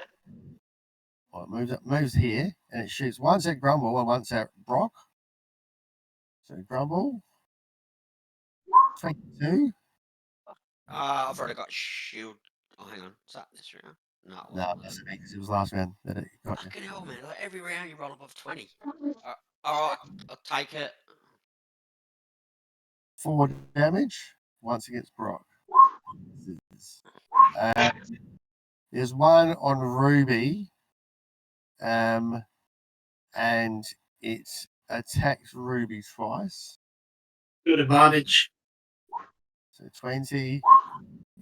Well, it moves here, and it shoots once at Grumble and once at Brock. So Grumble, 22. I've already got shield. Oh, hang on. Is that this round? No. No, that's me because it was last round that it got you. Fucking hell, man. Like every round you roll above 20. All right, I'll take it. 4 damage once against Brock. There's one on Ruby, and it attacks Ruby twice. Good advantage. So 20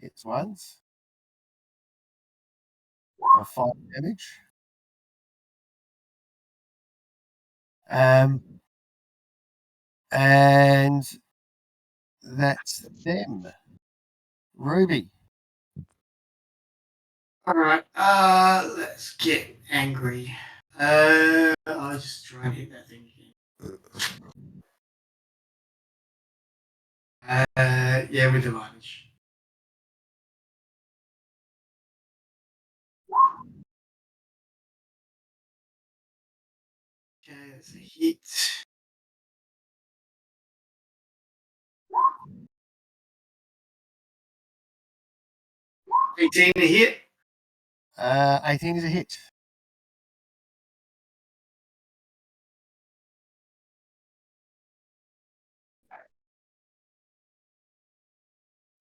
hits once for 5 damage. And that's them. Ruby. All right. Let's get angry. I'll just try and hit that thing again. Yeah, with advantage. Okay, that's a hit. $18 a hit. 18 is a hit.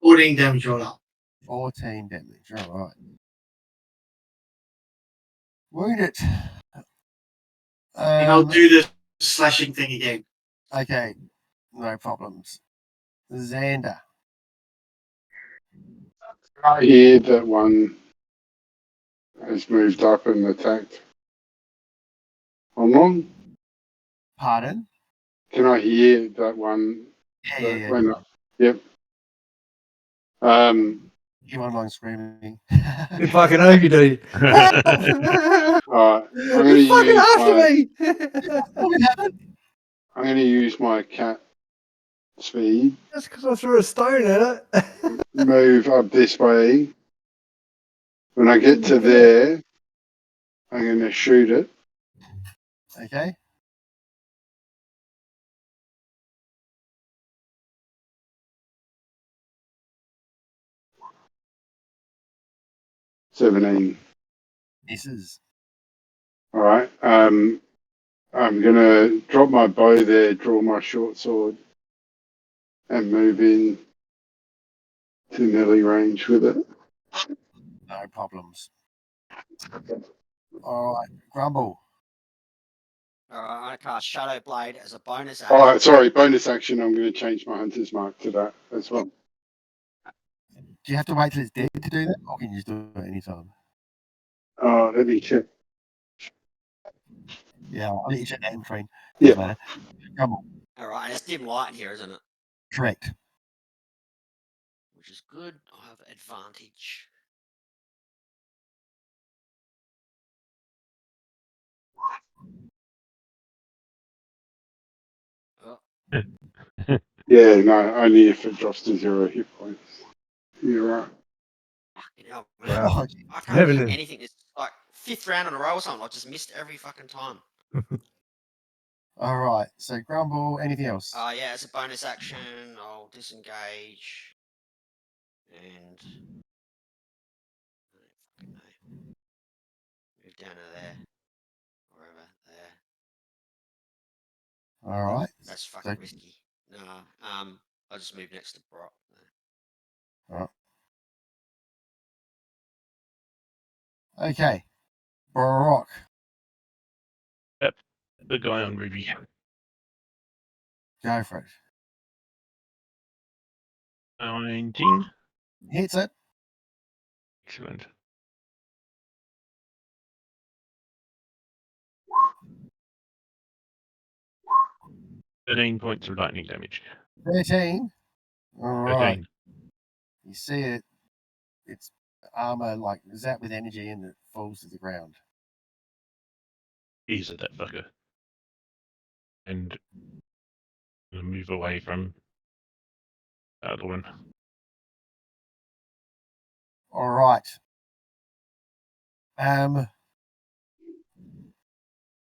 $14 damage all up. 14 damage. All right. Wound it. And I'll do the slashing thing again. Okay, no problems. Xander. I hear that one has moved up and attacked. On. Pardon? Can I hear that one? Yeah. Went up? Yep. You online screaming. You fucking hope you do. I'm going to He's fucking use after my. me. What happened? I'm going to use my cat speed. That's because I threw a stone at it. Move up this way. When I get to there, I'm going to shoot it. Okay. $17. Misses. All right. I'm going to drop my bow there, draw my short sword, and move in to melee range with it. No problems. All right, Grumble. Alright, I'm gonna cast Shadow Blade as a bonus action. All right. Sorry. Bonus action. I'm going to change my hunter's mark to that as well. Do you have to wait till it's dead to do that, or can you just do it anytime? Let me check. Yeah, I'll let you check that in between. Yeah. Doesn't matter. Grumble. Alright, and it's dim light in here, isn't it? Correct. Which is good. I have advantage. Oh, Yeah. No. Only if it drops to 0 hit points. You're right. fucking hell, man. Wow. I can't Heaven do is- anything. It's like 5th round in a row or something. I just missed every fucking time. All right. So Grumble. Anything else? Yeah, as a bonus action, I'll disengage. And I don't fucking know. Move down to there. Wherever. There. All right. That's fucking So, risky. Nah. I'll just move next to Brock. okay. Brock. The guy on Ruby. Go for it. 19. Hits it. Excellent. 13 points of lightning damage. 13. All right. 13. You see it. It's armor like zapped with energy, and it falls to the ground. Ease at that fucker. And move away from the other one. All right. On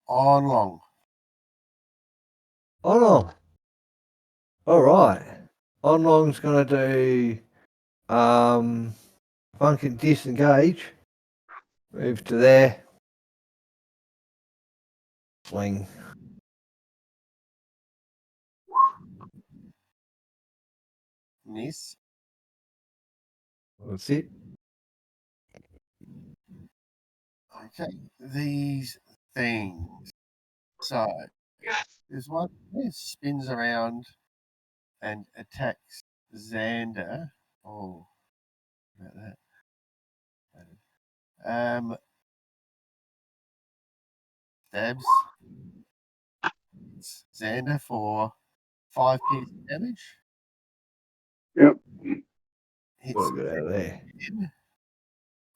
long. Oh no. All right. Onlong's gonna do fucking disengage. Move to there. Swing. Miss. That's it. Okay. These things. So there's one that spins around and attacks Xander. Oh, about that. Stabs Xander for 5 piercing damage. Yep. Hits Gotta get out of there. again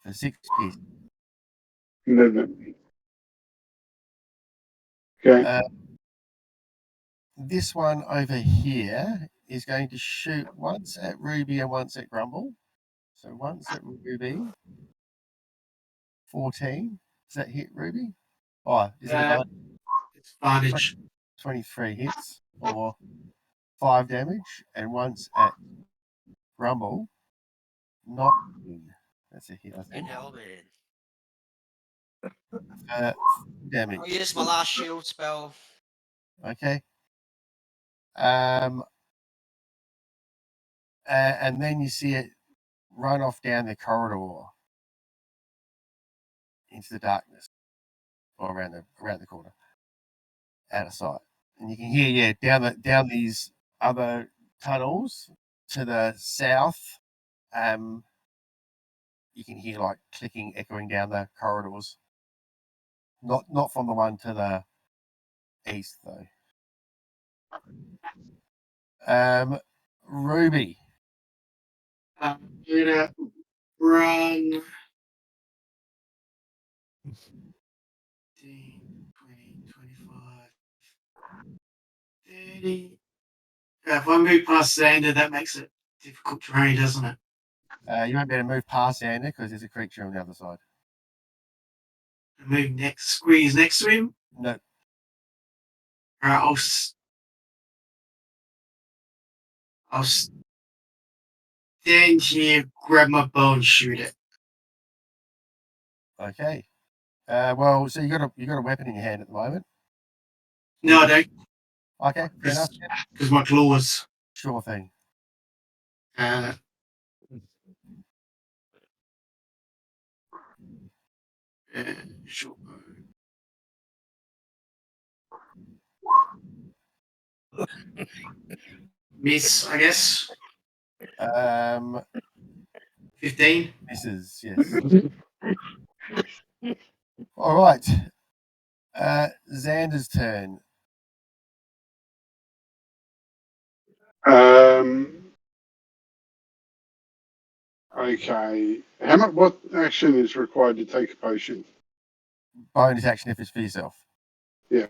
for 6 piercing. No. Okay. This one over here is going to shoot once at Ruby and once at Grumble. So once at Ruby, 14. Does that hit Ruby? Oh, is it advantage? It's advantage. 23 hits or 5 damage, and once at Grumble, 19. That's a hit, I In think. hell, man. Damage. I'll use my last shield spell. Okay. And then you see it run off down the corridor into the darkness, or around the corner. out of sight. And you can hear, down these other tunnels to the south. You can hear like clicking, echoing down the corridors. Not from the one to the east though. Ruby. I'm gonna run 15, 20, 25, 30. If I move past Xander, that makes it difficult terrain, doesn't it? You won't be able to move past Xander because there's a creature on the other side. I move next, squeeze next to him. No. All right, I'll stand here, grab my bow, and shoot it. Okay. Well, so you got a weapon in your hand at the moment. No, I don't, Okay, fair enough. because my claws. Sure thing. Short bow. Miss, I guess. 15. Misses, yes. All right. Xander's turn. Okay. What action is required to take a potion? Bonus action if it's for yourself. Yeah.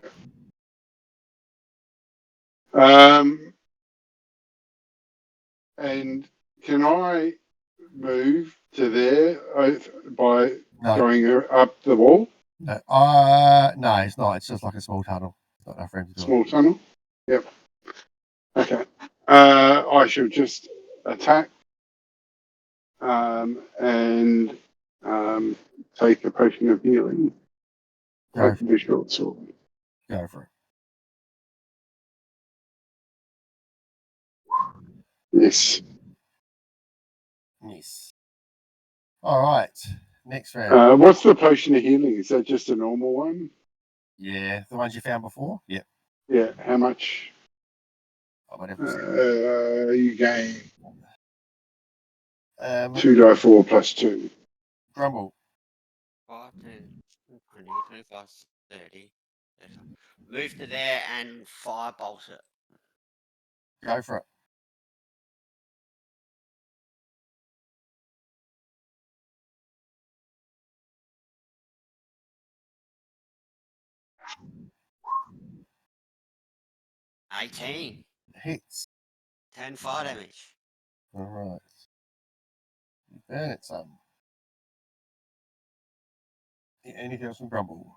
And can I move to there by going up the wall? No. No, it's not. It's just like a small tunnel. It's not enough room to do Small tunnel? Yep. Okay. I shall just attack and take a potion of healing. Go Take a short sword. Go for it. Yes. Yes. All right. Next round. What's the potion of healing? Is that just a normal one? Yeah, the ones you found before? Yep. Yeah. How much? You gain 2d4 plus 2. Grumble. 5, 10, 20, 25, 30. Move to there and firebolt it. Go for it. $18. Hits. 10 fire damage. All right. You burn it some. Anything else from Grumble?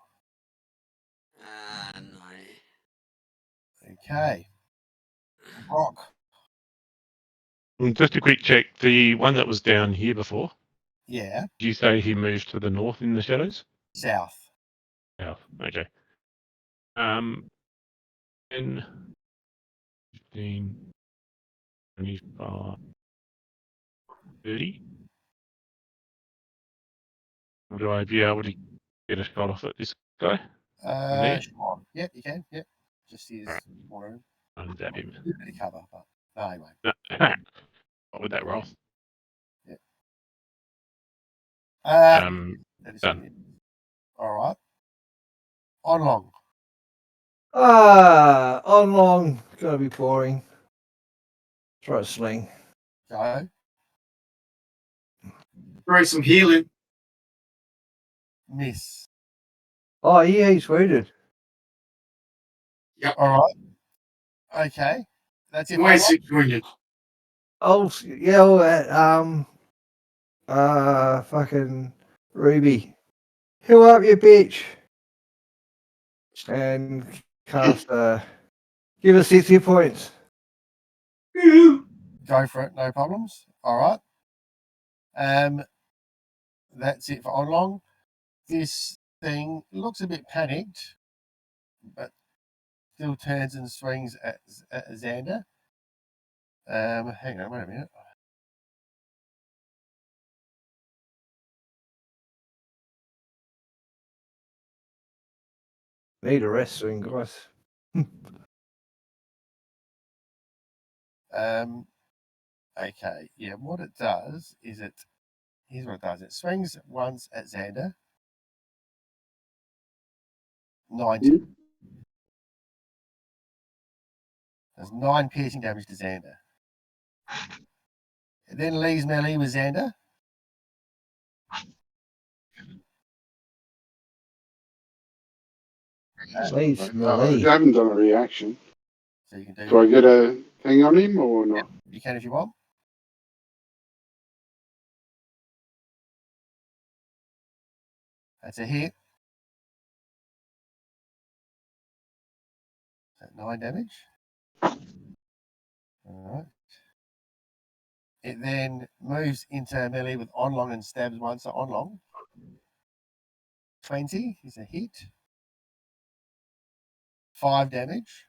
No. Okay. Rock. Just a quick check. The one that was down here before, Yeah. did you say he moved to the north in the shadows? South. South. Okay. 10, 15, 25, 30. Would I be able to get a shot off at this guy? There? Sure. Yep, you can. Yep. Just use Alright. more room. Unzap him. A bit of cover, but no, anyway. What would that roll? Yep. That is Done. all right. On long. On long. Gonna be boring. Try a sling. Go. Throw some healing. Miss. Oh, yeah, he's wounded. Yep. All right. Okay. That's it. Why is it wounded? I'll yell at fucking Ruby. Heal up, you bitch. And cast give us 60 points. Go for it. No problems. All right. That's it for on long. This thing looks a bit panicked, but still turns and swings at Xander. Hang on, wait a minute. Need a rest soon, guys. Okay, yeah, what it does is here's what it does. It swings once at Xander. 90. Does 9 piercing damage to Xander. It then leaves melee with Xander. Leaves I melee. haven't done a reaction. So you can do. Do I get a thing on him or not? You can if you want. That's a hit. Is that 9 damage? Alright. It then moves into melee with Onlong and stabs one, so Onlong. 20 is a hit. 5 damage.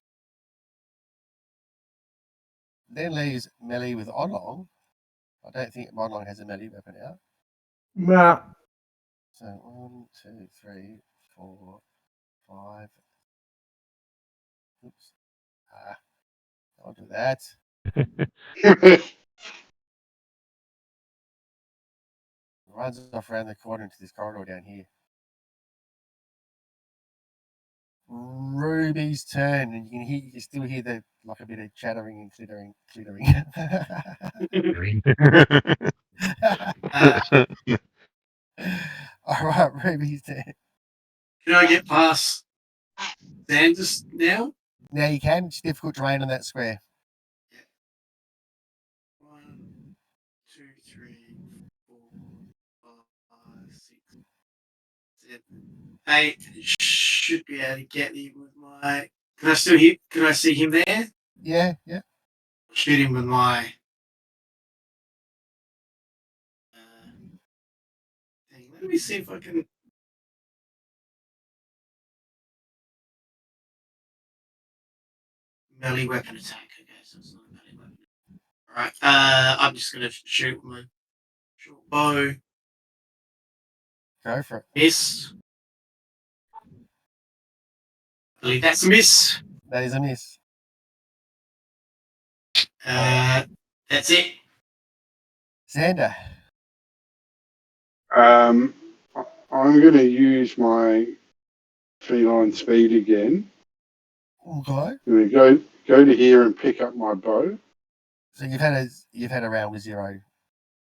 Then leaves melee with Onlong. I don't think Onlong has a melee weapon out. Nah. So 1, 2, 3, 4, 5. Oops. I'll do that. Runs off around the corner into this corridor down here. Ruby's turn, and you can still hear the like a bit of chattering and clittering. All right, Ruby's turn. Can I get past Xander's now? Now you can. It's difficult terrain on that square. 1, 2, 3, 4, 5, 6, 7, 8. Should be able to get him with my. Can I still hit? Can I see him there? Yeah. Shoot him with my. Let me see if I can. Melee weapon attack. Okay, so it's not a melee weapon. Alright, I'm just gonna shoot with my short bow. Go for it. Miss. I believe that's a miss. That is a miss. That's it. Xander. I'm going to use my feline speed again. Okay. I'm going to go to here and pick up my bow. So you've had a round with 0.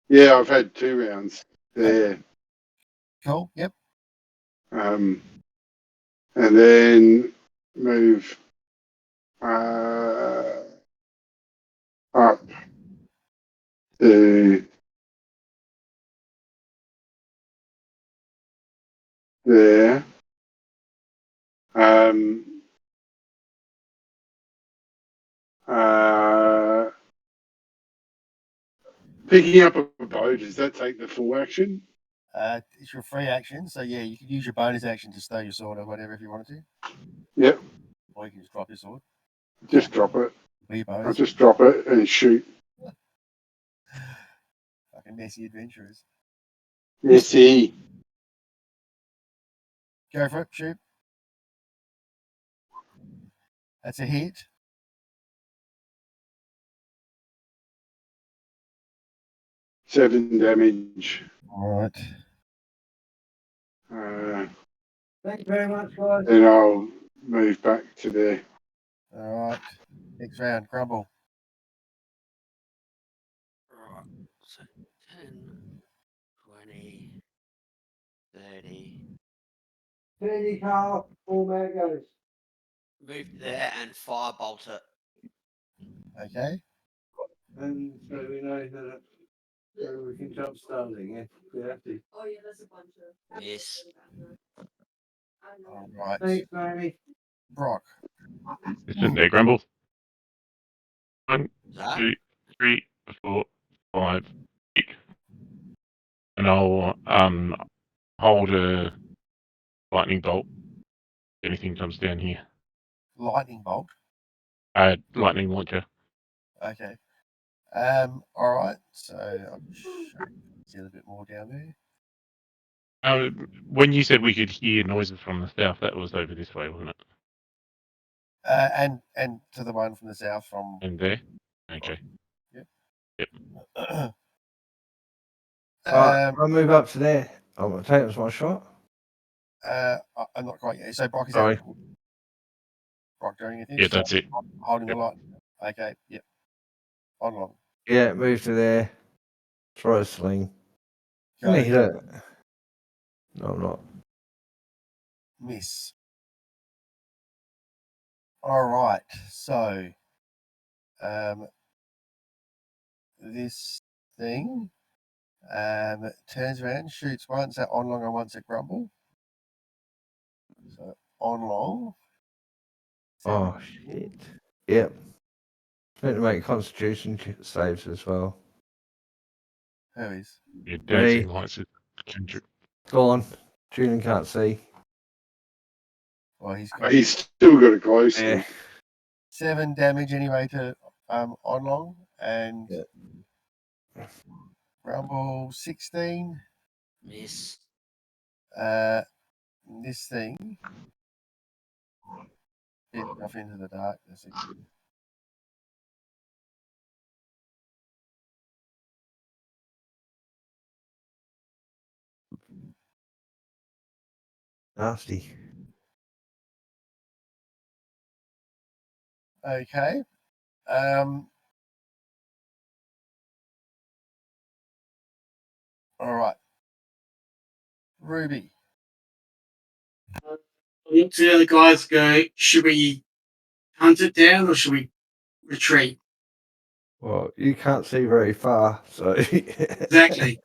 Yeah, I've had 2 rounds there. Cool. Yep. And then move up to there. Picking up a bow, does that take the full action? It's your free action, so yeah, you can use your bonus action to stow your sword or whatever if you wanted to. Yep. Or you can just drop your sword. Just drop it. Be I'll bonus. just drop it and shoot. Fucking messy adventurers. Messy. Go for it. Shoot. That's a hit. Seven damage. All right. Thank you very much, guys. Then I'll move back to there. All right. Next round, Grumble. Right. So 10, 20, 30. 30, Carl. All man goes. Move there and firebolt it. Okay. And so we know that so we can jump starting, yeah? We have to. Oh yeah, there's a bunch of. Miss. All right. Thanks, Amy. Brock. Listen there, Grumble. 1, That? 2, 3, 4, 5, 6. And I'll hold a lightning bolt. Anything comes down here. Lightning bolt. Lightning launcher. Okay. All right. So I'll see a little bit more down there. When you said we could hear noises from the south, that was over this way, wasn't it? And to the one from the south from. And there. Okay. I'll move up to there. I'm going to take it as my shot. I'm not quite yet. So Brock is Sorry. out. Brock doing anything? Yeah, that's it. Holding Yep. the light. Okay. Yep. On long. Yeah, move to there. Throw a sling. Go. Hit it. No, I'm not. Miss. All right. So, this thing turns around, shoots once at on long and once at grumble. So on long. Oh, shit. Yep. Meant to make constitution saves as well. Who is? Your dancing lights are Go on. Julian can't see. Well, he's got He's still got a glow stick. Yeah. 7 damage anyway to on long and grumble 16. Miss. This thing bit off into the darkness again. Nasty. Okay. All right. Ruby. Look to the other guys, go, should we hunt it down or should we retreat? Well, you can't see very far, so. Exactly.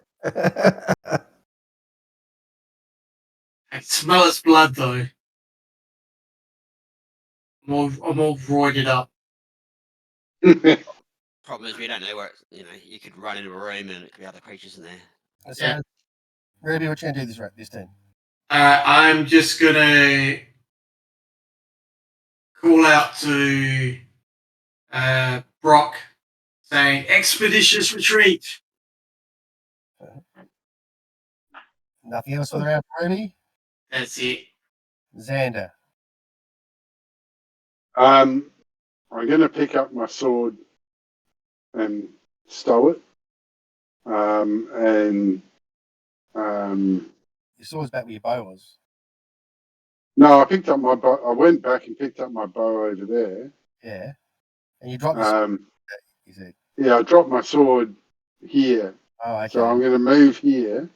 I smell its blood though. I'm all roided up. Problem is, we don't know where you could run into a room and it could be other creatures in there. So, Yeah. Ruby, what you gonna do this turn? I'm just gonna call out to Brock saying expeditious retreat. Nothing else for the round, Ruby? That's it. Xander. I'm going to pick up my sword and stow it. Your sword's back where your bow was. No, I picked up my bow. I went back and picked up my bow over there. Yeah. And you dropped your sword, you said. Yeah, I dropped my sword here. Oh, okay. So I'm going to move here,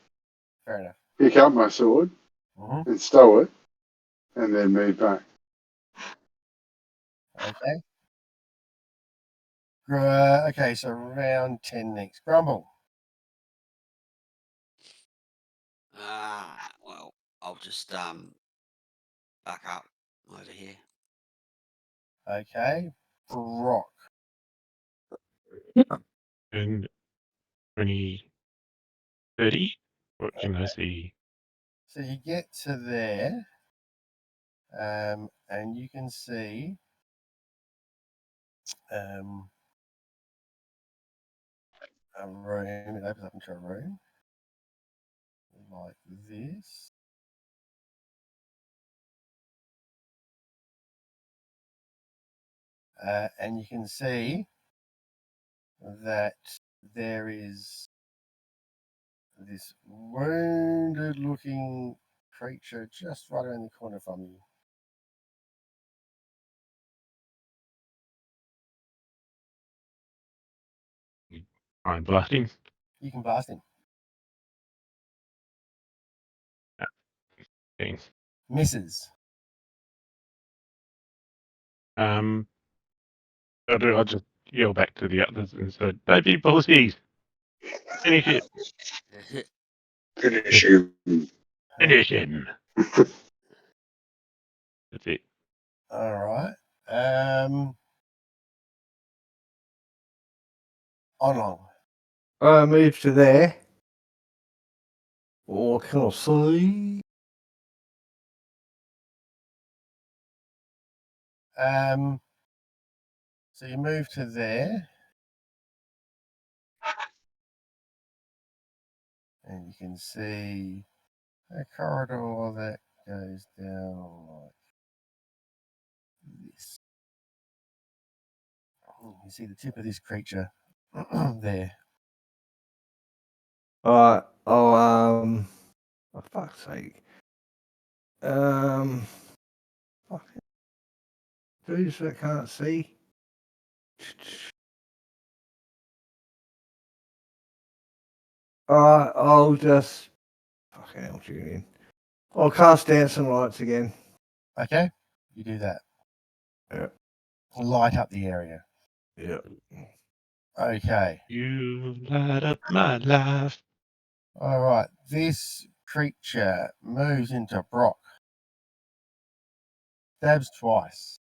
Fair enough. pick up my sword Mm-hmm. and stow it, and then move back. Okay. Okay, so round 10 next. Grumble. Well, I'll just back up over here. Okay. Brock. in 2030. What can I see? So you get to there, and you can see a room. It opens up into a room like this. And you can see that there is this wounded looking creature just right around the corner from you. I'm blasting. You can blast him. Thanks. Misses. I'll just yell back to the others and say, "Don't be bullshit. Finish it. Finish him. Finish him." That's it. All right. On. Move to there. What can I see? So you move to there. And you can see a corridor that goes down like this. You see the tip of this creature there. All right. Oh, for fuck's sake. Fucking dudes that can't see. All right. I'll just fucking hell, Julian. I'll cast Dancing Lights again. Okay, you do that. Yeah. Light up the area. Yeah. Okay. You light up my life. All right. This creature moves into Brock. Stabs twice.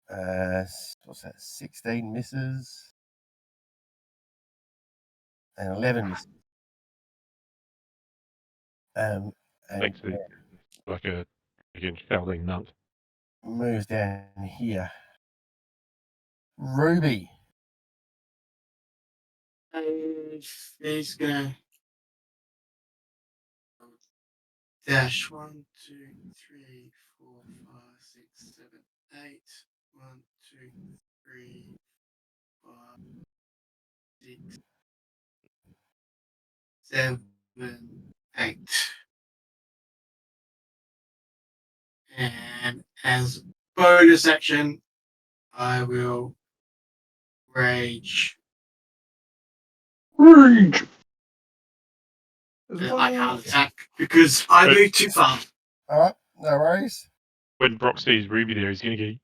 What's that? 16 misses. And 11 misses. And Thanks, like a again shouting monk. moves down here. Ruby. He's gonna dash 1, 2, 3, 4, 5, 6, 7, 8. 1, 2, 3, 5, 6, 7, 8. And as bonus action, I will rage. Rage. I can't attack because I moved too far. All right. No worries. When Brock sees Ruby there, he's going to go.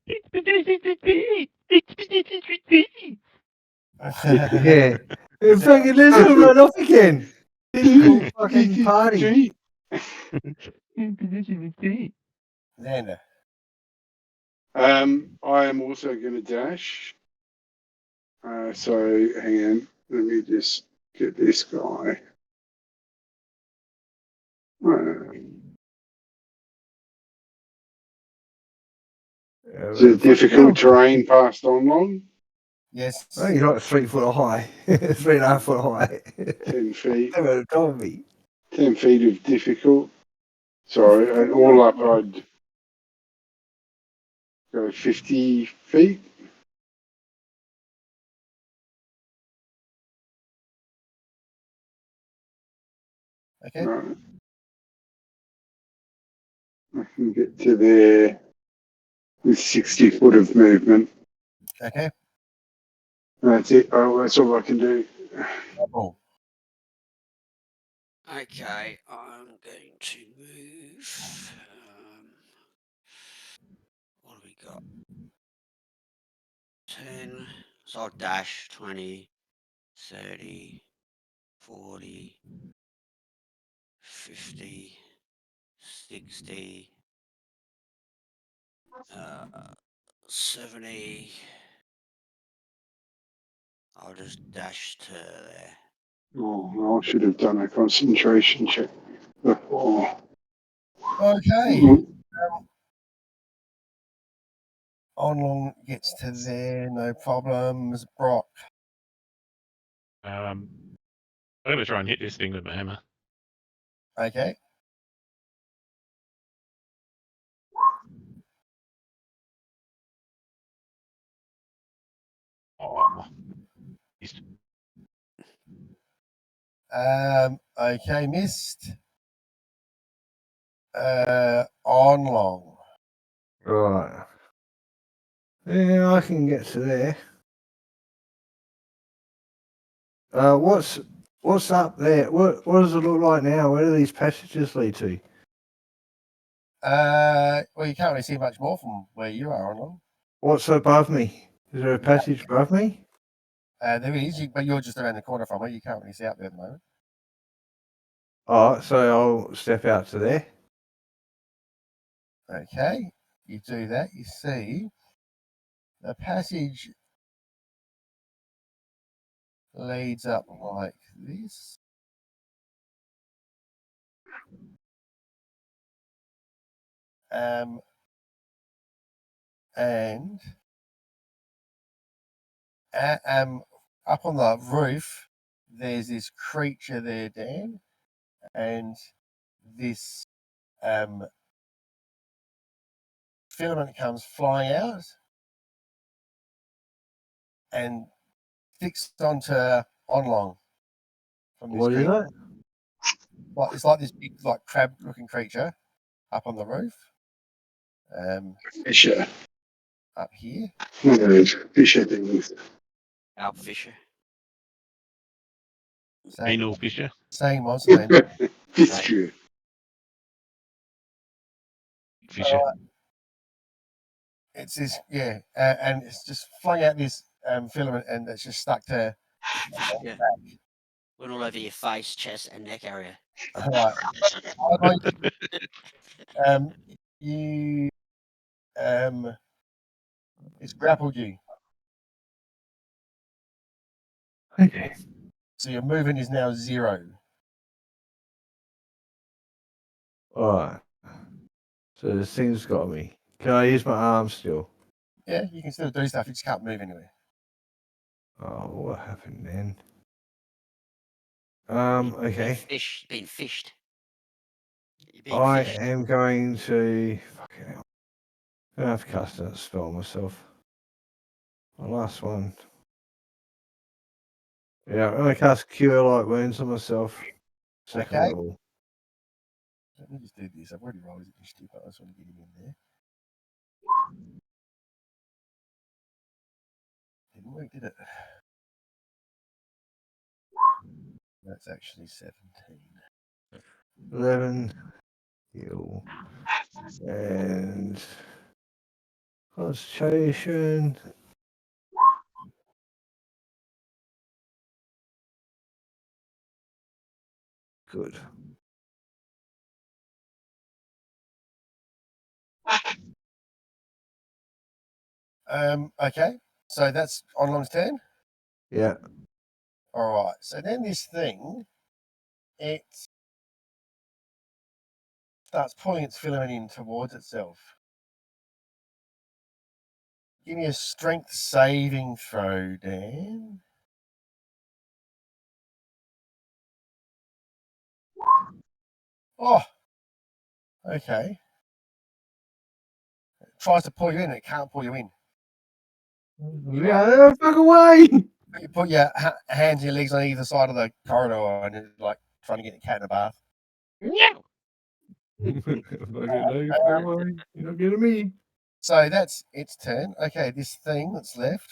Yeah. In fact, let's all run off again. Disco fucking party. Xander. I am also going to dash. So hang on, let me just get this guy. Is it difficult terrain past on long? Yes. I think he's like 3 foot high. 3.5 foot high. 10 feet. Over the top of me. 10 feet of difficult. Sorry, all up I'd go 50 feet. Okay. Right. I can get to there with 60 foot of movement. Okay. That's it. Oh, that's all I can do. Double. Okay, I'm going to move. What have we got? 10. So I'll dash 20, 30, 40, 50, 60, 70. I'll just dash to there. Oh, I should have done a concentration check before. Okay. Onlong gets to there, no problems. Brock. I'm going to try and hit this thing with my hammer. Okay. Oh, Okay, missed. Onlong. Right. Yeah, I can get to there. What's up there? What does it look like now? Where do these passages lead to? Well, you can't really see much more from where you are, Onlong. What's above me? Is there a passage above me? There is, but you're just around the corner from it. You can't really see out there at the moment. Oh, so I'll step out to there. Okay, you do that. You see the passage leads up like this. And up on the roof, there's this creature there, Dan, and this filament comes flying out and sticks onto Onlong from this What is creek. it? Like, it's like this big, like crab-looking creature up on the roof. Fisher. Up here. One of those fisher things. Alp Fisher. Anal Fisher. Same monster name. Fisher. Fisher. It's this, yeah, and it's just flung out this filament, and it's just stuck to. Yeah. Went all over your face, chest, and neck area. Right. You it's grappled you, Okay. so your movement is now 0. All right. So this thing's got me. Can I use my arm still? Yeah, you can still do stuff. You just can't move anywhere. Oh, what happened then? Been Okay. fished. You're being I fished. am going to. Fucking hell. I'm gonna have to cast that spell myself. My last one. Yeah, I'm gonna cast Cure Light Wounds on myself. Second Okay. level. Let me just do this. I've already rolled his initiative, but I just want to get him in there. Didn't work, did it? That's actually 17. 11. Heal. And concentration. Good. Okay. So that's Onlong's turn. Yeah. All right. So then this thing, it starts pulling its filament in towards itself. Give me a strength saving throw, Dan. Oh, okay. It tries to pull you in, it can't pull you in. Yeah, fuck away! You put your hands and your legs on either side of the corridor and it's like trying to get a cat in a bath. Fuck away. You're not getting me. So that's its turn. Okay, this thing that's left,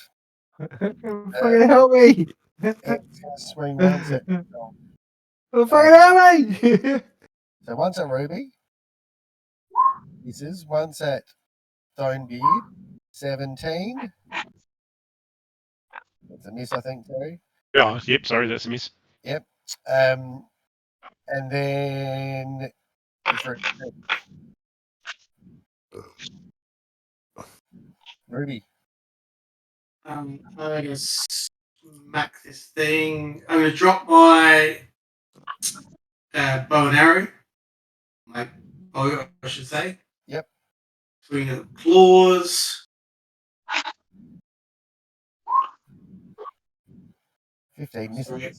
Fucking help me! it's going to swing once at. Oh, fucking help me! So once at Ruby. This is once at Stonebeard. 17. That's a miss, I think, too. Oh, yep. Sorry, that's a miss. Yep. And then it's Ruby. I'm gonna smack this thing. I'm gonna drop my bow and arrow. My bow, I should say. Yep. Swing of the claws. 15 misses. Sorry.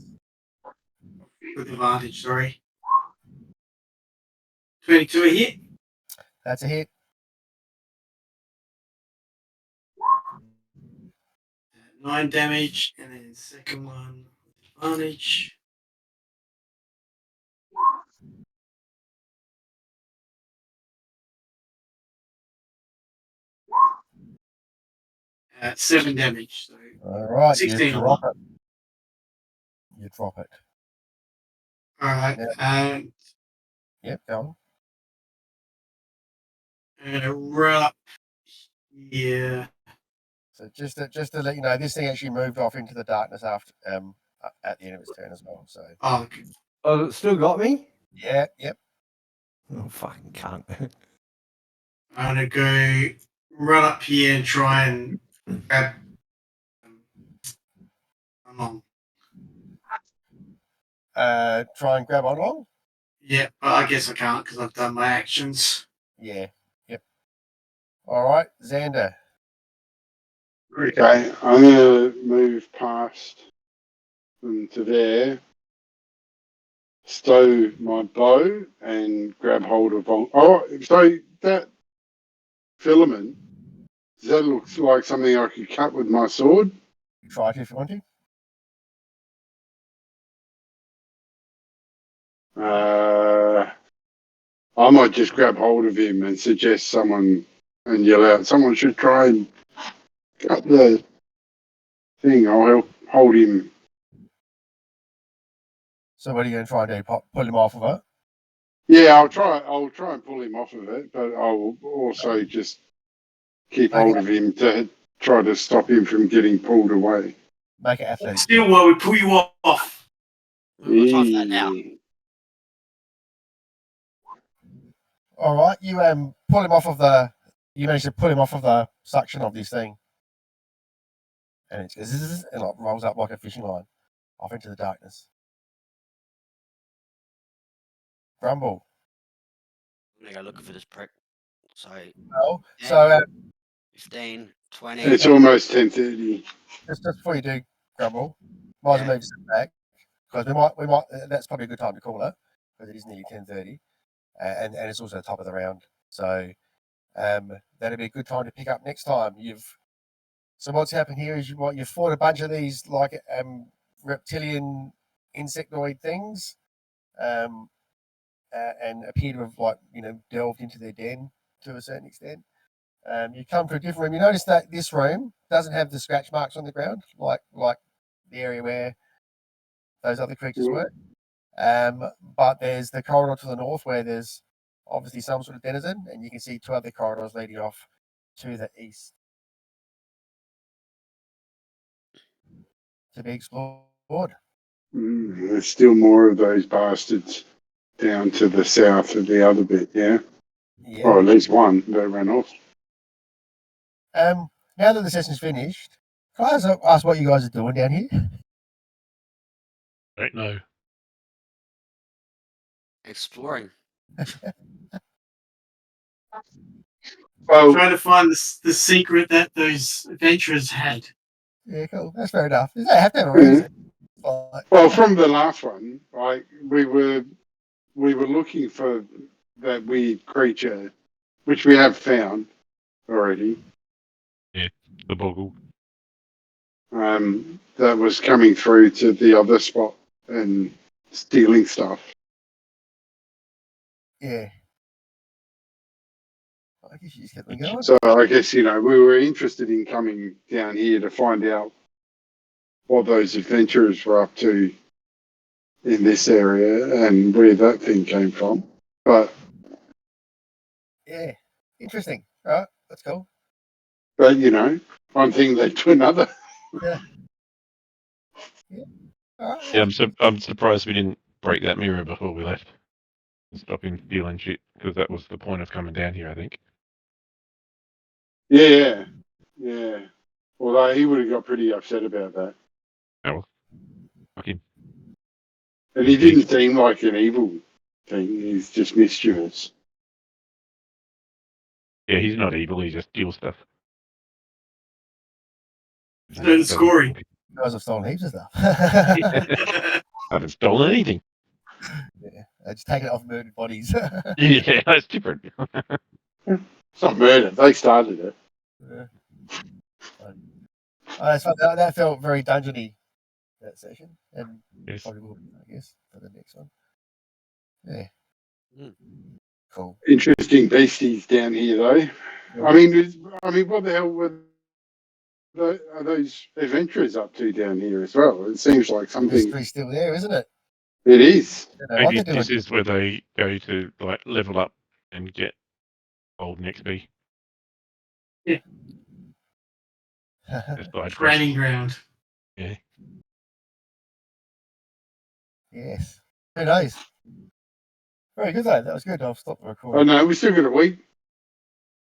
With advantage, sorry. 22 a hit. That's a hit. 9 damage, and then second one with advantage. At 7 damage. So All right. 16 You on drop one. it. You drop it. Alright, and Yep, go on. I'm gonna run up here. So just to let you know, this thing actually moved off into the darkness after at the end of its turn as well. So Oh, okay. Oh, it still got me? yeah, yep. Oh, fucking cunt. I'm gonna go run up here and try and grab along. Try and grab Onlong. Yeah, but I guess I can't because I've done my actions. Yeah, yep. All right, Xander. Okay, I'm going to move past them to there, stow my bow, and grab hold of. Oh, so that filament. Does that look like something I could cut with my sword? Try it if you want to. I might just grab hold of him and suggest someone and yell out, someone should try and cut the thing. I'll help hold him. So what are you going to try and do? Pull him off of it? Yeah, I'll try and pull him off of it, but I'll also just keep hold of him to try to stop him from getting pulled away. Make it athletic. Still, while we pull you off. We've got time for that now. All right, you pull him off of the. You manage to pull him off of the suction of this thing, and it goes and it rolls up like a fishing line off into the darkness. Grumble. I'm gonna go looking for this prick. So Oh, so 15, 20. It's almost 10:30. just before you do, Grumble, might as well move some back because we might. That's probably a good time to call it because it is nearly 10:30, and it's also the top of the round. So that'd be a good time to pick up next time. So what's happened here is you've fought a bunch of these like reptilian insectoid things, and appear to have delved into their den to a certain extent. You come to a different room. You notice that this room doesn't have the scratch marks on the ground like the area where those other creatures were. But there's the corridor to the north where there's obviously some sort of denizen, and you can see two other corridors leading off to the east to be explored. There's still more of those bastards down to the south of the other bit, yeah? Yeah. Or at least one that ran off. Now that the session's finished, can I ask what you guys are doing down here? Don't know. Exploring. Well, Trying to find the secret that those adventurers had. Yeah, cool. That's fair enough. They have to have a reason. well, from the last one, like we were looking for that weird creature, which we have found already. Yeah, the boggle. That was coming through to the other spot and stealing stuff. Yeah. I guess you just kept them going. So I guess, we were interested in coming down here to find out what those adventurers were up to in this area and where that thing came from. But Yeah. Interesting. All right. That's cool. But one thing led to another. Yeah. All right. Yeah, I'm surprised we didn't break that mirror before we left. Stop him stealing shit, because that was the point of coming down here, I think. Yeah. Although he would have got pretty upset about that. Oh, well. Fuck him. And he didn't seem like an evil thing. He's just mischievous. Yeah, he's not evil, he just steals stuff. So scoring. You guys have stolen heaps of stuff. I haven't stolen anything. Yeah. Just taking it off murdered bodies. Yeah, that's different. It's not murder. They started it. Yeah. That's fun. That felt very dungeony, that session. And Yes. probably will, I guess, for the next one. Yeah. Cool. Interesting beasties down here, though. Yeah. I mean, what the hell were are those adventurers up to down here as well? It seems like something. Mystery's still there, isn't it? It is. I don't know what Maybe they're this doing. is where they go to level up and get gold and XP. Just by Training ground. Yeah. Yes. Who knows? Very good though. That was good. I'll stop the Oh recording. no, we still got a week.